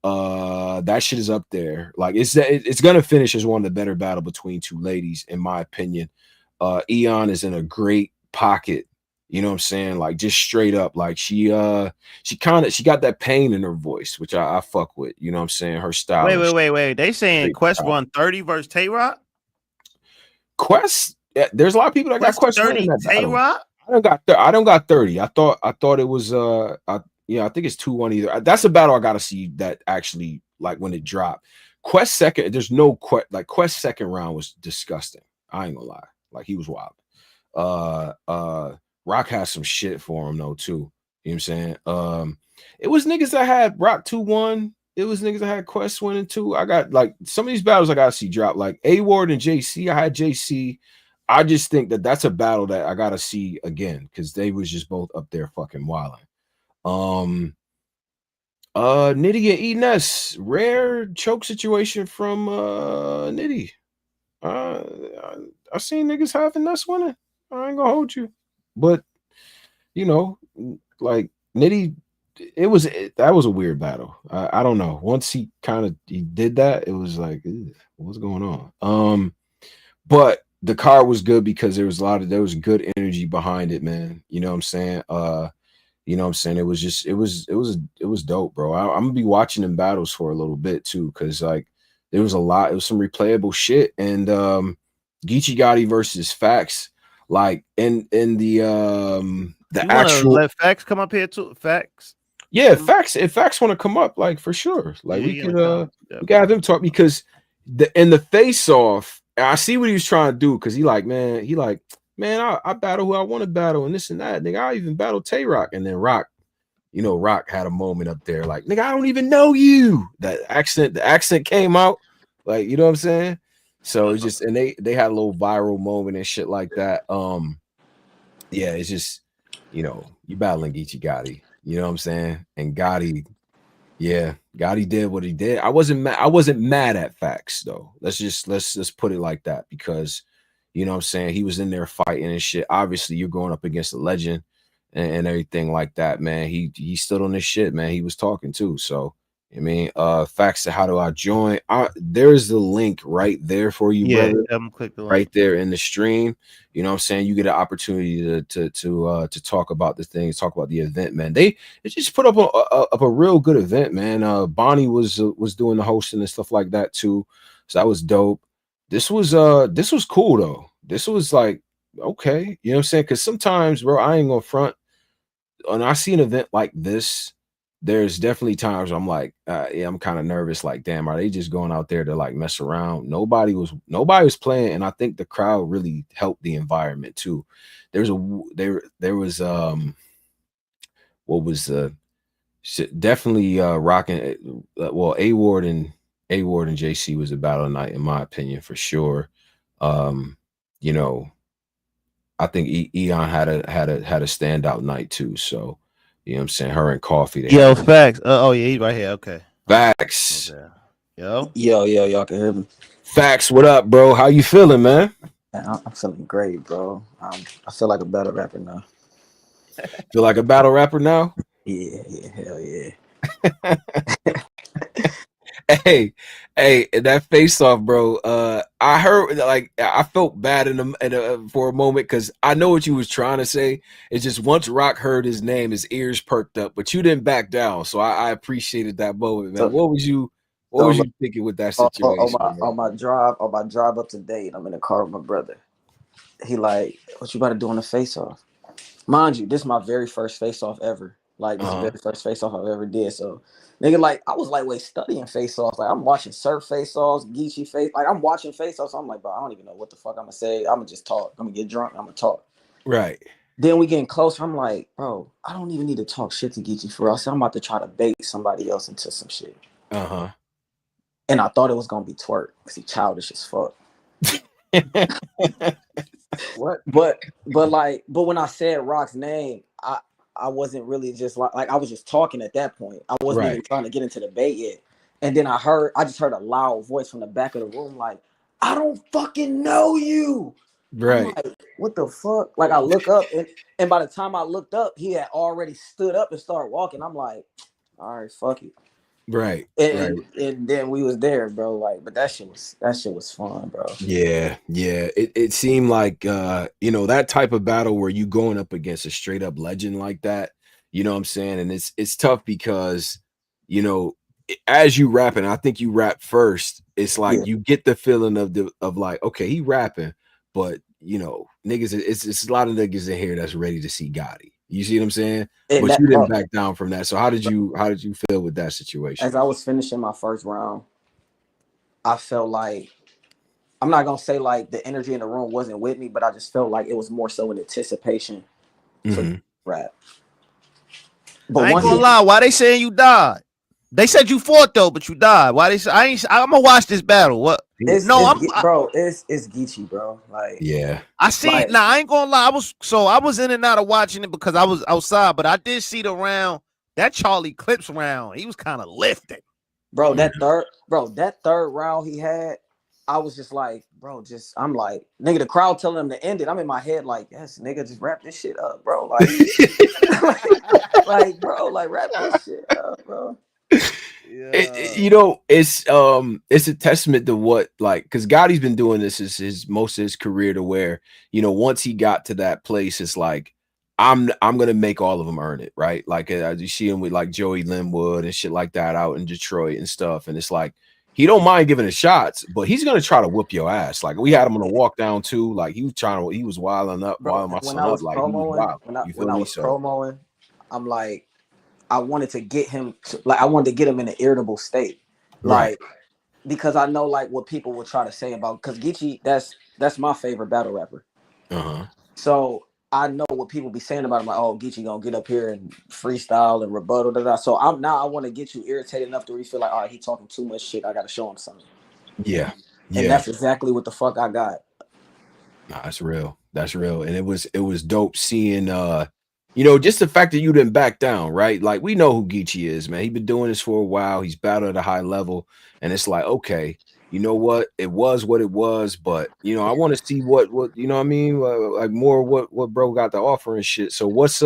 That shit is up there. Like it's gonna finish as one of the better battle between two ladies, in my opinion. Eon is in a great pocket, you know what I'm saying? Like just straight up, like she got that pain in her voice, which I fuck with, you know what I'm saying? Her style. Wait. They saying Quest won 30 versus Tay Roc? Quest, yeah, there's a lot of people that got Quest 30 Tay Roc. I don't got 30. I thought it was I think it's 2-1 either. That's a battle I gotta see that actually, like when it dropped. Quest second, there's no Quest second round was disgusting. I ain't gonna lie. Like he was wild. Rock has some shit for him though too. You know what I'm saying? It was niggas that had Rock 2-1. It was niggas that had Quest winning 2. I got like some of these battles I gotta see drop. Like A Ward and JC. I had JC. I just think that that's a battle that I gotta see again, because they was just both up there fucking wilding. Nitty and Enes, rare choke situation from Nitty. I seen niggas having Ness winning. I ain't gonna hold you, but you know, like Nitty, that was a weird battle. I don't know. Once he did that, it was like, what's going on? But the card was good because there was good energy behind it, man. You know what I'm saying? You know what I'm saying? It was dope, bro. I'm gonna be watching them battles for a little bit too, because like there was some replayable shit. And Geechee Gotti versus Facts, like in the actual, let Facts come up here too. Facts. Yeah, Facts. If Facts want to come up, like for sure. Like we could have him talk, because in the face off, I see what he was trying to do, because he like, man, I battle who I want to battle and this and that. Nigga, I even battle Tay Roc. And then Rock had a moment up there like, nigga, I don't even know you. The accent came out. Like, you know what I'm saying? So it's just, and they had a little viral moment and shit like that. Yeah, it's just, you know, you battling Geechee Gotti. You know what I'm saying? And Gotti, yeah, Gotti did what he did. I wasn't mad at Facts though. Let's put it like that, because you know what I'm saying, he was in there fighting and shit. Obviously, you're going up against a legend. and everything like that, man. He stood on his shit, man. He was talking too. So I mean, facts to how do I join? There's the link right there for you, brother. Click the link right there in the stream. You know what I'm saying? You get an opportunity to talk about the things, talk about the event, man. They just put up a real good event, man. Bonnie was doing the hosting and stuff like that too. So that was dope. This was cool though. This was like, okay, you know what I'm saying? Because sometimes, bro, I ain't gonna front. When I see an event like this, there's definitely times where I'm like, yeah, I'm kind of nervous. Like, damn, are they just going out there to like mess around? Nobody was playing, and I think the crowd really helped the environment too. There was what was definitely rocking. Well, A Ward and JC was a battle night in my opinion for sure. You know, I think Eon had a standout night too. So, you know what I'm saying? Her and Coffee. Yo, facts. Oh yeah, he's right here. Okay. Facts. Okay. Yo, y'all can hear me. Facts. What up, bro? How you feeling, man? I'm feeling great, bro. I feel like a battle rapper now. Feel like a battle rapper now? Yeah, hell yeah. Hey, that face off, bro. I heard, like, I felt bad for a moment because I know what you was trying to say. It's just once Rock heard his name, his ears perked up, but you didn't back down. So I appreciated that moment, man. What was you thinking with that situation? On my drive up to date, I'm in the car with my brother. He like, what you about to do on the face off? Mind you, this is my very first face off ever. Like, this is the very first face off I've ever did. So, nigga, like, I was like, studying face offs. Like, I'm watching Surf face offs, GEECHI face. Like, I'm watching face offs. So I'm like, bro, I don't even know what the fuck I'm gonna say. I'm gonna just talk. I'm gonna get drunk. I'm gonna talk. Right. Then we getting closer. I'm like, bro, I don't even need to talk shit to GEECHI for us. So I'm about to try to bait somebody else into some shit. And I thought it was gonna be Twerk because he childish as fuck. What? But when I said Rock's name, I wasn't really just like I was just talking at that point. I wasn't even trying to get into the debate yet. And then I just heard a loud voice from the back of the room, like, I don't fucking know you. Right. I'm like, what the fuck? Like, I look up and by the time I looked up, he had already stood up and started walking. I'm like, all right, fuck it. Right. And then we was there, bro. Like, but that shit was fun, bro. Yeah. It seemed like you know, that type of battle where you going up against a straight up legend like that, you know what I'm saying? And it's tough because, you know, as you rapping, I think you rap first, it's like you get the feeling of like, okay, he rapping, but you know, niggas, it's a lot of niggas in here that's ready to see Gotti. You see what I'm saying? And but you didn't back down from that. So how did you feel with that situation? As I was finishing my first round, I felt like, I'm not gonna say like the energy in the room wasn't with me, but I just felt like it was more so in anticipation for rap. But I ain't gonna lie, why they saying you died? They said you fought though, but you died. Why they say I'm gonna watch this battle? What? It's GEECHI, bro. Like, yeah, I seen. Like, now I ain't gonna lie. I was in and out of watching it because I was outside, but I did see the round, that Charlie Clips round. He was kind of lifting, bro. That third round he had, I was just like, bro, I'm like, nigga, the crowd telling him to end it. I'm in my head like, yes, nigga, just wrap this shit up, bro. Like, bro, like wrap this shit up, bro. You know, it's a testament to what, like, because Gotti's been doing this his most of his career, to where, you know, once he got to that place, it's like, I'm gonna make all of them earn it, right? Like, you see him with like Joey Linwood and shit like that out in Detroit and stuff, and it's like, he don't mind giving it shots, but he's gonna try to whoop your ass. Like, we had him on a walk down too. Like, he was wilding up, wilding my son up. Like, when I was promoing, I'm like, I wanted to get him I wanted to get him in an irritable state, like, because I know like what people will try to say about, because GEECHI, that's my favorite battle rapper. So I know what people be saying about him, like, oh, GEECHI gonna get up here and freestyle and rebuttal, So I want to get you irritated enough to where you feel like, all right, he talking too much shit, I gotta show him something. And that's exactly what the fuck I got. Nah, that's real. That's real. And it was dope seeing you know, just the fact that you didn't back down, right? Like, we know who GEECHI is, man. He's been doing this for a while. He's battled at a high level, and it's like, okay, you know what, it was what it was, but you know, I want to see what you know what I mean, like more what bro got to offer and shit. So what's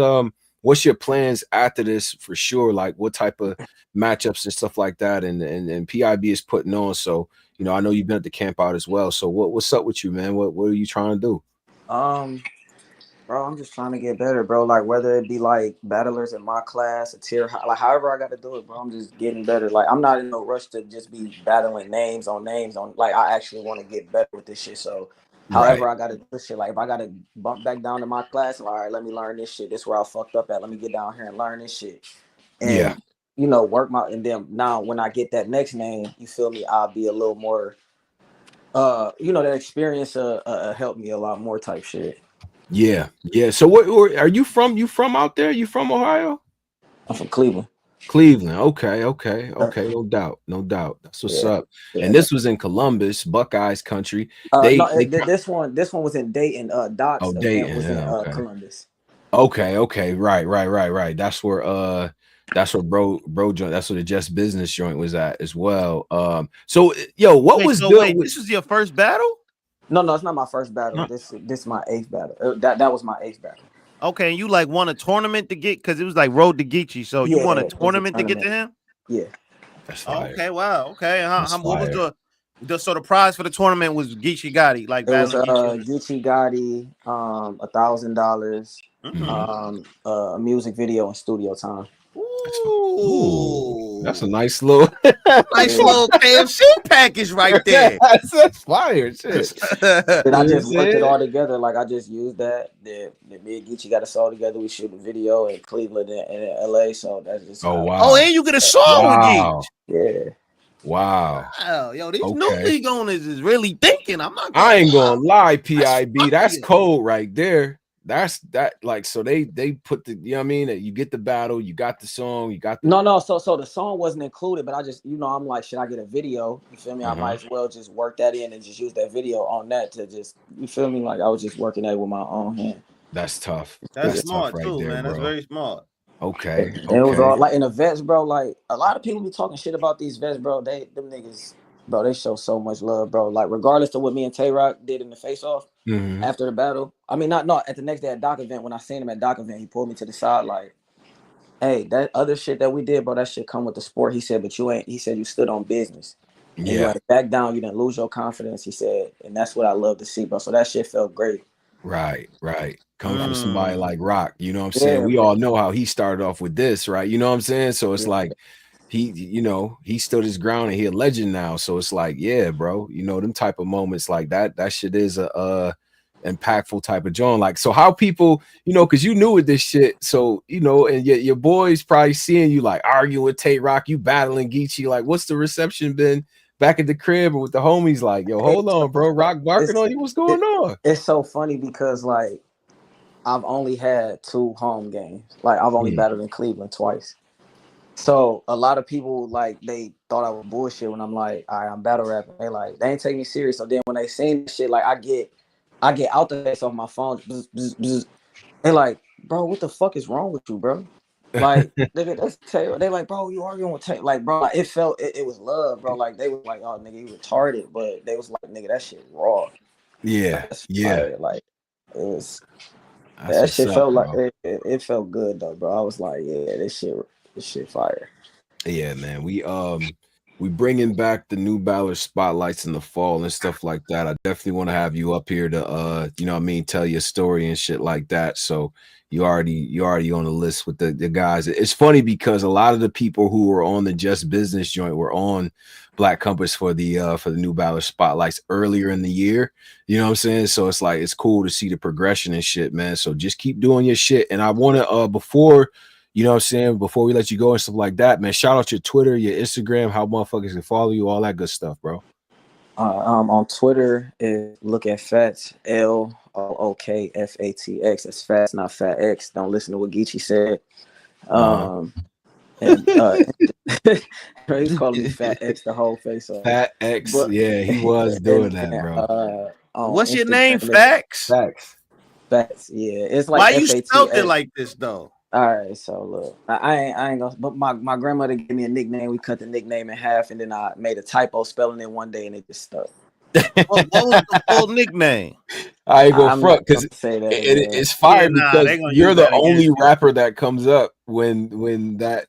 your plans after this for sure? Like what type of matchups and stuff like that, and PIB is putting on. So you know, I know you've been at the camp out as well. So what's up with you, man? What are you trying to do? Bro, I'm just trying to get better, bro. Like whether it be like battlers in my class, a tier, like however I got to do it, bro. I'm just getting better. Like I'm not in no rush to just be battling names on. Like I actually want to get better with this shit. So however I got to do this shit, like if I got to bump back down to my class, all right, let me learn this shit. This is where I fucked up at. Let me get down here and learn this shit. And you know, work my, and then now when I get that next name, you feel me? I'll be a little more, you know, that experience helped me a lot more type shit. Yeah. So what are you from? You from out there? You from Ohio? I'm from Cleveland. Cleveland. Okay. No doubt. That's what's up. Yeah. And this was in Columbus, Buckeyes country. This one was in Dayton. DOCQ event was in Columbus. Okay. Right. That's where bro joint. That's where the Just Business joint was at as well. So yo, what was good? Wait, this was your first battle? No, it's not my first battle. No. This is my 8th battle. That was my 8th battle. Okay, and you like won a tournament to get, because it was like Road to GEECHI. So you won a tournament to get to him? Yeah. That's fire. Okay, wow. Okay. What was the prize for the tournament was GEECHI Gotti, like it was GEECHI Gotti, $1,000, a music video and studio time. Ooh, that's a nice little KFC package right there. That's fire shit. And I just worked it all together. Like I just used that. Me and GEECHI got a song together. We shoot a video in Cleveland and LA. So that's just wow. And you get a song with GEECHI. Yeah. Wow. Yo, these new league owners is really thinking. I ain't gonna lie, PIB. That's cold right there. That's like, so they put the, you know what I mean, that you get the battle, you got the song, you got the so the song wasn't included, but I just, you know, I'm like, should I get a video? You feel me? I might as well just work that in and just use that video on that to just, you feel me? Like I was just working that with my own hand. That's tough. That's smart right too, there, man. Bro. That's very smart. Okay. It was all like in the vets, bro. Like a lot of people be talking shit about these vets, bro. Them niggas, bro, they show so much love, bro. Like regardless of what me and Tay Roc did in the face-off after the battle. I mean, at the next day at DOCQ event, when I seen him at DOCQ event, he pulled me to the side like, hey, that other shit that we did, bro, that shit come with the sport. He said, but you ain't, he said you stood on business. And you ain't back down, you didn't lose your confidence. He said, and that's what I love to see, bro. So that shit felt great. Right. Coming from somebody like Roc, you know what I'm saying? We all know how he started off with this, right? You know what I'm saying? So it's like he, you know, he stood his ground and he a legend now. So it's like, yeah, bro, you know, them type of moments like that shit is a impactful type of joint. Like, so how people, you know, because you knew with this shit, so you know, and yet your boys probably seeing you like arguing with Tay Roc, you battling GEECHI, like what's the reception been back at the crib or with the homies? Like, yo, hold on, bro, Roc barking on you, what's going on? It's so funny because like I've only had 2 home games. Like I've only battled in Cleveland twice. So a lot of people like they thought I was bullshit when I'm like, all right, I'm battle rapping. They ain't take me serious. So then when they seen shit, like I get out the face off my phone. Bzz, bzz, bzz. They like, bro, what the fuck is wrong with you, bro? Like, that's Tay. They like, bro, you arguing with Tay? Like, bro, it felt it was love, bro. Like they was like, oh, nigga, you retarded, but they was like, nigga, that shit raw. Yeah. Like it was. That shit felt like it felt good though, bro. I was like, yeah, this shit fire. Yeah, man. We bringing back the new Battler spotlights in the fall and stuff like that. I definitely want to have you up here to you know what I mean, tell your story and shit like that. So you already on the list with the guys. It's funny because a lot of the people who were on the Just Business joint were on Black Compass for the new Battler spotlights earlier in the year. You know what I'm saying? So it's like it's cool to see the progression and shit, man. So just keep doing your shit. And I want to before, you know what I'm saying, before we let you go and stuff like that, man, shout out your Twitter, your Instagram, how motherfuckers can follow you, all that good stuff, bro. On Twitter, look at Fats, LOOKFATX. That's Fats, not Fat X. Don't listen to what GEECHI said. He's calling me Fat X the whole face off. Fat X, yeah, he was doing that, bro. What's your name, Fax? Fats, yeah. It's like why you spelled it like this though? All right, so look, I ain't gonna. But my grandmother gave me a nickname. We cut the nickname in half, and then I made a typo spelling it one day, and it just stuck. What was the full nickname? I ain't gonna I'm front not because gonna say that. it's fire nah, they because gonna you're use the that only against you. rapper that comes up when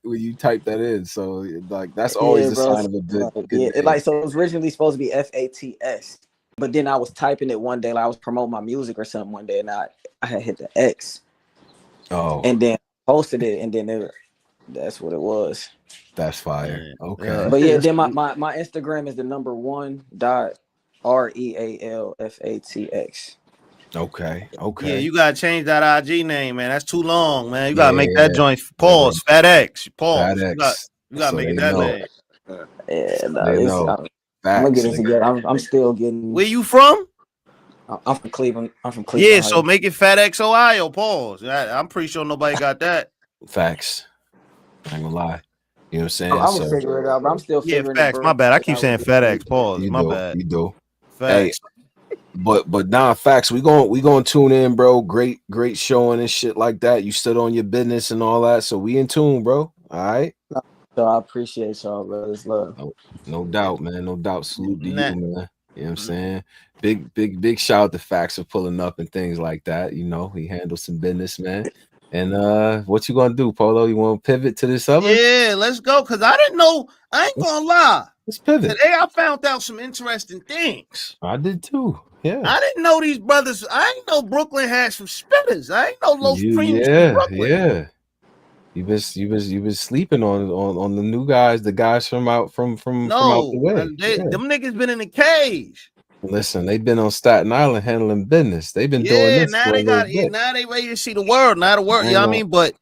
you type that in. So like that's always a bro. sign of a good Yeah, name. like so it was originally supposed to be FATX, but then I was typing it one day, like I was promoting my music or something one day, and I had hit the X. Oh, and then posted it, and then that's what it was. That's fire. Yeah. Okay. But yeah, then my Instagram is the number $1.REALFATX. Okay. Yeah, you gotta change that IG name, man. That's too long, man. You gotta make Yeah. that joint pause. FATX. Pause. FATX. You gotta So make they it that know. name. Yeah, no, They know. I'm gonna Facts. get it together. I'm still getting. Where you from? I'm from Cleveland. I'm from Cleveland. Yeah, so make it FATX Ohio. Pause. I'm pretty sure nobody got that. Facts. I ain't gonna lie. You know what I'm saying? I'm gonna figure it out, but I'm still figuring facts. it. My bad. I keep saying FATX. Pause. You My do. bad. You do. Facts. Hey, but nah, facts. We gonna tune in, bro. Great showing and shit like that. You stood on your business and all that, so we in tune, bro. All right. So I appreciate y'all, brothers. Love. No doubt, man. No doubt. Salute to you, man. You know what I'm saying? Big shout out to Facts for pulling up and things like that. You know, he handled some business, man. And what you gonna do, Polo? You want to pivot to this other? Yeah, let's go. Cause I didn't know. I ain't gonna lie. Let's pivot. Today I found out some interesting things. I did too. Yeah. I didn't know these brothers. I ain't know Brooklyn had some spitters. I ain't know Los Preems from Brooklyn. Yeah. You've been sleeping on the new guys, the guys from out from out the way. Them niggas been in the cage. Listen, they've been on Staten Island handling business. They've been doing this. Now they got it. Now they ready to see the world. Now the world. You know what I mean? But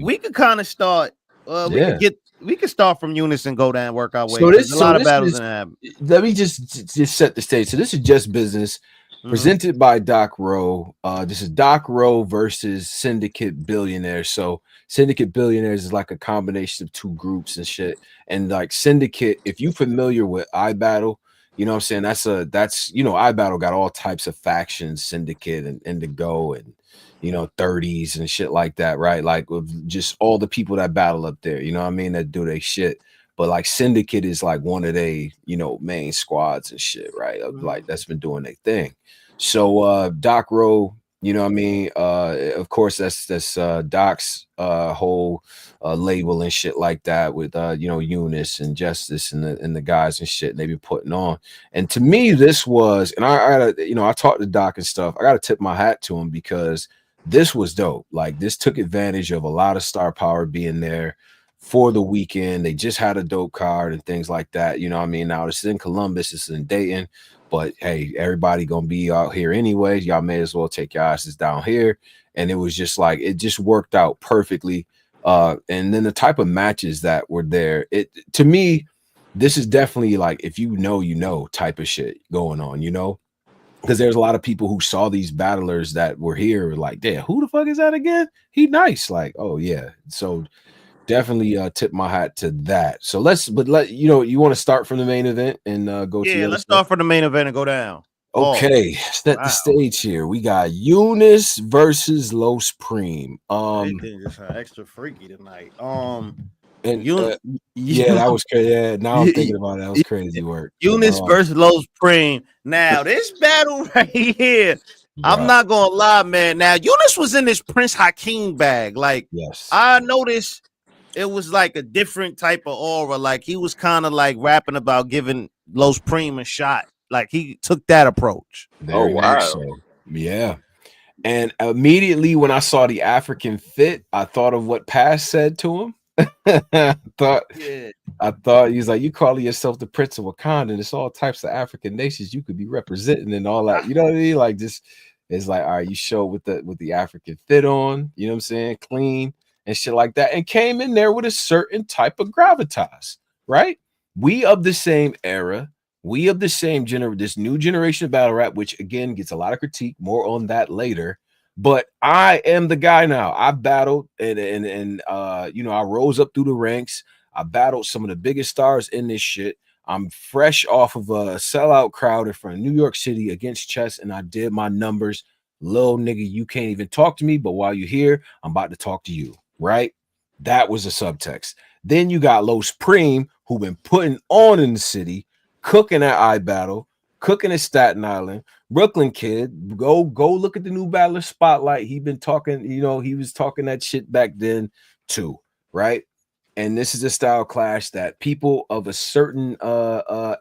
we could kind of start. We could start from Yunus and go down and work our way. There's a lot of battles in that. Let me just set the stage. So this is Just Business. Presented by DOCQ. This is DOCQ versus Syndicate Billionaires. So Syndicate Billionaires is like a combination of two groups and shit. And like Syndicate, if you familiar with iBattle, you know what I'm saying? That's you know, iBattle got all types of factions, Syndicate and Indigo and 30s and shit like that, right? Like with just all the people that battle up there, you know what I mean, that do their shit. But like Syndicate is like one of they, main squads and shit, right? Like that's been doing their thing. So DOCQ, you know what I mean? Of course, that's Doc's whole label and shit like that with Yunus and Justice and the guys and shit they be putting on. And to me, this was, and I talked to Doc and stuff. I gotta tip my hat to him because this was dope. Like this took advantage of a lot of star power being there for the weekend. They just had a dope card and things like that. You know what I mean? Now it's in Columbus, it's in Dayton, but hey, everybody gonna be out here anyway. Y'all may as well take your asses down here. And it was just like, it just worked out perfectly. And then the type of matches that were there, to me, this is definitely like, if you know type of shit going on, because there's a lot of people who saw these battlers that were here like, damn, who the fuck is that again? He nice. Like, oh yeah. So definitely tip my hat to that. So you want to start from the main event and go to let's start from the main event and go down. Okay, set the stage here. We got Yunus versus Los Preem. Just extra freaky tonight. Yeah, that was crazy. Yeah, now I'm thinking about it. That was crazy work. Yunus versus Los Preem. Now this battle right here, I'm not gonna lie, man. Now Yunus was in this Prince Hakeem bag. Like, yes, I noticed it was like a different type of aura. Like he was kind of like rapping about giving Los Preem a shot. Like he took that approach. Very much so. Yeah. And immediately when I saw the African fit, I thought of what Pass said to him. I thought he's like, you calling yourself the Prince of Wakanda, and it's all types of African nations you could be representing and all that. You know what I mean? Like just it's like, all right, you show with the African fit on, you know what I'm saying? Clean and shit like that, and came in there with a certain type of gravitas, right? We of the same era. We of the same this new generation of battle rap, which again gets a lot of critique, more on that later. But I am the guy now. I battled and I rose up through the ranks. I battled some of the biggest stars in this shit. I'm fresh off of a sellout crowd in front of New York City against Chess, and I did my numbers little nigga, you can't even talk to me, but while you're here, I'm about to talk to you, right? That was a subtext. Then you got Los Preme, who been putting on in the city, cooking at iBattle, cooking at Staten Island, Brooklyn kid. Go look at the new battler spotlight. He been talking, you know, he was talking that shit back then too, right? And this is a style clash that people of a certain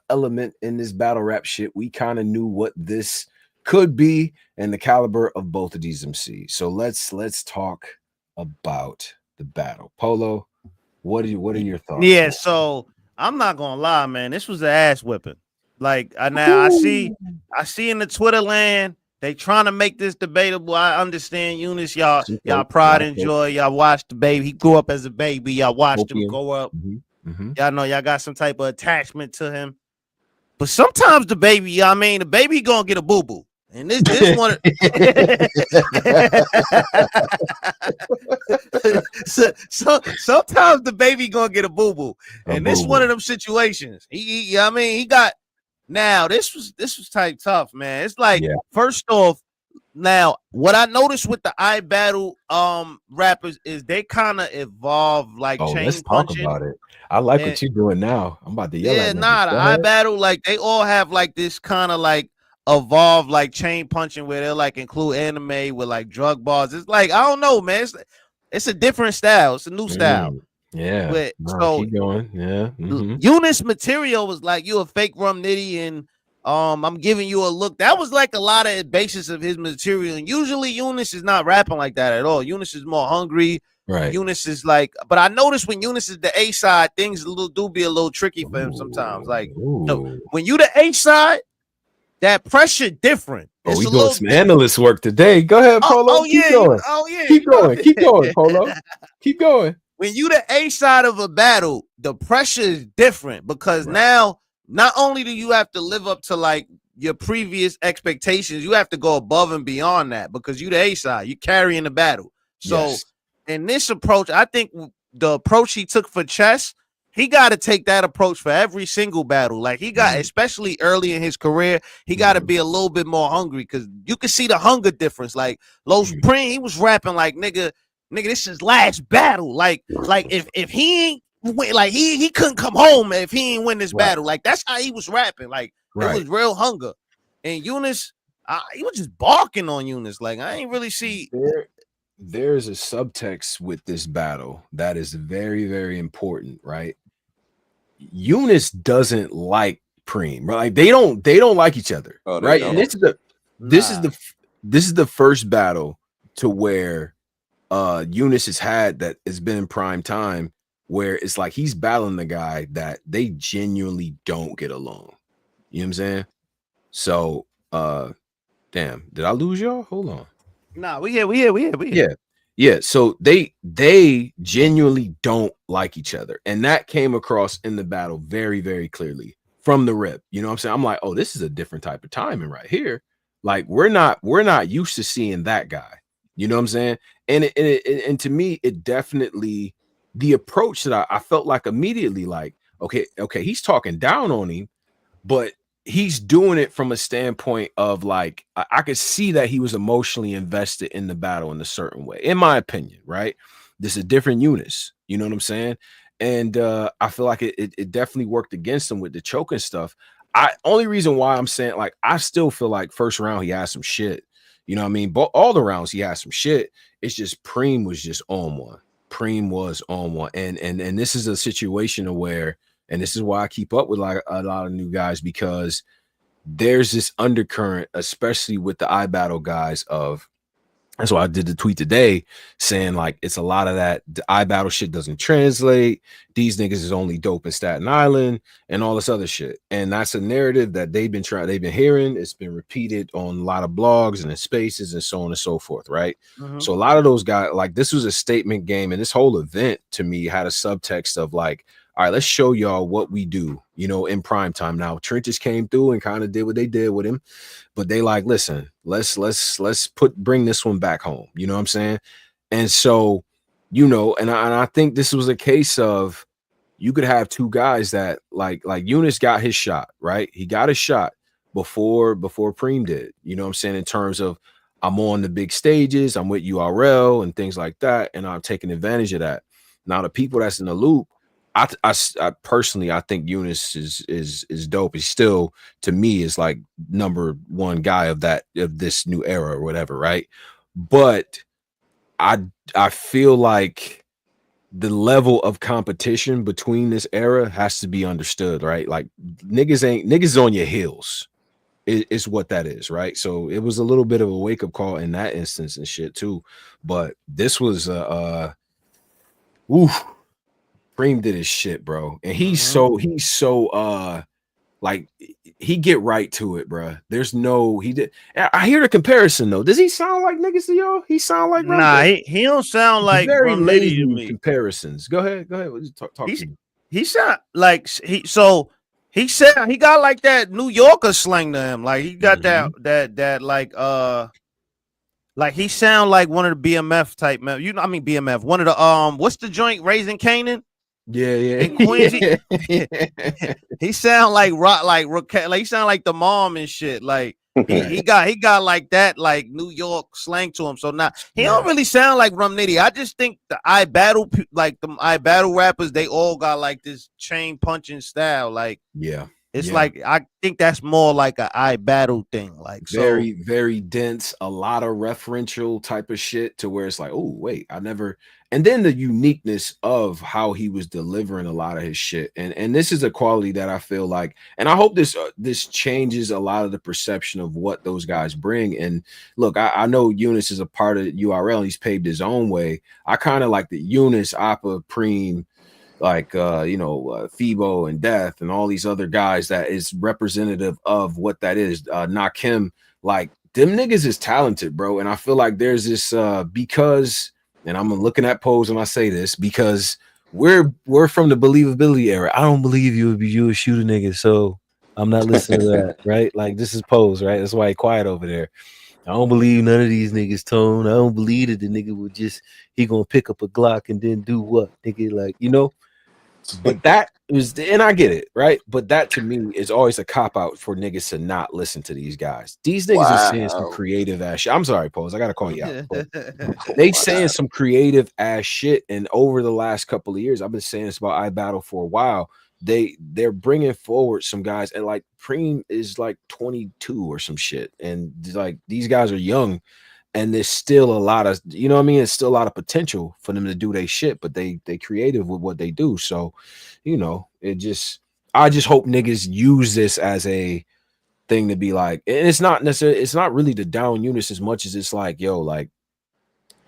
element in this battle rap shit, we kind of knew what this could be and the caliber of both of these MCs. So let's talk about the battle. Polo, what are your thoughts? Yeah, so I'm not gonna lie, man. This was an ass whipping. Like now I see in the Twitter land they trying to make this debatable. I understand, Yunus, y'all pride and joy. Y'all watched the baby. He grew up as a baby. Y'all watched him go up. Y'all know y'all got some type of attachment to him. But sometimes the baby, I mean, the baby gonna get a boo boo. And this one, sometimes the baby gonna get a boo boo, and this one of them situations. I mean, he got. Now this was type tough, man. It's like first off, now what I noticed with the iBattle rappers is they kind of evolve like chain let's punching. talk about it. I like what you're doing now. I'm about to yell at the iBattle, like they all have like this kind of like evolve like chain punching where they'll like include anime with like drug bars. It's like, I don't know, man. It's a different style. It's a new style. Yeah. But so keep going. Yeah. Yunus material was like, you a fake Rum Nitty and I'm giving you a look. That was like a lot of the basis of his material. And usually Yunus is not rapping like that at all. Yunus is more hungry. Right. Yunus is like, but I noticed when Yunus is the A side, things do be a little tricky for him sometimes. Like when you the A side, that pressure different. Oh, we doing some analyst work today. Go ahead, Polo. Keep going. Keep going, Polo. Keep going. When you the A side of a battle, the pressure is different because now not only do you have to live up to like your previous expectations, you have to go above and beyond that because you the A side, you carrying the battle. So in this approach, I think the approach he took for Chess, he got to take that approach for every single battle. Like he got, especially early in his career, he got to be a little bit more hungry because you can see the hunger difference. Like Los Preme, he was rapping like nigga, this is last battle. Like if he ain't like he couldn't come home if he ain't win this battle. Like that's how he was rapping. Like it was real hunger. And Yunus, he was just barking on Yunus. Like I ain't really see. There's a subtext with this battle that is very, very important, right? Yunus doesn't like Preme, right? Like they don't like each other, right? And this is the first battle to where Yunus has had that has been in prime time where it's like he's battling the guy that they genuinely don't get along. You know what I'm saying? So damn, did I lose y'all? Hold on. Nah, we here. Yeah. So they genuinely don't like each other. And that came across in the battle very, very clearly from the rip. You know what I'm saying? I'm like, oh, this is a different type of timing right here. Like we're not used to seeing that guy. You know what I'm saying? And to me, it definitely the approach that I felt like immediately like, okay, he's talking down on him, but he's doing it from a standpoint of like, I could see that he was emotionally invested in the battle in a certain way, in my opinion, right? This is a different Yunus, you know what I'm saying? And I feel like it definitely worked against him with the choking stuff. Only reason why I'm saying, like, I still feel like first round he had some shit, you know what I mean? But all the rounds he had some shit. It's just Preme was just on one. Preme was on one. And this is a situation where, and this is why I keep up with like a lot of new guys, because there's this undercurrent, especially with the iBattle guys of, that's why I did the tweet today saying like, it's a lot of that the iBattle shit doesn't translate. These niggas is only dope in Staten Island and all this other shit. And that's a narrative that they've been hearing. It's been repeated on a lot of blogs and in spaces and so on and so forth. Right. So a lot of those guys, like this was a statement game. And this whole event to me had a subtext of like, all right, let's show y'all what we do, you know, in prime time. Now, Trenches came through and kind of did what they did with him, but they like, listen, let's bring this one back home. You know what I'm saying? And so, you know, and I think this was a case of you could have two guys that like Yunus got his shot, right? He got a shot before Preme did, you know what I'm saying? In terms of I'm on the big stages, I'm with URL and things like that, and I'm taking advantage of that. Now the people that's in the loop, I personally, I think Yunus is dope. He's still, to me, is like #1 guy of this new era or whatever, right? But I feel like the level of competition between this era has to be understood, right? Like niggas on your heels is what that is, right? So it was a little bit of a wake-up call in that instance and shit too. But this was Preme did his shit, bro. And he's so like he get right to it, bro. There's no I hear the comparison though. Does he sound like niggas to y'all? He sound like nah, he don't sound like very Rum lazy Nitty to me. comparisons. Go ahead. Talk to me. He sound like he said he got like that New Yorker slang to him. Like he got that like he sound like one of the BMF type, you know, I mean BMF, one of the what's the joint, Raising Canaan? Yeah. In Queens, he sound like he sound like the mom and shit. Like he got like that like New York slang to him. So now he don't really sound like Rum Nitty. I just think the I battle rappers, they all got like this chain punching style. Like it's like I think that's more like a I battle thing. Like very, very dense, a lot of referential type of shit to where it's like, oh wait, and then the uniqueness of how he was delivering a lot of his shit. And this is a quality that I feel like, and I hope this changes a lot of the perception of what those guys bring. And look, I know Yunus is a part of URL and he's paved his own way. I kind of like the Yunus, Appa, Preme, like you know, Phoebo and Death and all these other guys that is representative of what that is. Nakim, like them niggas is talented, bro. And I feel like there's this because, and I'm looking at Pose when I say this, because we're from the believability era. I don't believe you would shoot a nigga, so I'm not listening to that, right? Like this is Pose, right? That's why he quiet over there. I don't believe none of these niggas, Tone. I don't believe that the nigga would he gonna pick up a Glock and then do what, nigga? Like, you know. But that was, and I get it, right? But that to me is always a cop out for niggas to not listen to these guys. These niggas are saying some creative ass shit. I'm sorry, Pose. I gotta call you out. They saying some creative ass shit, and over the last couple of years, I've been saying this about iBattle for a while. They're bringing forward some guys, and like Preme is like 22 or some shit, and like these guys are young. And there's still a lot of, you know what I mean? It's still a lot of potential for them to do their shit, but they creative with what they do. So, you know, I just hope niggas use this as a thing to be like, and it's not necessarily, it's not really to down Yunus as much as it's like, these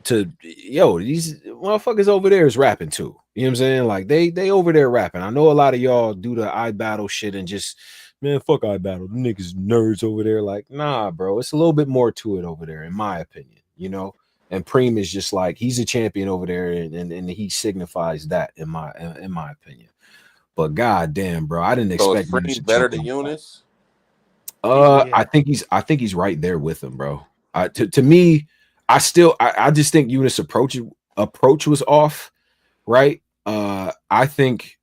motherfuckers over there is rapping too. You know what I'm saying? Like they over there rapping. I know a lot of y'all do the iBattle shit and just, man, fuck iBattle. Them niggas nerds over there. Like, nah, bro. It's a little bit more to it over there, in my opinion, you know? And Preme is just like, he's a champion over there, and he signifies that in my opinion. But goddamn, bro, I didn't expect him to better than Yunus. I think he's right there with him, bro. To me, I just think Yunus' approach was off, right? I think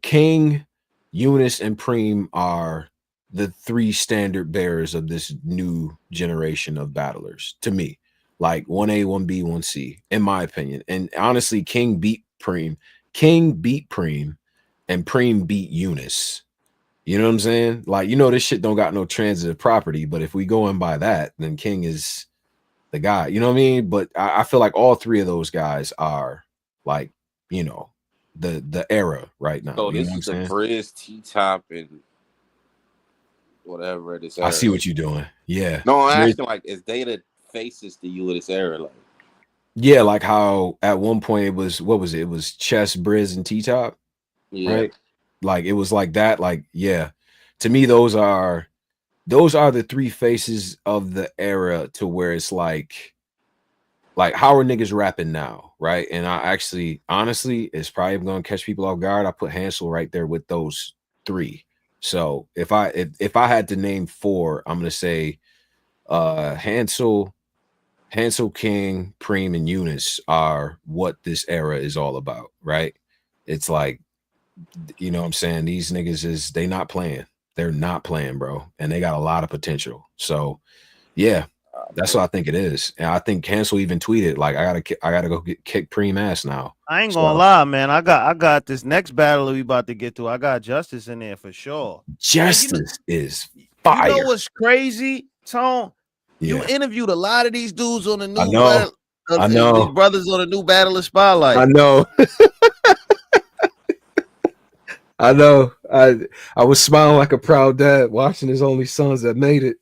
King, Yunus, and Preme are the 3 standard bearers of this new generation of battlers. To me, like 1A, 1B, 1C, in my opinion. And honestly, King beat Preme, and Preme beat Yunus. You know what I'm saying? Like, you know, this shit don't got no transitive property, but if we go in by that, then King is the guy. You know what I mean? But I feel like all 3 of those guys are like, you know, the era right now. So you this know is the Grizz, TTOP, and whatever it is. I see what you're doing. Yeah. No, I'm asking, like, is they the faces to you of this era? Like, yeah, like how at one point it was, what was it? It was Chess, Briz, and T-Top. Yeah. Right? Like it was like that. Like, yeah. To me, those are the 3 faces of the era, to where it's like how are niggas rapping now, right? And I actually, honestly, it's probably gonna catch people off guard. I put Hansel right there with those 3. So if I had to name 4, I'm gonna say Hansel, King, Preme, and Yunus are what this era is all about, right? It's like, you know what I'm saying? These niggas they not playing. They're not playing, bro. And they got a lot of potential. So yeah, That's what I think it is, and I think Cancel even tweeted like, "I gotta go kick Preme ass now." I ain't gonna lie, man. I got this next battle we about to get to. I got Justice in there for sure. Justice is fire. You know what's crazy, Tone? Yeah. You interviewed a lot of these dudes on the new. I know. I know. These brothers on the new Battler Spotlight. I know. I know. I was smiling like a proud dad watching his only sons that made it.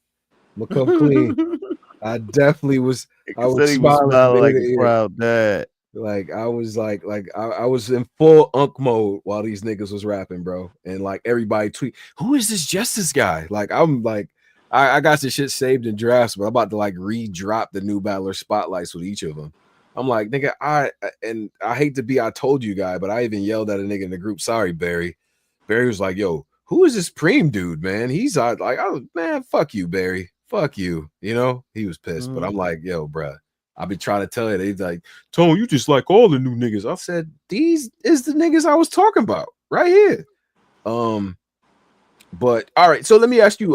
Become clean. I definitely was. I was smiling like a proud dad. Like I was like I was in full unk mode while these niggas was rapping, bro. And like everybody tweet, who is this Justice guy? Like I'm like, I got this shit saved in drafts, but I'm about to like re-drop the new Battler Spotlights with each of them. I'm like, nigga, I hate to be I told you guy, but I even yelled at a nigga in the group. Sorry, Barry. Barry was like, yo, who is this Preme dude, man? He's like, oh man, fuck you, Barry. Fuck you. You know, he was pissed, but I'm like, yo, bruh. I've been trying to tell you. He's like, Tone, you just like all the new niggas. I said, these is the niggas I was talking about right here. But all right, so let me ask you,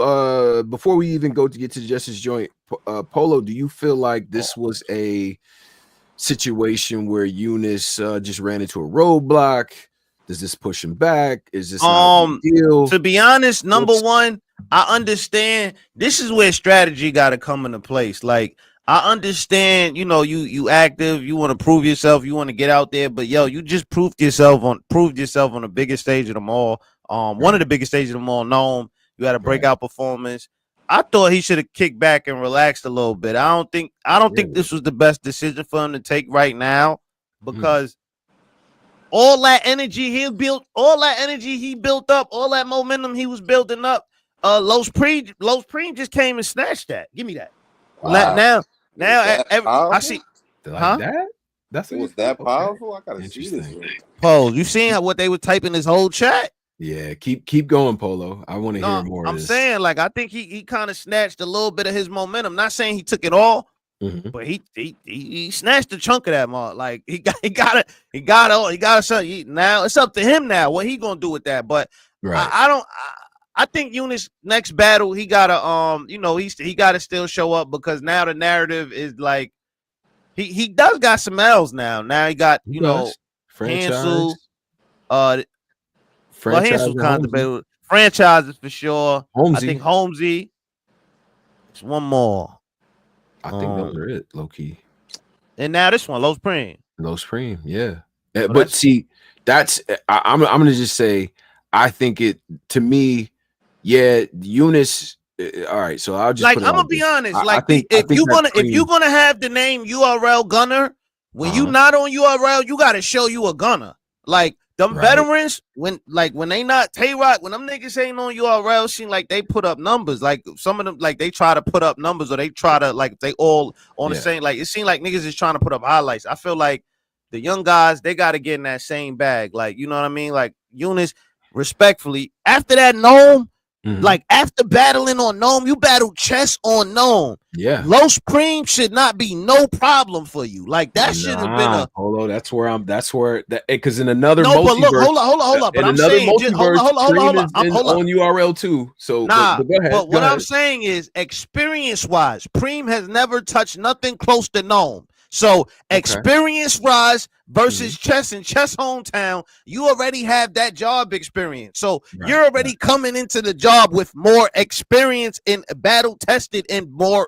before we even go to get to the Justice joint, Polo, do you feel like this was a situation where Yunus just ran into a roadblock? Does this push him back? Is this not a big deal? To be honest, number one, I understand this is where strategy got to come into place. Like, I understand, you know, you active, you want to prove yourself, you want to get out there, but yo, you just proved yourself on the biggest stage of them all. One of the biggest stages of them all, known. You had a breakout performance. I thought he should have kicked back and relaxed a little bit. I don't think this was the best decision for him to take right now, because all that energy he built up, all that momentum he was building up, Los Preme just came and snatched that. Give me that. Wow. Now I see. Like that? It was that powerful. I gotta see this. Pole, you seen what they were typing this whole chat? Yeah, keep going, Polo. I want to hear more. I'm saying, like, I think he kind of snatched a little bit of his momentum. Not saying he took it all, but he snatched a chunk of that mark. Like he got it. Now it's up to him now what he gonna do with that. But I think Yunus next battle he gotta he gotta still show up, because now the narrative is like he does got some L's now. Now he got Hansel, Hansel's contemplated franchises for sure. Holmesy. I think Holmesy. It's one more. I think those are it, low key. And now this one, Los Preme. Yeah. But see, that's I'm gonna just say, I think it, to me, yeah, Yunus. All right, so I'll just like, I'm gonna be honest. If you're gonna have the name URL Gunner, when you not on URL, you gotta show you a gunner. Like them veterans, when they not Tay Roc, when them niggas ain't on URL, seem like they put up numbers. Like some of them, like they try to put up numbers, or they try to, like, they all on the same. Like it seemed like niggas is trying to put up highlights. I feel like the young guys, they gotta get in that same bag. Like, you know what I mean? Like Yunus, respectfully, after that Gnome. Like after battling on Gnome, you battled chess on Gnome. Yeah, Los Preme should not be no problem for you. Like that should have been a Polo. That's where because in another multiverse, but look, hold up. But I'm saying, hold on. On URL too. So nah, but go ahead. But what I'm saying is, experience-wise, Preme has never touched nothing close to Gnome. So experience-wise versus chess and chess hometown, you already have that job experience. So you're already coming into the job with more experience in battle tested and more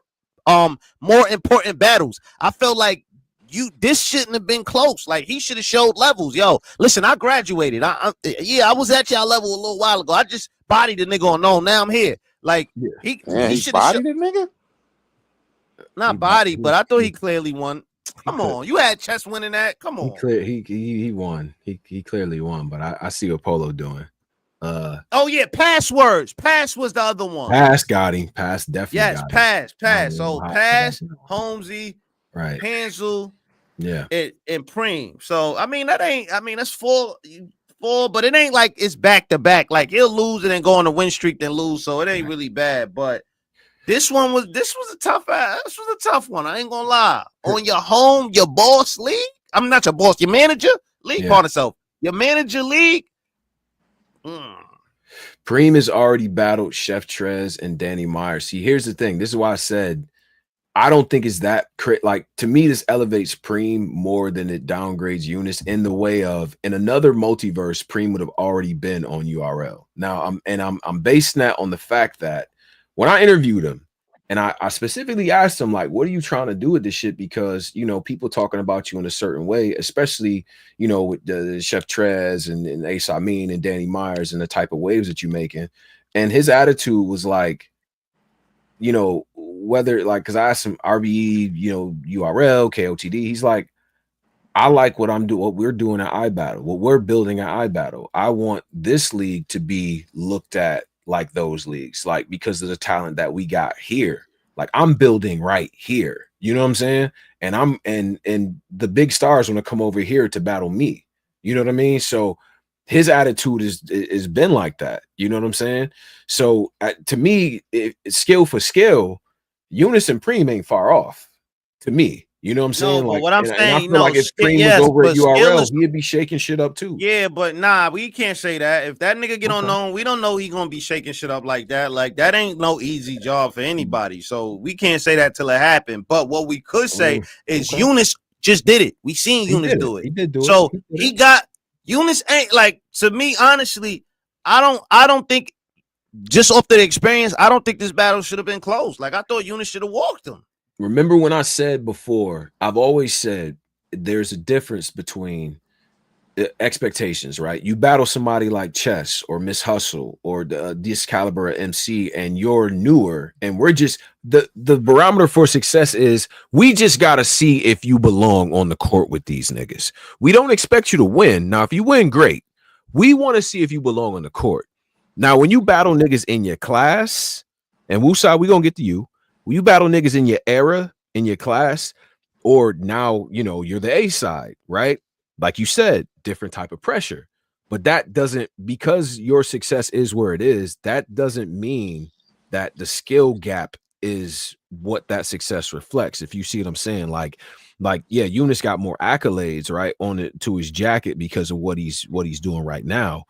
important battles. I feel like this shouldn't have been close. Like he should have showed levels. Yo, listen, I graduated. I was at y'all level a little while ago. I just bodied the nigga on Gnome. Now I'm here. Like he should have bodied the nigga. Not body, but I thought he clearly won. Come on, you had chess winning that. Come on, he won. He clearly won. But I see what Polo doing. Oh yeah, passwords. Pass was the other one. Pass got him. Pass definitely. Yes, got pass. him. So pass, Holmesy, Hansel, and Preme. So that's four, but it ain't like it's back to back. Like he'll lose and then go on a win streak, then lose. So it ain't really bad, but. This was a tough one. I ain't gonna lie. On your home, your boss league. I'm not your boss, your manager league. Call itself your manager league. Preme has already battled Chef Trez and Danny Meyer. See, here's the thing. This is why I said I don't think it's that like, to me, this elevates Preme more than it downgrades Yunus, in the way of, in another multiverse, Preme would have already been on URL. Now I'm basing that on the fact that when I interviewed him, and I specifically asked him, like, what are you trying to do with this shit? Because, you know, people talking about you in a certain way, especially, you know, with the Chef Trez and Ace Amin and Danny Myers and the type of waves that you're making. And his attitude was like, you know, whether, like, because I asked him RBE, you know, URL, KOTD, he's like, I like what I'm doing, what we're doing at iBattle, what we're building at iBattle. I want this league to be looked at like those leagues, like, because of the talent that we got here. Like, I'm building right here, you know what I'm saying? And I'm and the big stars want to come over here to battle me, you know what I mean? So his attitude is been like that, you know what I'm saying? So to me, skill for skill, Yunus and Preme ain't far off to me. You know what I'm saying? No, like, what I'm and saying, I feel like if Preme was over at URL, he'd be shaking shit up too. Yeah, but nah, we can't say that. If that nigga get on known, we don't know he gonna be shaking shit up like that. Like, that ain't no easy job for anybody. So we can't say that till it happened. But what we could say is Yunus just did it. We seen Yunus do it. He did do it. So he got Yunus ain't, like, to me, honestly, I don't think, just off the experience, I don't think this battle should have been close. Like, I thought Yunus should have walked him. Remember when I said before, I've always said there's a difference between expectations, right? You battle somebody like Chess or Miss Hustle or this caliber of MC, and you're newer, and we're just, the barometer for success is, we just got to see if you belong on the court with these niggas. We don't expect you to win. Now, if you win, great. We want to see if you belong on the court. Now, when you battle niggas in your class, and WOOSAH, we gonna get to you. When you battle niggas in your era, in your class, or now, you know, you're the A side, right? Like you said, different type of pressure. But that doesn't, because your success is where it is, that doesn't mean that the skill gap is what that success reflects. If you see what I'm saying, like yeah, Yunus got more accolades, right, on it to his jacket because of what he's doing right now.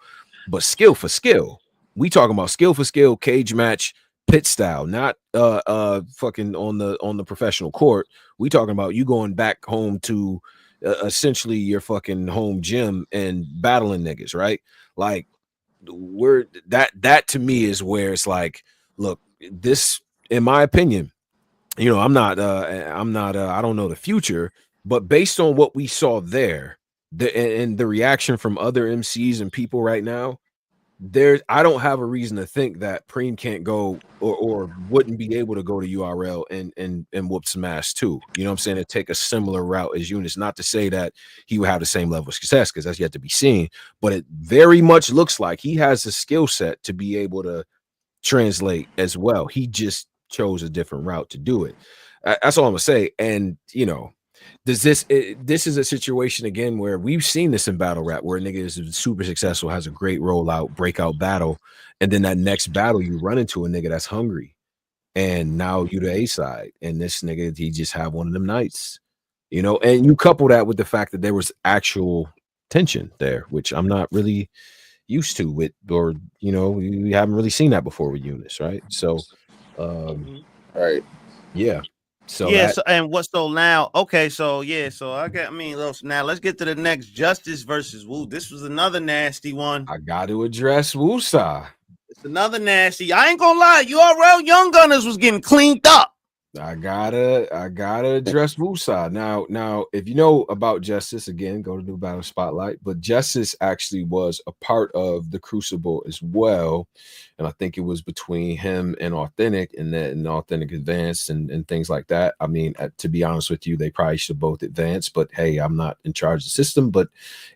But skill for skill, we talking about skill for skill, cage match, pit style, not fucking on the professional court. We talking about you going back home to essentially your fucking home gym and battling niggas, right? Like, we're that to me is where it's like, look, this, in my opinion, you know, I don't know the future, but based on what we saw there, and the reaction from other MCs and people right now, I don't have a reason to think that Preme can't go or wouldn't be able to go to URL and whoop some ass too. You know what I'm saying? To take a similar route as Yunus. Not to say that he would have the same level of success, because that's yet to be seen, but it very much looks like he has the skill set to be able to translate as well. He just chose a different route to do it. That's all I'm gonna say. And, you know, this is a situation again where we've seen this in battle rap, where a nigga is super successful, has a great rollout, breakout battle, and then that next battle you run into a nigga that's hungry, and now you the A side, and this nigga, he just have one of them nights, you know. And you couple that with the fact that there was actual tension there, which I'm not really used to with, or, you know, we haven't really seen that before with Yunus, right? So right, yeah. So yeah, so, and what's so now? Okay, so yeah, so now let's get to the next, Justice versus Woo. This was another nasty one. I got to address WOOSAH. It's another nasty. I ain't gonna lie, URL Young Gunners was getting cleaned up. I gotta address WOOSAH. Now, if you know about Justice, again, go to New Battle Spotlight. But Justice actually was a part of the Crucible as well, and I think it was between him and Authentic, and then Authentic advanced and things like that. I mean, to be honest with you, they probably should both advance. But hey, I'm not in charge of the system, but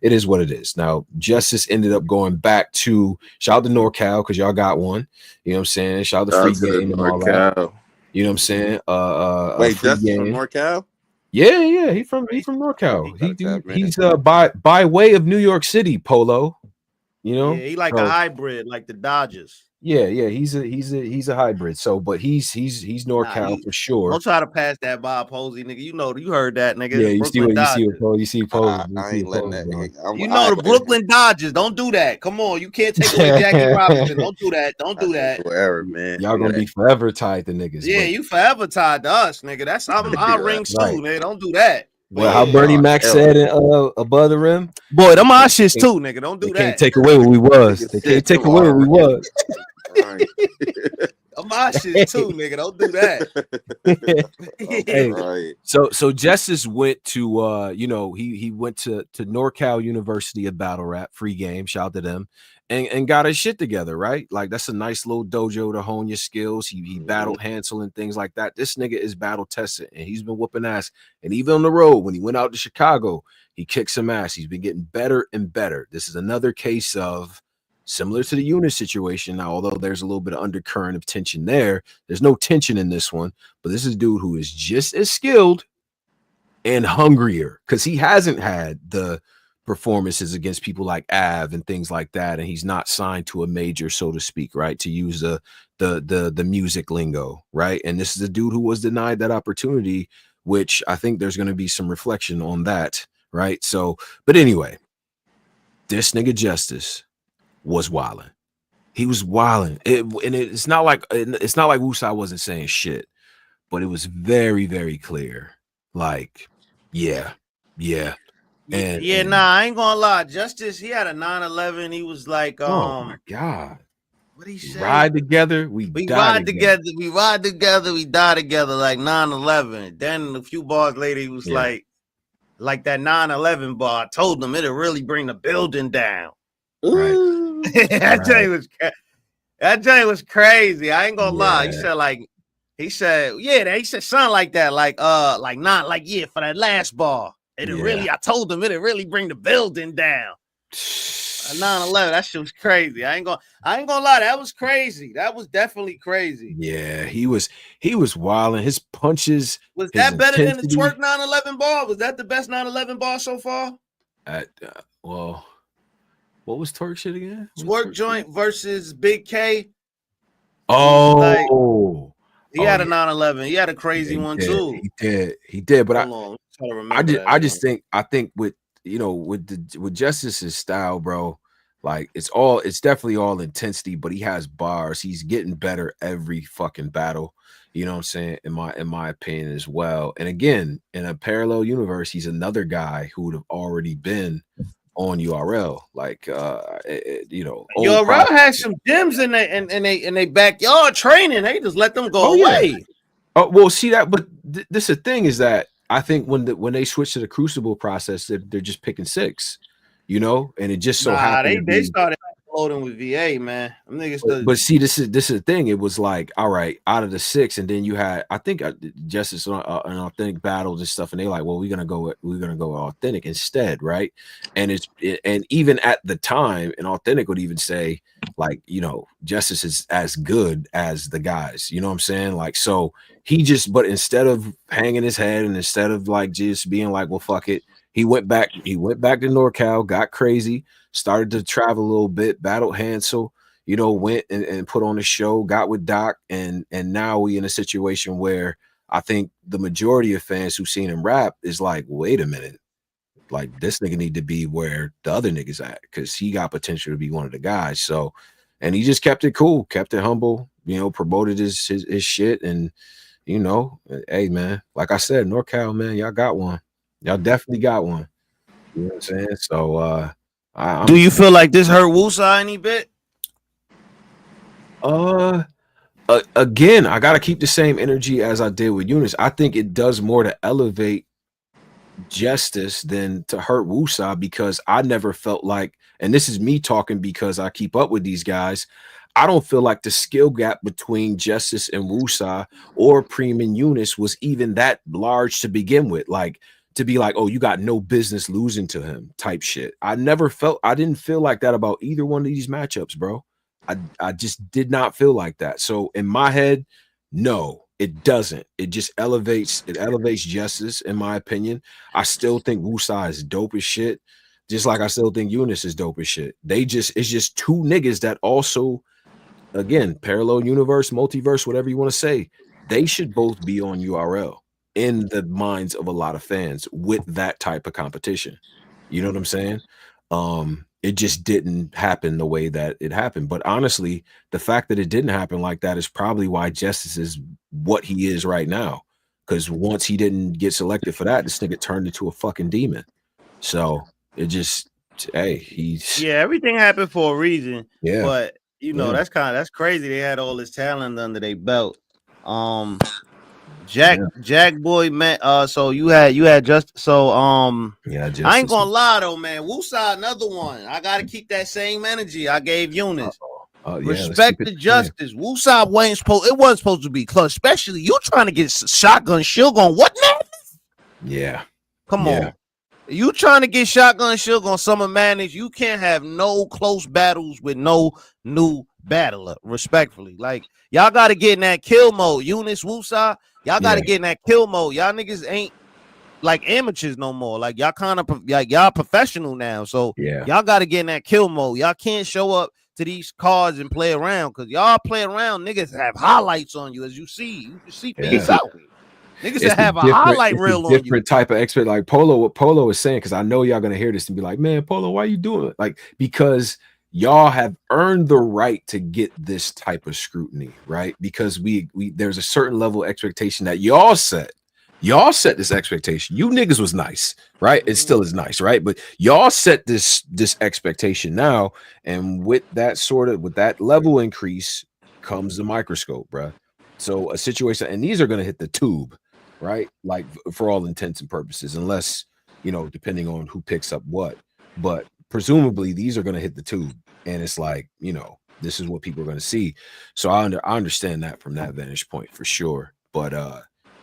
it is what it is. Now, Justice ended up going back to, shout out to NorCal, because y'all got one. You know what I'm saying? Shout out to Free Game and all that. You know what I'm saying? Wait, Justice from NorCal? Yeah, he's from NorCal. He's by way of New York City, Polo. You know, yeah, he like a hybrid, like the Dodgers. Yeah, he's a hybrid. So, but he's NorCal for sure. Don't try to pass that by Posey, nigga. You know, you heard that, nigga. Yeah, you see what Posey. I ain't letting that. You know the Brooklyn Dodgers. Don't do that. Come on, you can't take away Jackie Robinson. Don't do that. Don't do that. Forever, man. Y'all gonna be forever tied to niggas. Yeah, you forever tied to us, nigga. That's our rings too, nigga. Don't do that. Well, how Bernie Mac said in Above the Rim, boy, them our shits too, nigga. Don't do that. They can't take away what we was. They can't take away what we was. My shit too, nigga. Don't do that. Hey, right. So Justice went to he went to NorCal University of Battle Rap, free game, shout out to them, and got his shit together, right? Like that's a nice little dojo to hone your skills. He battled Hansel and things like that. This nigga is battle tested and he's been whooping ass. And even on the road, when he went out to Chicago, he kicked some ass. He's been getting better and better. This is another case of similar to the Yunus situation. Now, although there's a little bit of undercurrent of tension there's no tension in this one, but this is a dude who is just as skilled and hungrier because he hasn't had the performances against people like Av and things like that, and he's not signed to a major, so to speak, right? To use the music lingo, right? And this is a dude who was denied that opportunity, which I think there's going to be some reflection on that, right? So, but anyway, this nigga Justice was wilding. He was wilding. It's not like WOOSAH wasn't saying shit, but it was very, very clear. Like, yeah. And nah, I ain't gonna lie. Justice, he had a 9/11. He was like, oh my god, what he say? Ride together, we ride together. We ride together, we die together, like 9/11. Then a few bars later, he was like that 9/11 bar. I told them it'll really bring the building down. Right. That Jay was crazy. I ain't gonna lie. He said something like that, like for that last bar. I told them it'll really bring the building down. 9/11, that shit was crazy. I ain't gonna lie, that was crazy. That was definitely crazy. Yeah, he was wilding. His punches was that better than the twerk 9/11 bar? Was that the best 9/11 bar so far? Well, what was twerk shit again? Twerk joint versus Big K. Oh, he had a 9/11. He had a crazy one too. He did. But I think with with Justice's style, bro, like it's definitely all intensity, but he has bars. He's getting better every fucking battle. You know what I'm saying? In my opinion as well. And again, in a parallel universe, he's another guy who would have already been on URL, like URL has some gyms in they backyard training. They just let them go away. Oh well, see that, but this the thing is that I think when they switch to the Crucible process, they're just picking 6, and it just so happened they started loading with VA, man. Them niggas but see, this is the thing. It was like, all right, out of the 6, and then you had, I think, Justice an authentic battles and stuff, and they like, well, we're gonna go authentic instead, right? And and even at the time, an authentic would even say, like, Justice is as good as the guys. You know what I'm saying? Like, so but instead of hanging his head and instead of like just being like, well, fuck it, he went back to NorCal, got crazy, started to travel a little bit, battled Hansel, went and put on a show, got with Doc, and now we in a situation where I think the majority of fans who've seen him rap is like, wait a minute, like this nigga need to be where the other niggas at, because he got potential to be one of the guys. So, and he just kept it cool, kept it humble, promoted his shit, and hey man, like I said, NorCal, man, y'all got one. Y'all definitely got one. You know what I'm saying? So do you feel like this hurt WOOSAH any bit? Again, I gotta keep the same energy as I did with Yunus. I think it does more to elevate Justice than to hurt WOOSAH, because I never felt like, and this is me talking because I keep up with these guys, I don't feel like the skill gap between Justice and WOOSAH or Premee and Yunus was even that large to begin with. Like, to be like, oh, you got no business losing to him type shit. I didn't feel like that about either one of these matchups, bro. I just did not feel like that. So in my head, no, it doesn't. It just elevates Justice, in my opinion. I still think WOOSAH is dope as shit. Just like I still think Yunus is dope as shit. It's just 2 niggas that also again, parallel universe, multiverse, whatever you want to say, they should both be on URL in the minds of a lot of fans with that type of competition. You know what I'm saying? It just didn't happen the way that it happened. But honestly, the fact that it didn't happen like that is probably why Justice is what he is right now. Because once he didn't get selected for that, this nigga turned into a fucking demon. So it just, hey, he's everything happened for a reason. Yeah, but you know that's crazy. They had all this talent under their belt. JAKKBOY, man. So you had just so Justice. I ain't gonna lie though, man. WOOSAH, another one. I gotta keep that same energy I gave Yunus. Respect the Justice. WOOSAH wasn't supposed to be close, especially you trying to get shotgun shield on what, man? Yeah, come on. You trying to get shotgun shield on Summer Madness? You can't have no close battles with no new battler. Respectfully, like y'all got to get in that kill mode. Yunus, WOOSAH, y'all got to get in that kill mode. Y'all niggas ain't like amateurs no more. Like y'all kind of like y'all professional now. So y'all got to get in that kill mode. Y'all can't show up to these cards and play around, because y'all play around. Niggas have highlights on you, as you see. You can see peace out. Niggas that have a highlight reel on you. Different type of expert, like Polo. What Polo is saying, because I know y'all gonna hear this and be like, "Man, Polo, why you doing it?" Like, because y'all have earned the right to get this type of scrutiny, right? Because we there's a certain level of expectation that y'all set. Y'all set this expectation. You niggas was nice, right? It still is nice, right? But y'all set this expectation now, and with that level increase comes the microscope, bruh. So a situation, and these are gonna hit the tube, right? Like for all intents and purposes, unless, you know, depending on who picks up what. But presumably these are going to hit the tube, and it's like, you know, this is what people are going to see. So I understand that from that vantage point for sure. But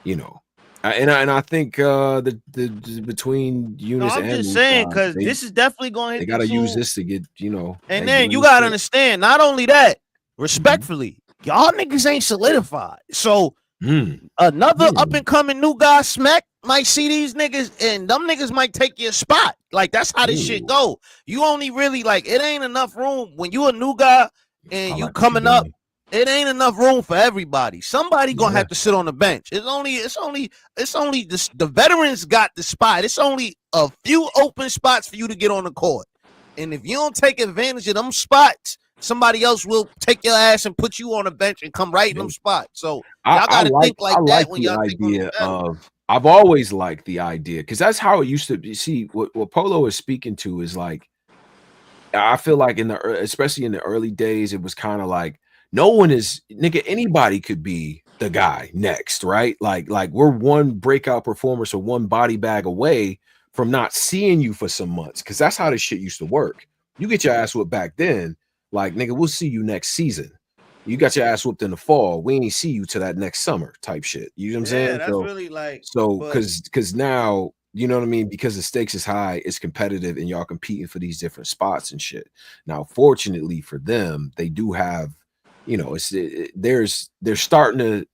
you know, I think the between Yunus and I'm just saying, because this is definitely going to hit. They got to use this to get, you know. And then you got to understand, not only that, respectfully, y'all niggas ain't solidified. So another up and coming new guy smack might see these niggas, and them niggas might take your spot. Like that's how this shit go. You only really, like, it ain't enough room when you a new guy and you coming up. It ain't enough room for everybody. Somebody gonna have to sit on the bench. It's only the veterans got the spot. It's only a few open spots for you to get on the court. And if you don't take advantage of them spots, somebody else will take your ass and put you on the bench and come right in them spots. So y'all gotta think like that when y'all think idea of. I've always liked the idea, because that's how it used to be. See, what Polo is speaking to is like, I feel like especially in the early days, it was kind of like no one is nigga. Anybody could be the guy next, right? Like we're one breakout performer, so one body bag away from not seeing you for some months, because that's how this shit used to work. You get your ass whooped back then, like nigga, we'll see you next season. You got your ass whooped in the fall. We ain't see you to that next summer type shit. You know what I'm saying? That's really like because now, you know what I mean? Because the stakes is high, it's competitive, and y'all competing for these different spots and shit. Now, fortunately for them, they do have, you know, they're starting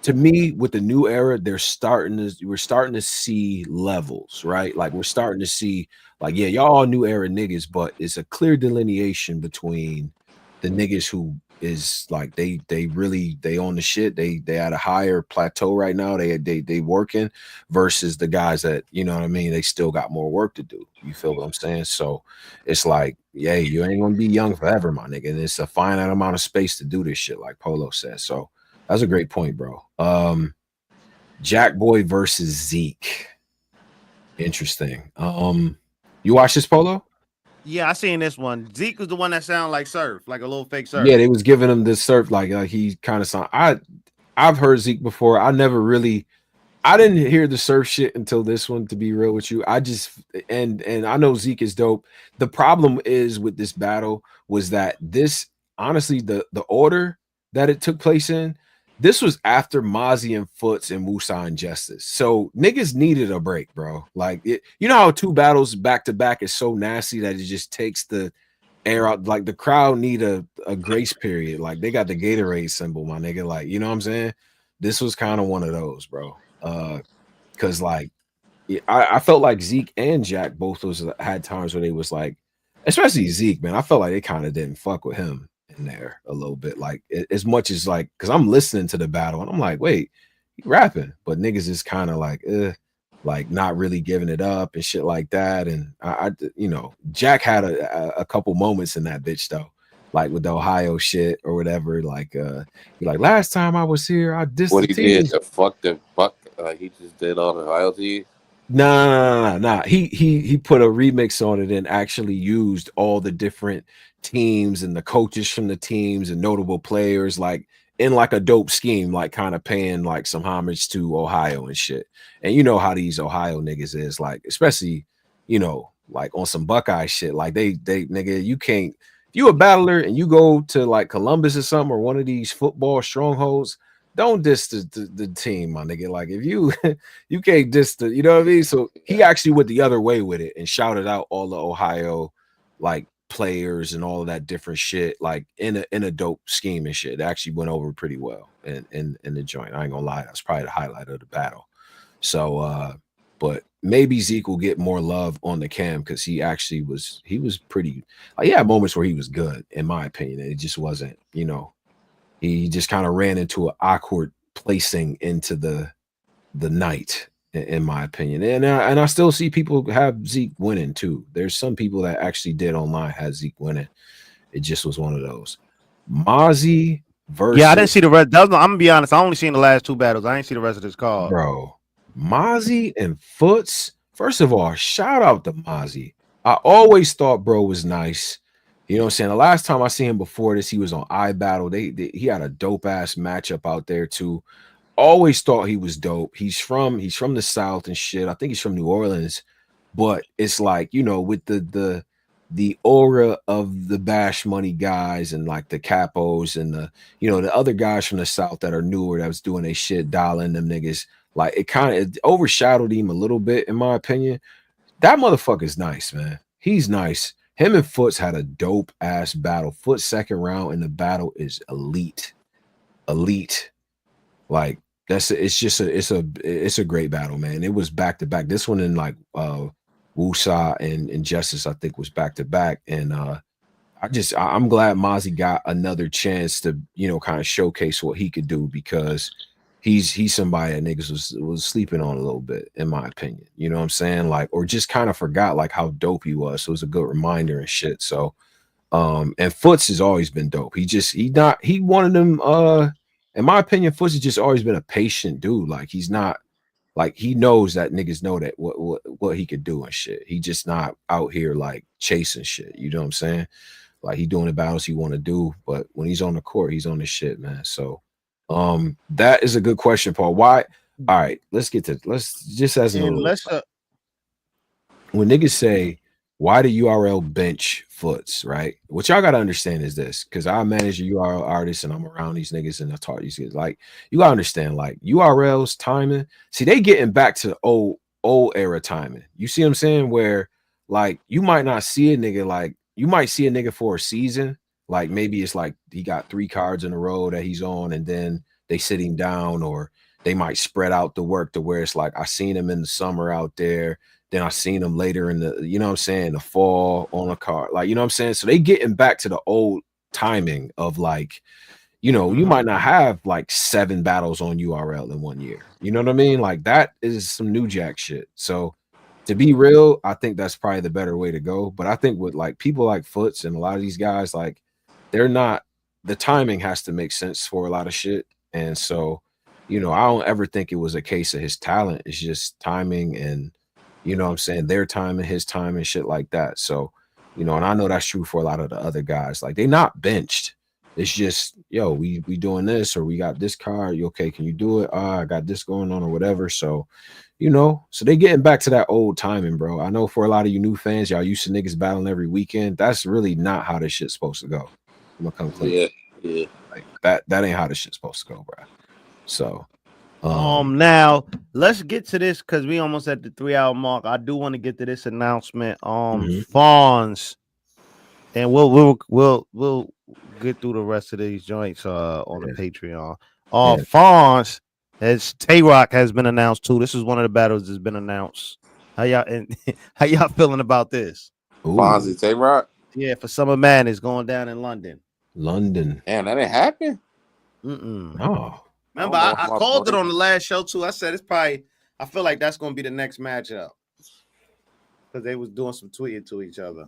to me, with the new era, we're starting to see levels, right? Like we're starting to see, like, yeah, y'all all new era niggas, but it's a clear delineation between the niggas who is like they own the shit, they at a higher plateau right now, they working, versus the guys that, you know what I mean, they still got more work to do. You feel what I'm saying? So it's like, yeah, you ain't gonna be young forever, my nigga, and it's a finite amount of space to do this shit, like Polo says. So that's a great point, bro. JAKKBOY versus ZEKE, interesting. You watch this, Polo? Yeah, I seen this one. ZEKE was the one that sounded like Surf, like a little fake Surf. Yeah, they was giving him this Surf, like he kind of sound. I've heard ZEKE before. I didn't hear the Surf shit until this one, to be real with you. I just and I know ZEKE is dope. The problem is with this battle was that this, honestly, the order that it took place in, this was after Mozzie and Foots and WOOSAH and Justice. So niggas needed a break, bro. Like, you know how 2 battles back to back is so nasty that it just takes the air out. Like the crowd need a grace period. Like they got the Gatorade symbol, my nigga. Like, you know what I'm saying? This was kind of one of those, bro. Because like I felt like ZEKE and Jack both had times where they was like, especially ZEKE, man. I felt like they kind of didn't fuck with him. in there a little bit. Like as much as like, because I'm listening to the battle and I'm like, wait, he rapping, but niggas is kind of like not really giving it up and shit like that. And I you know, Jack had a couple moments in that bitch though, like with the Ohio shit or whatever. Like like last time I was here, I dissed what the he team. did to fuck the fuck. He just did all the royalties. Nah. He put a remix on it and actually used all the different teams and the coaches from the teams and notable players, like in like a dope scheme, like kind of paying like some homage to Ohio and shit. And you know how these Ohio niggas is, like, especially, you know, like on some Buckeye shit. Like they nigga, you can't, if you a battler and you go to like Columbus or something or one of these football strongholds, don't diss the team, my nigga. Like if you you can't diss the, you know what I mean? So he actually went the other way with it and shouted out all the Ohio like players and all of that different shit, like in a dope scheme and shit. It actually went over pretty well in the joint. I ain't gonna lie, that's probably the highlight of the battle. So but maybe Zeke will get more love on the cam because he was pretty, like, he had moments where he was good, in my opinion. It just wasn't, you know, he just kind of ran into an awkward placing into the night, in my opinion. And I still see people have Zeke winning too. There's some people that actually did online had Zeke winning. It just was one of those. Mozzie versus, yeah, I didn't see the rest. I'm gonna be honest, I only seen the last two battles. I ain't see the rest of this card. Bro, Mozzie and Foots. First of all, shout out to Mozzie. I always thought bro was nice. You know what I'm saying? The last time I see him before this, he was on iBattle. He had a dope ass matchup out there too. Always thought he was dope. He's from the South and shit. I think he's from New Orleans, but it's like, you know, with the aura of the Bash Money guys and like the Capos and the, you know, the other guys from the South that are newer that was doing their shit, dialing them niggas. Like it kind of overshadowed him a little bit, in my opinion. That motherfucker's nice, man. He's nice. Him and Foots had a dope ass battle. Foot's second round in the battle is elite. Like it's a great battle, man. It was back to back. This one in like WOOSAH and Justice, I think, was back to back. And I'm glad Mozzie got another chance to, you know, kind of showcase what he could do, because he's somebody that niggas was sleeping on a little bit, in my opinion. You know what I'm saying? Like, or just kind of forgot like how dope he was. So it was a good reminder and shit. So and Foots has always been dope. He one of them in my opinion, Foots has just always been a patient dude. Like he's not, like, he knows that niggas know that what he could do and shit. He just not out here like chasing shit. You know what I'm saying? Like he doing the battles he want to do, but when he's on the court, he's on the shit, man. So that is a good question, Paul. Why? All right, let's just as an when niggas say, why do URL bench Foots, right? What y'all gotta understand is this, because I manage a URL artist and I'm around these niggas and I talk to these niggas. Like, you gotta understand, like, URL's timing. See, they getting back to the old era timing. You see what I'm saying? Where like you might not see a nigga, like you might see a nigga for a season. Like maybe it's like he got 3 cards in a row that he's on, and then they sit him down, or they might spread out the work to where it's like, I seen him in the summer out there. Then I seen them later in the, you know what I'm saying, the fall on a card. Like, you know what I'm saying? So they getting back to the old timing of like, you know, you might not have like 7 battles on URL in 1 year. You know what I mean? Like that is some new jack shit. So to be real, I think that's probably the better way to go. But I think with like people like Foots and a lot of these guys, like they're not, the timing has to make sense for a lot of shit. And so, you know, I don't ever think it was a case of his talent. It's just timing and, you know what I'm saying, their time and his time and shit like that. So, you know, and I know that's true for a lot of the other guys. Like they not benched. It's just, yo, we doing this, or we got this card. You okay? Can you do it? I got this going on or whatever. So, you know, so they getting back to that old timing, bro. I know for a lot of you new fans, y'all used to niggas battling every weekend. That's really not how this shit's supposed to go. I'm gonna come clean. Yeah. Like that ain't how this shit's supposed to go, bro. So now let's get to this because we almost at the 3-hour mark. I do want to get to this announcement. Fonz, and we'll get through the rest of these joints on the Patreon. Fonz, as Tay Roc has been announced too. This is one of the battles that's been announced. How y'all feeling about this? Fonz and Tay Roc? Yeah, for Summer Madness going down in London. London. Damn, that didn't happen. No. Remember, I called it on the last show too. I said it's probably. I feel like that's gonna be the next matchup because they was doing some tweeting to each other.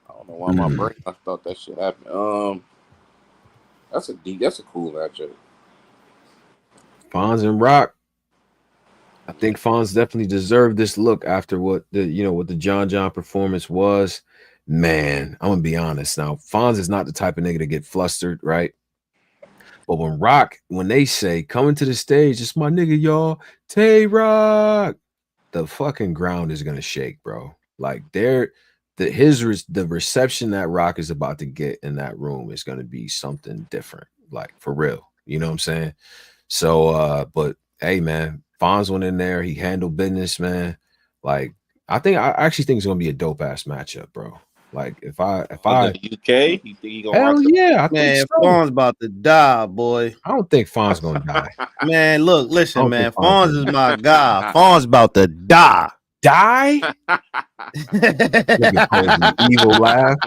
I don't know why my brain. I thought that shit happened. That's a cool matchup. Fonz and Rock. I think Fonz definitely deserved this look after what the John performance was. Man, I'm gonna be honest now. Fonz is not the type of nigga to get flustered, right? But when they say coming to the stage, it's my nigga, y'all, Tay Roc, the fucking ground is gonna shake, bro. Like the reception that Rock is about to get in that room is gonna be something different, like for real. You know what I'm saying? So but hey man, Fonz went in there, he handled business, man. Like I actually think it's gonna be a dope ass matchup, bro. Like if I the UK, you think he gonna hell rock yeah, I man, think so. Fonz about to die, boy. I don't think Fonz gonna die. Man, look, listen, man. Fonz is my guy. Fonz about to die. Die? Evil laugh.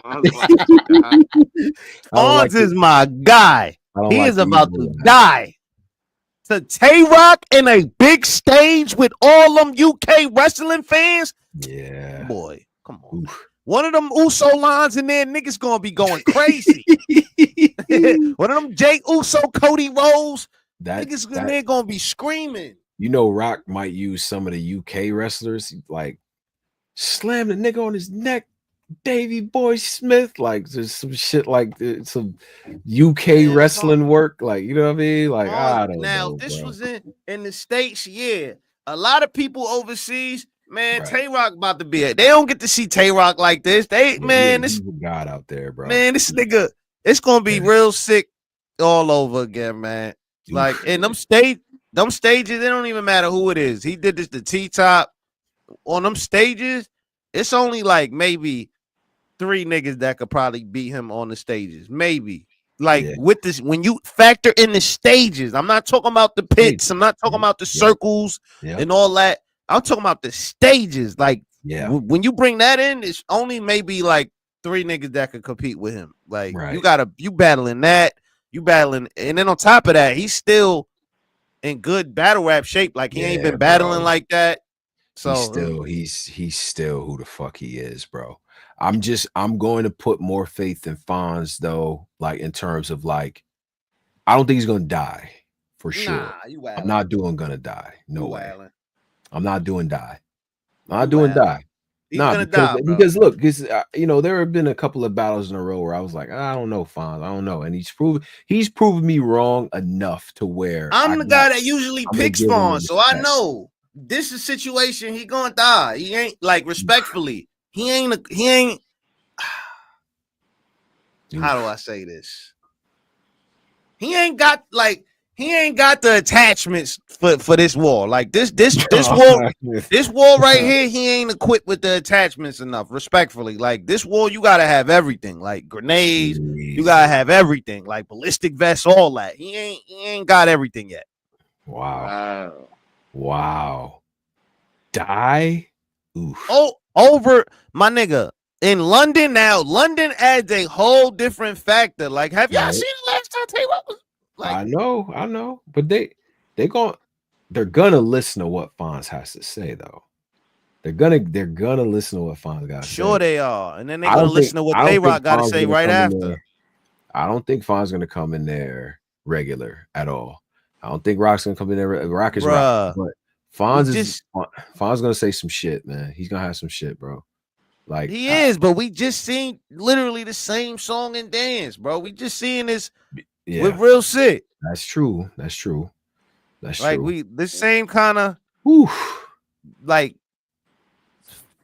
Fonz is my guy. He is about to die. To Tay Roc in a big stage with all them UK wrestling fans. Yeah, boy, come on. Oof. One of them Uso lines in there, niggas gonna be going crazy. One of them Jay Uso, Cody Rhodes, niggas in there gonna be screaming. You know, Rock might use some of the UK wrestlers, like slam the nigga on his neck, Davey Boy Smith, like there's some shit like some UK wrestling work, like you know what I mean? Like I don't know. Now, if this was in the States, yeah, a lot of people overseas. Man, Tay Roc about to be it. They don't get to see Tay Roc like this. This God out there, bro. Man, this nigga, it's gonna be real sick all over again, man. Like in them stages, it don't even matter who it is. He did this to TTOP. On them stages, it's only like maybe 3 niggas that could probably beat him on the stages. Maybe. Like with this, when you factor in the stages, I'm not talking about the pits, I'm not talking about the circles and all that. I'm talking about the stages. Like, when you bring that in, it's only maybe like 3 niggas that could compete with him. Like, you battling that, and then on top of that, he's still in good battle rap shape. Like, he ain't been battling like that. So he's still who the fuck he is, bro. I'm going to put more faith in Fonz though, like in terms of like, I don't think he's gonna die for sure. I'm not doing gonna die. No way. I'm not doing die. I'm not doing die. He's gonna die, bro. Because look, you know, there have been a couple of battles in a row where I was like, I don't know, Fonz, I don't know, and he's proven me wrong enough to where I'm the guy that usually picks Fonz, so I know this is a situation he gonna die. He ain't like respectfully. He ain't. How do I say this? He ain't got the attachments for this war. Like this war right here, he ain't equipped with the attachments enough. Respectfully, like this war, you gotta have everything, like grenades. You gotta have everything, like ballistic vests, all that. He ain't got everything yet. Wow. Die. Oof. Oh, over my nigga in London now. London adds a whole different factor. Like, have y'all seen the last time Tay Roc was? Like, I know, but they're gonna listen to what Fonz has to say though. They're gonna listen to what Fonz got to say. Sure they are, and then they're gonna listen to what Tay Roc got to say right after. I don't think Fonz gonna come in there regular at all. I don't think Rock's gonna come in there. Rock is Rock, but Fonz gonna say some shit, man. He's gonna have some shit, bro. Like he is, but we just seen literally the same song and dance, bro. We just seeing this. Yeah, with real shit. That's true. That's like true. The same kind of like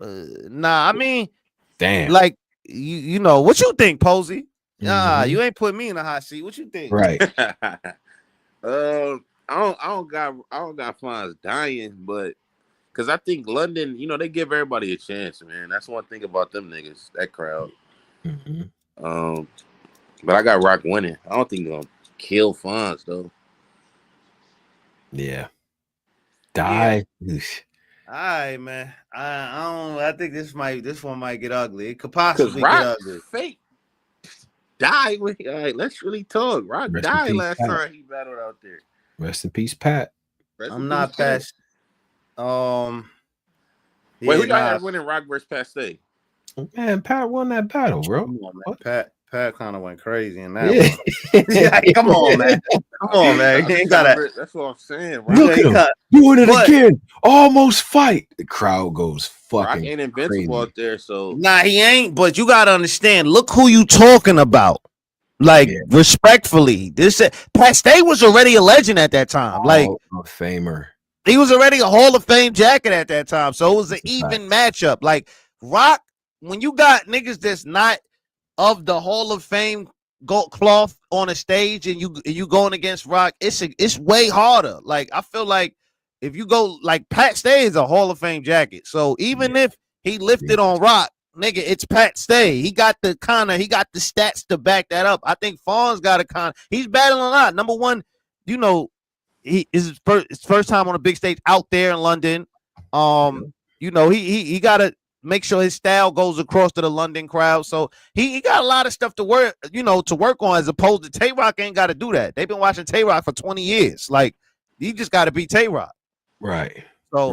I mean, damn. Like you know what you think, Posey? You ain't put me in the hot seat. What you think? Right. I don't got Fonz dying, but because I think London, you know, they give everybody a chance, man. That's one thing about them niggas, that crowd. But I got Rock winning. I don't think they're gonna kill Fonz though. Yeah. Die. All right, man. I think this one might get ugly. It could possibly get ugly. Fake. died. All right, let's really talk. Rock died last time he battled out there. Rest in peace, Pat. I'm not past. Wait, who y'all had winning Rock versus Pat Stay? Man, Pat won that battle, bro. Come on, man. Pat kind of went crazy in that one. Come on, man. Come on, man. You ain't gotta. That's what I'm saying. Rock. Look at him doing it again. Almost fight. The crowd goes fucking. Rock ain't invincible out there, so nah, he ain't. But you gotta understand. Look who you talking about. Like respectfully, this Pat Stay was already a legend at that time. Like a famer. He was already a Hall of Fame jacket at that time, so it was an even matchup. Like Rock, when you got niggas that's not of the Hall of Fame gold cloth on a stage and you going against Rock, it's way harder. Like I feel like if you go like Pat Stay is a Hall of Fame jacket, so even if he lifted on Rock, nigga, it's Pat Stay. He got the stats to back that up. I think Fonz got he's battling a lot. Number one, you know. He is his first time on a big stage out there in London. You know, he gotta make sure his style goes across to the London crowd. So he got a lot of stuff to work, to work on, as opposed to Tay Roc ain't gotta do that. They've been watching Tay Roc for 20 years. Like, he just gotta beat Tay Roc. Right. So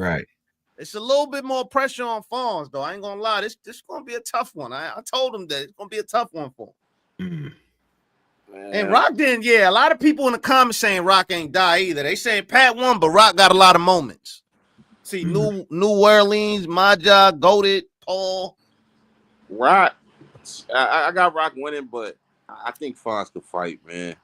it's a little bit more pressure on Fonz, though. I ain't gonna lie. This gonna be a tough one. I told him that it's gonna be a tough one for him. And Rock didn't, a lot of people in the comments saying Rock ain't die either. They saying Pat won, but Rock got a lot of moments. See, New Orleans, Maja, Goated, Paul. Rock, I got Rock winning, but I think Fonz could fight, man.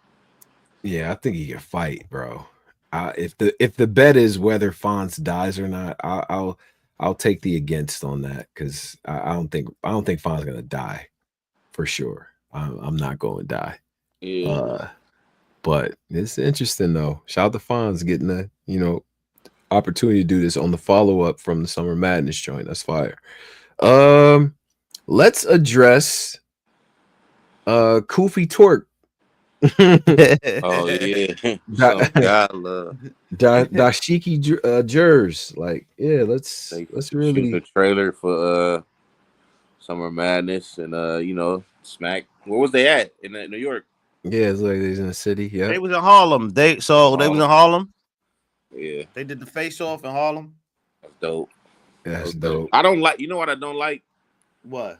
Yeah, I think he can fight, bro. If the bet is whether Fonz dies or not, I'll take the against on that, because I don't think Fonz gonna die for sure. I'm not going to die. Yeah. But it's interesting though. Shout out to Fonz getting the opportunity to do this on the follow-up from the Summer Madness joint. That's fire. Let's address Koofy Twerk. Oh yeah. Dashiki Jers. Like, yeah, let's really the trailer for Summer Madness and Smack. Where was they at? In New York? Yeah, it's like they's in the city. Yeah, they was in Harlem. They was in Harlem. Yeah, they did the face off in Harlem. That's dope. That's dope. I don't like. You know what I don't like? What?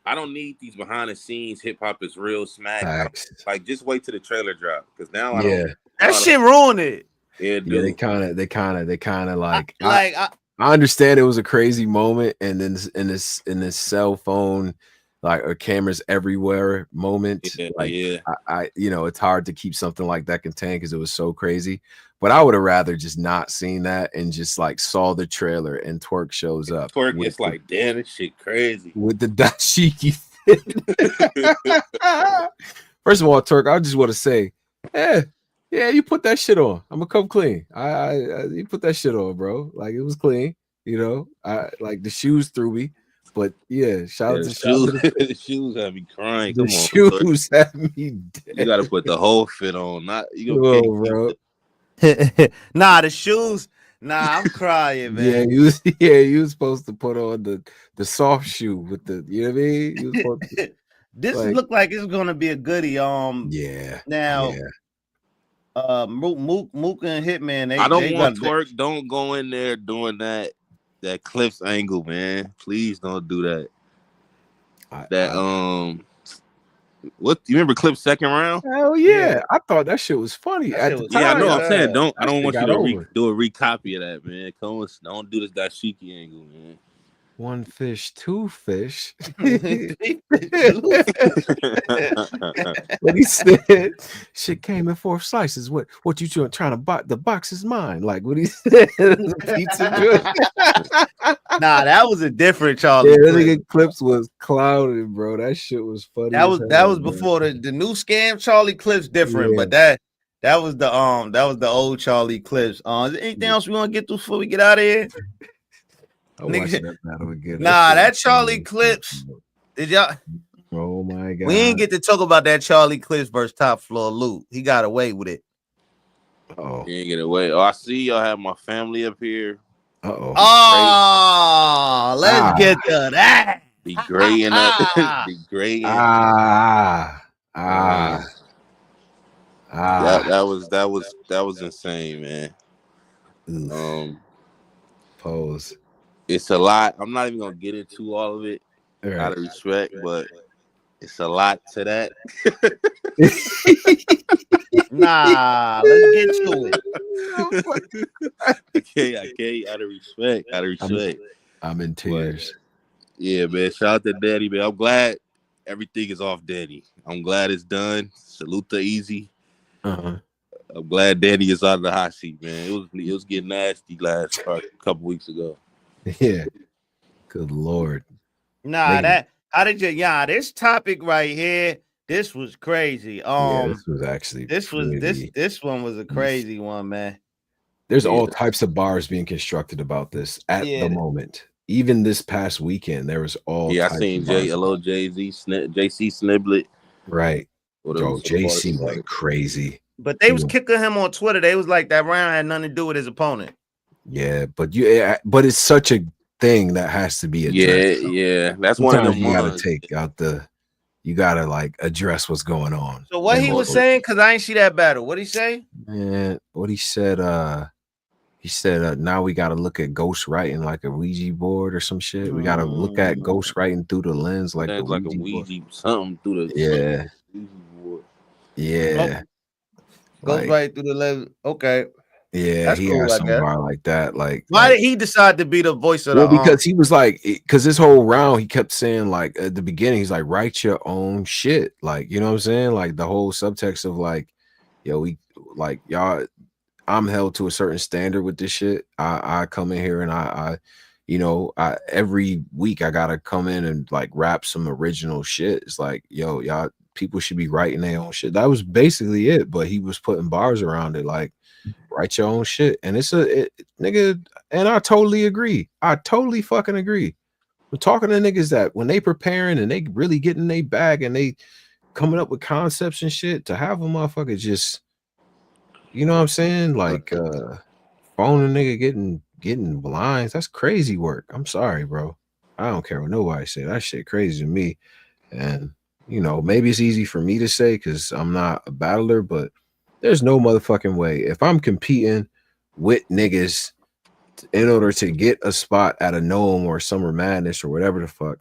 I don't need these behind the scenes hip hop is real Smack. Like, just wait till the trailer drop, because now that shit ruined it. Yeah, dude. Yeah, they kind of like I understand it was a crazy moment, and then in this cell phone, like, or cameras everywhere moment. I it's hard to keep something like that contained because it was so crazy. But I would have rather just not seen that and just like saw the trailer and Twerk shows up. Twerk gets like, damn, this shit crazy with the dashiki. First of all, Twerk, I just want to say, yeah, you put that shit on. I'm gonna come clean. You put that shit on, bro. Like, it was clean. I like the shoes threw me. But yeah, shout out to shoes. The shoes have me crying. The shoes have me dead. You gotta put the whole fit on. Not you bro. Nah, the shoes. Nah, I'm crying, man. You was supposed to put on the soft shoe with the, you know what I mean? You was supposed to, this look like it's gonna be a goodie. Now Mook and Hitman. I don't want Twerk. Don't go in there doing that Clips angle, man. Please don't do that. What you remember Clips second round? Hell yeah. I thought that shit was funny. I know. I'm saying I don't want you to do a recopy of that, man. Don't do this dashiki angle, man. One fish, two fish. What he said, shit came in 4 slices. What you trying to buy? The box is mine. Like what he said. Pizza. Nah, that was a different Charlie. Yeah, that nigga Clips was clouded, bro. That shit was funny. That was before the new scam. Charlie Clips different, but that was the old Charlie Clips. Is there anything else we want to get through before we get out of here? That battle again. Nah, that Charlie Clips. Did y'all? Oh my god. We ain't get to talk about that Charlie Clips versus Top Floor Loot. He got away with it. Oh, he ain't get away. Oh, I see y'all have my family up here. Oh, let's get to that. The gray and the gray and that was insane, man. Pose. It's a lot. I'm not even gonna get into all of it out of respect, but it's a lot to that. Nah, let's get to it. Okay, out of respect. I'm in tears. But, yeah, man. Shout out to Danny, man. I'm glad everything is off Danny. I'm glad it's done. Salute to Eazy. I'm glad Danny is out of the hot seat, man. It was getting nasty last couple weeks ago. Yeah. Good Lord. Nah, this topic right here, this was crazy. This was actually this one was a crazy one, man. There's all types of bars being constructed about this at the moment. Even this past weekend, there was all types I seen of JC Sniblet. Right. Bro, JC went crazy. But they was kicking him on Twitter. They was like that round had nothing to do with his opponent. Yeah, but but it's such a thing that has to be addressed. Yeah. That's one of them. You gotta take out you gotta like address what's going on. So what he was saying, because I ain't see that battle. What'd he say? Man, what he said, now we gotta look at ghost writing like a Ouija board or some shit. We gotta look at ghost writing through the lens like a Ouija something through the Ouija board. Yeah. Goes right through the lens. Okay. Yeah, that's he cool, has some bar like that. Like, why did he decide to be the voice of the? Because he was like, because this whole round he kept saying like at the beginning, he's like, write your own shit. Like, you know what I'm saying? Like the whole subtext of like, yo, we like y'all. I'm held to a certain standard with this shit. I come in here and I every week I gotta come in and like rap some original shit. It's like, yo, y'all people should be writing their own shit. That was basically it. But he was putting bars around it, like write your own shit. And it's nigga, and I totally agree. I totally fucking agree. We're talking to niggas that when they preparing and they really getting their bag and they coming up with concepts and shit, to have a motherfucker just, you know what I'm saying? Like phone a nigga getting blinds. That's crazy work. I'm sorry, bro. I don't care what nobody say. That shit crazy to me. And you know, maybe it's easy for me to say because I'm not a battler, but there's no motherfucking way. If I'm competing with niggas in order to get a spot at a Gnome or Summer Madness or whatever the fuck,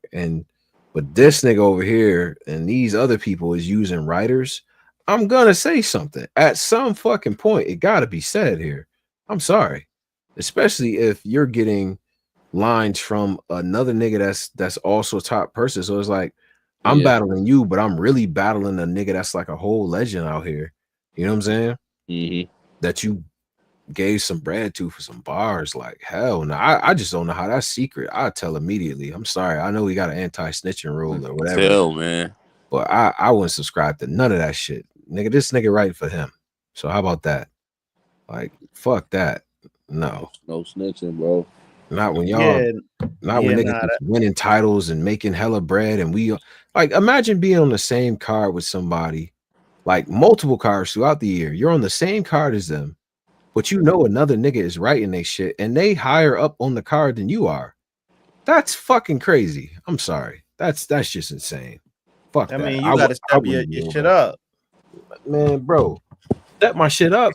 but this nigga over here and these other people is using writers, I'm gonna say something at some fucking point. It gotta be said here. I'm sorry, especially if you're getting lines from another nigga that's also a top person. So it's like I'm battling you, but I'm really battling a nigga that's like a whole legend out here. You know what I'm saying? That you gave some bread to for some bars. Like hell no. I just don't know how that's secret. I'll tell immediately. I'm sorry. I know we got an anti-snitching rule or whatever. Tell, man. But I wouldn't subscribe to none of that shit. Nigga, this nigga right for him. So how about that? Like, fuck that. No snitching, bro. Not when y'all when niggas winning titles and making hella bread. And we like, imagine being on the same card with somebody, like multiple cards throughout the year. You're on the same card as them, but you know another nigga is writing they shit and they higher up on the card than you are. That's fucking crazy. I'm sorry. That's just insane. Fuck that. I mean, you gotta step your shit up. Man, bro. Step my shit up.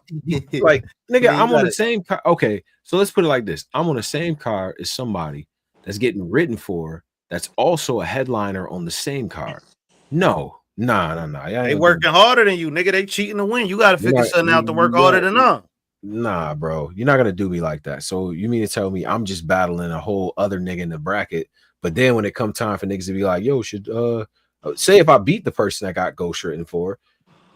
Like, nigga, I'm on the same card. Okay, so let's put it like this. I'm on the same card as somebody that's getting written for that's also a headliner on the same card. No. Nah. They working harder than you, nigga. They cheating to win. You gotta figure something out to work harder than them. Nah, bro. You're not gonna do me like that. So you mean to tell me I'm just battling a whole other nigga in the bracket, but then when it come time for niggas to be like, yo, should say if I beat the person that got ghost written for,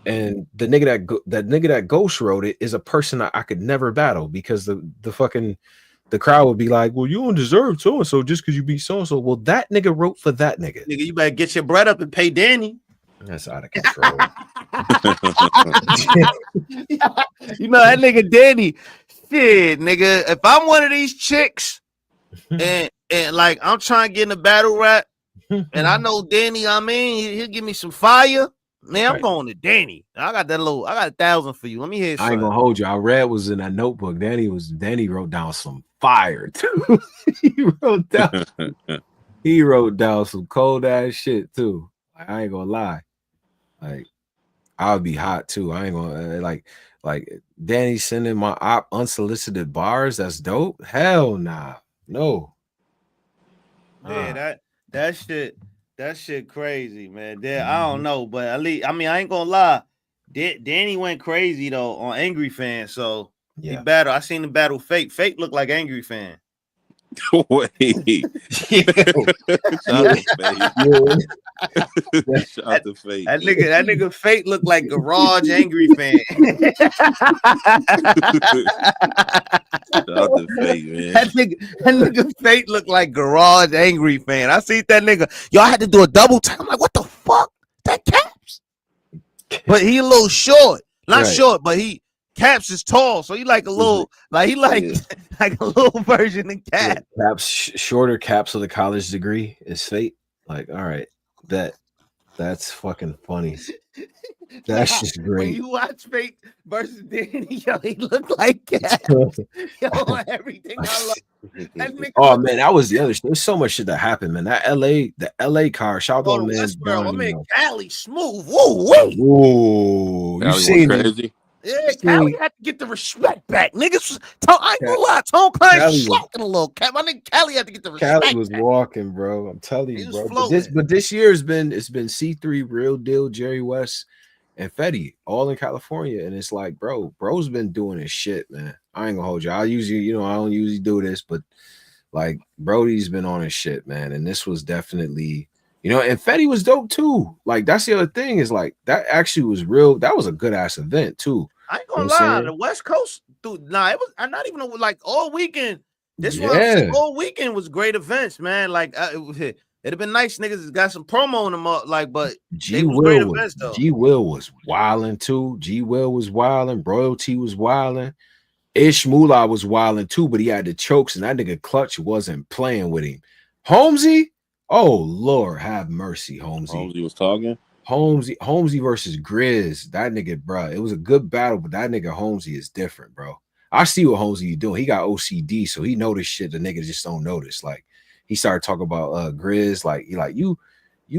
and the nigga that ghost wrote it is a person that I could never battle because the crowd would be like, well, you don't deserve so and so just because you beat so and so. Well, that nigga wrote for that nigga. Nigga, you better get your bread up and pay Danny. That's out of control. You know that nigga Danny. Shit, nigga. If I'm one of these chicks and like I'm trying to get in a battle rap, and I know Danny, I mean, he'll give me some fire. Man, I'm going to Danny. I got 1,000 for you. Let me hear. I ain't gonna hold you. I read was in that notebook. Danny wrote down some fire too. He wrote down. He wrote down some cold ass shit too. I ain't gonna lie. Like I would be hot too. I ain't gonna like Danny sending my op unsolicited bars. That's dope. Hell nah. No. Yeah, that shit crazy, man. I don't know, but at least I mean I ain't gonna lie. Danny went crazy though on Angry Fan, so he battled. I seen him battle Fate. Fate looked like Angry Fan. Wait. Shout to Fate. That nigga Fate looked like Garage Angry Fan. Shout to Fate, man. That nigga Fate looked like Garage Angry Fan. I see that nigga. Y'all had to do a double tap. I'm like, what the fuck? That Caps. But he a little short. Not short, but Caps is tall, so he like a little, like he like a little version of Caps. Caps shorter Caps with a college degree is Fate. Like, all right, that's fucking funny. That's just great. When you watch Fate versus Danny, yo, he looked like Caps. Yo, everything I love. Oh man, that was the other. There's so much shit that happened, man. The LA car. Shout out to man. I mean, Cali smooth. Whoa. You seen crazy? Yeah, Cali had to get the respect back. Niggas, I ain't gonna lie, Tone Klein slacking a little. My nigga Cali had to get the respect. Cali was walking, bro. I'm telling you, bro. But this year it's been C3, Real Deal, Jerry West, and Fetty, all in California. And it's like, bro's been doing his shit, man. I ain't gonna hold you. I don't usually do this, but like Brody's been on his shit, man. And this was definitely, and Fetty was dope too. Like that's the other thing is like that actually was real. That was a good ass event too. I ain't gonna lie, the West Coast, dude. Nah, it was. I'm not even like all weekend. This one all weekend was great events, man. Like it'd have been nice, niggas got some promo in them up, like, but G Will was wilding too. G Will was wilding. Royalty was wilding. Ish Moolah was wilding too, but he had the chokes, and that nigga Clutch wasn't playing with him. Holmesy, oh Lord, have mercy, Holmesy. Holmesy was talking. Holmesy versus Grizz. That nigga, bro. It was a good battle, but that nigga Holmesy is different, bro. I see what Holmesy doing. He got OCD, so he noticed shit the niggas just don't notice. Like he started talking about Grizz, like you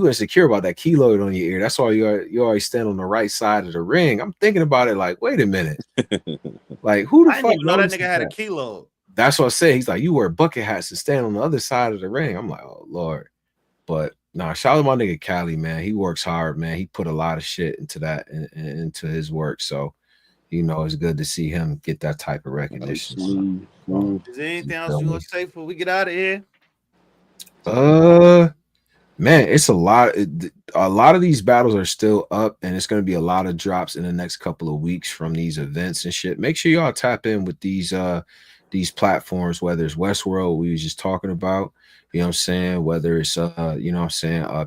insecure about that keloid on your ear. That's why you always stand on the right side of the ring. I'm thinking about it like, wait a minute. Like who the fuck didn't even know that nigga had a keloid? That's what I say. He's like, you wear bucket hats and stand on the other side of the ring. I'm like, oh Lord. But nah, shout out to my nigga Cali, man. He works hard, man. He put a lot of shit into that and into his work. So, it's good to see him get that type of recognition. Is there anything else you want to say before we get out of here? Man, it's a lot. A lot of these battles are still up, and it's going to be a lot of drops in the next couple of weeks from these events and shit. Make sure y'all tap in with these platforms, whether it's Westworld we was just talking about, whether it's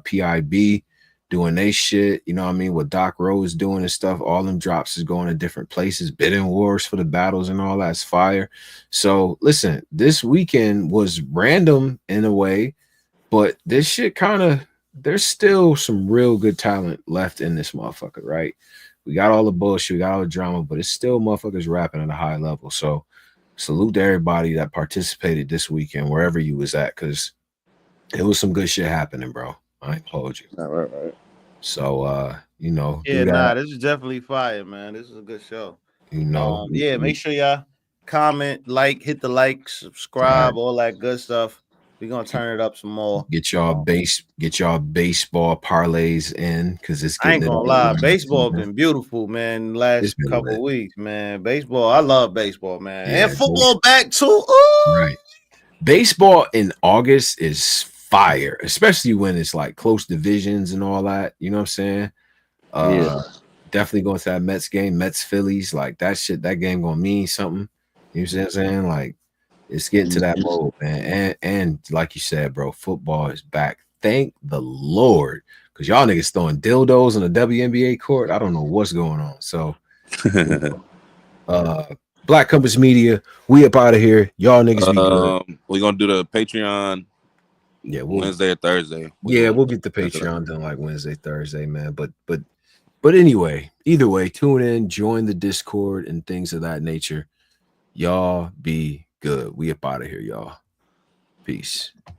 PIB doing they shit, what Doc Rowe is doing and stuff. All them drops is going to different places, bidding wars for the battles and all that's fire. So listen, this weekend was random in a way, but this shit there's still some real good talent left in this motherfucker, right? We got all the bullshit, we got all the drama, but it's still motherfuckers rapping at a high level. So salute to everybody that participated this weekend, wherever you was at, because it was some good shit happening, bro. I ain't hold you. All right. So, this is definitely fire, man. This is a good show. Make sure y'all comment, hit the like, subscribe, all that good stuff. We're gonna turn it up some more. Get y'all baseball parlays in, because it's getting. I ain't gonna lie, baseball been beautiful, man. Last couple weeks, man. Baseball, I love baseball, man, and football back too. Ooh. Right, baseball in August is fire, especially when it's like close divisions and all that. You know what I'm saying? Definitely going to that Mets game, Mets Phillies, like that shit. That game gonna mean something. You know what I'm saying? Like. It's getting to that mode, man. And like you said, bro, football is back. Thank the Lord. Because y'all niggas throwing dildos on the WNBA court. I don't know what's going on. So Black Compass Media, we up out of here. Y'all niggas be good. We're gonna do the Patreon Wednesday or Thursday. We'll get the Patreon done like Wednesday, Thursday, man. But anyway, either way, tune in, join the Discord and things of that nature. Y'all be good. We up out of here, y'all. Peace.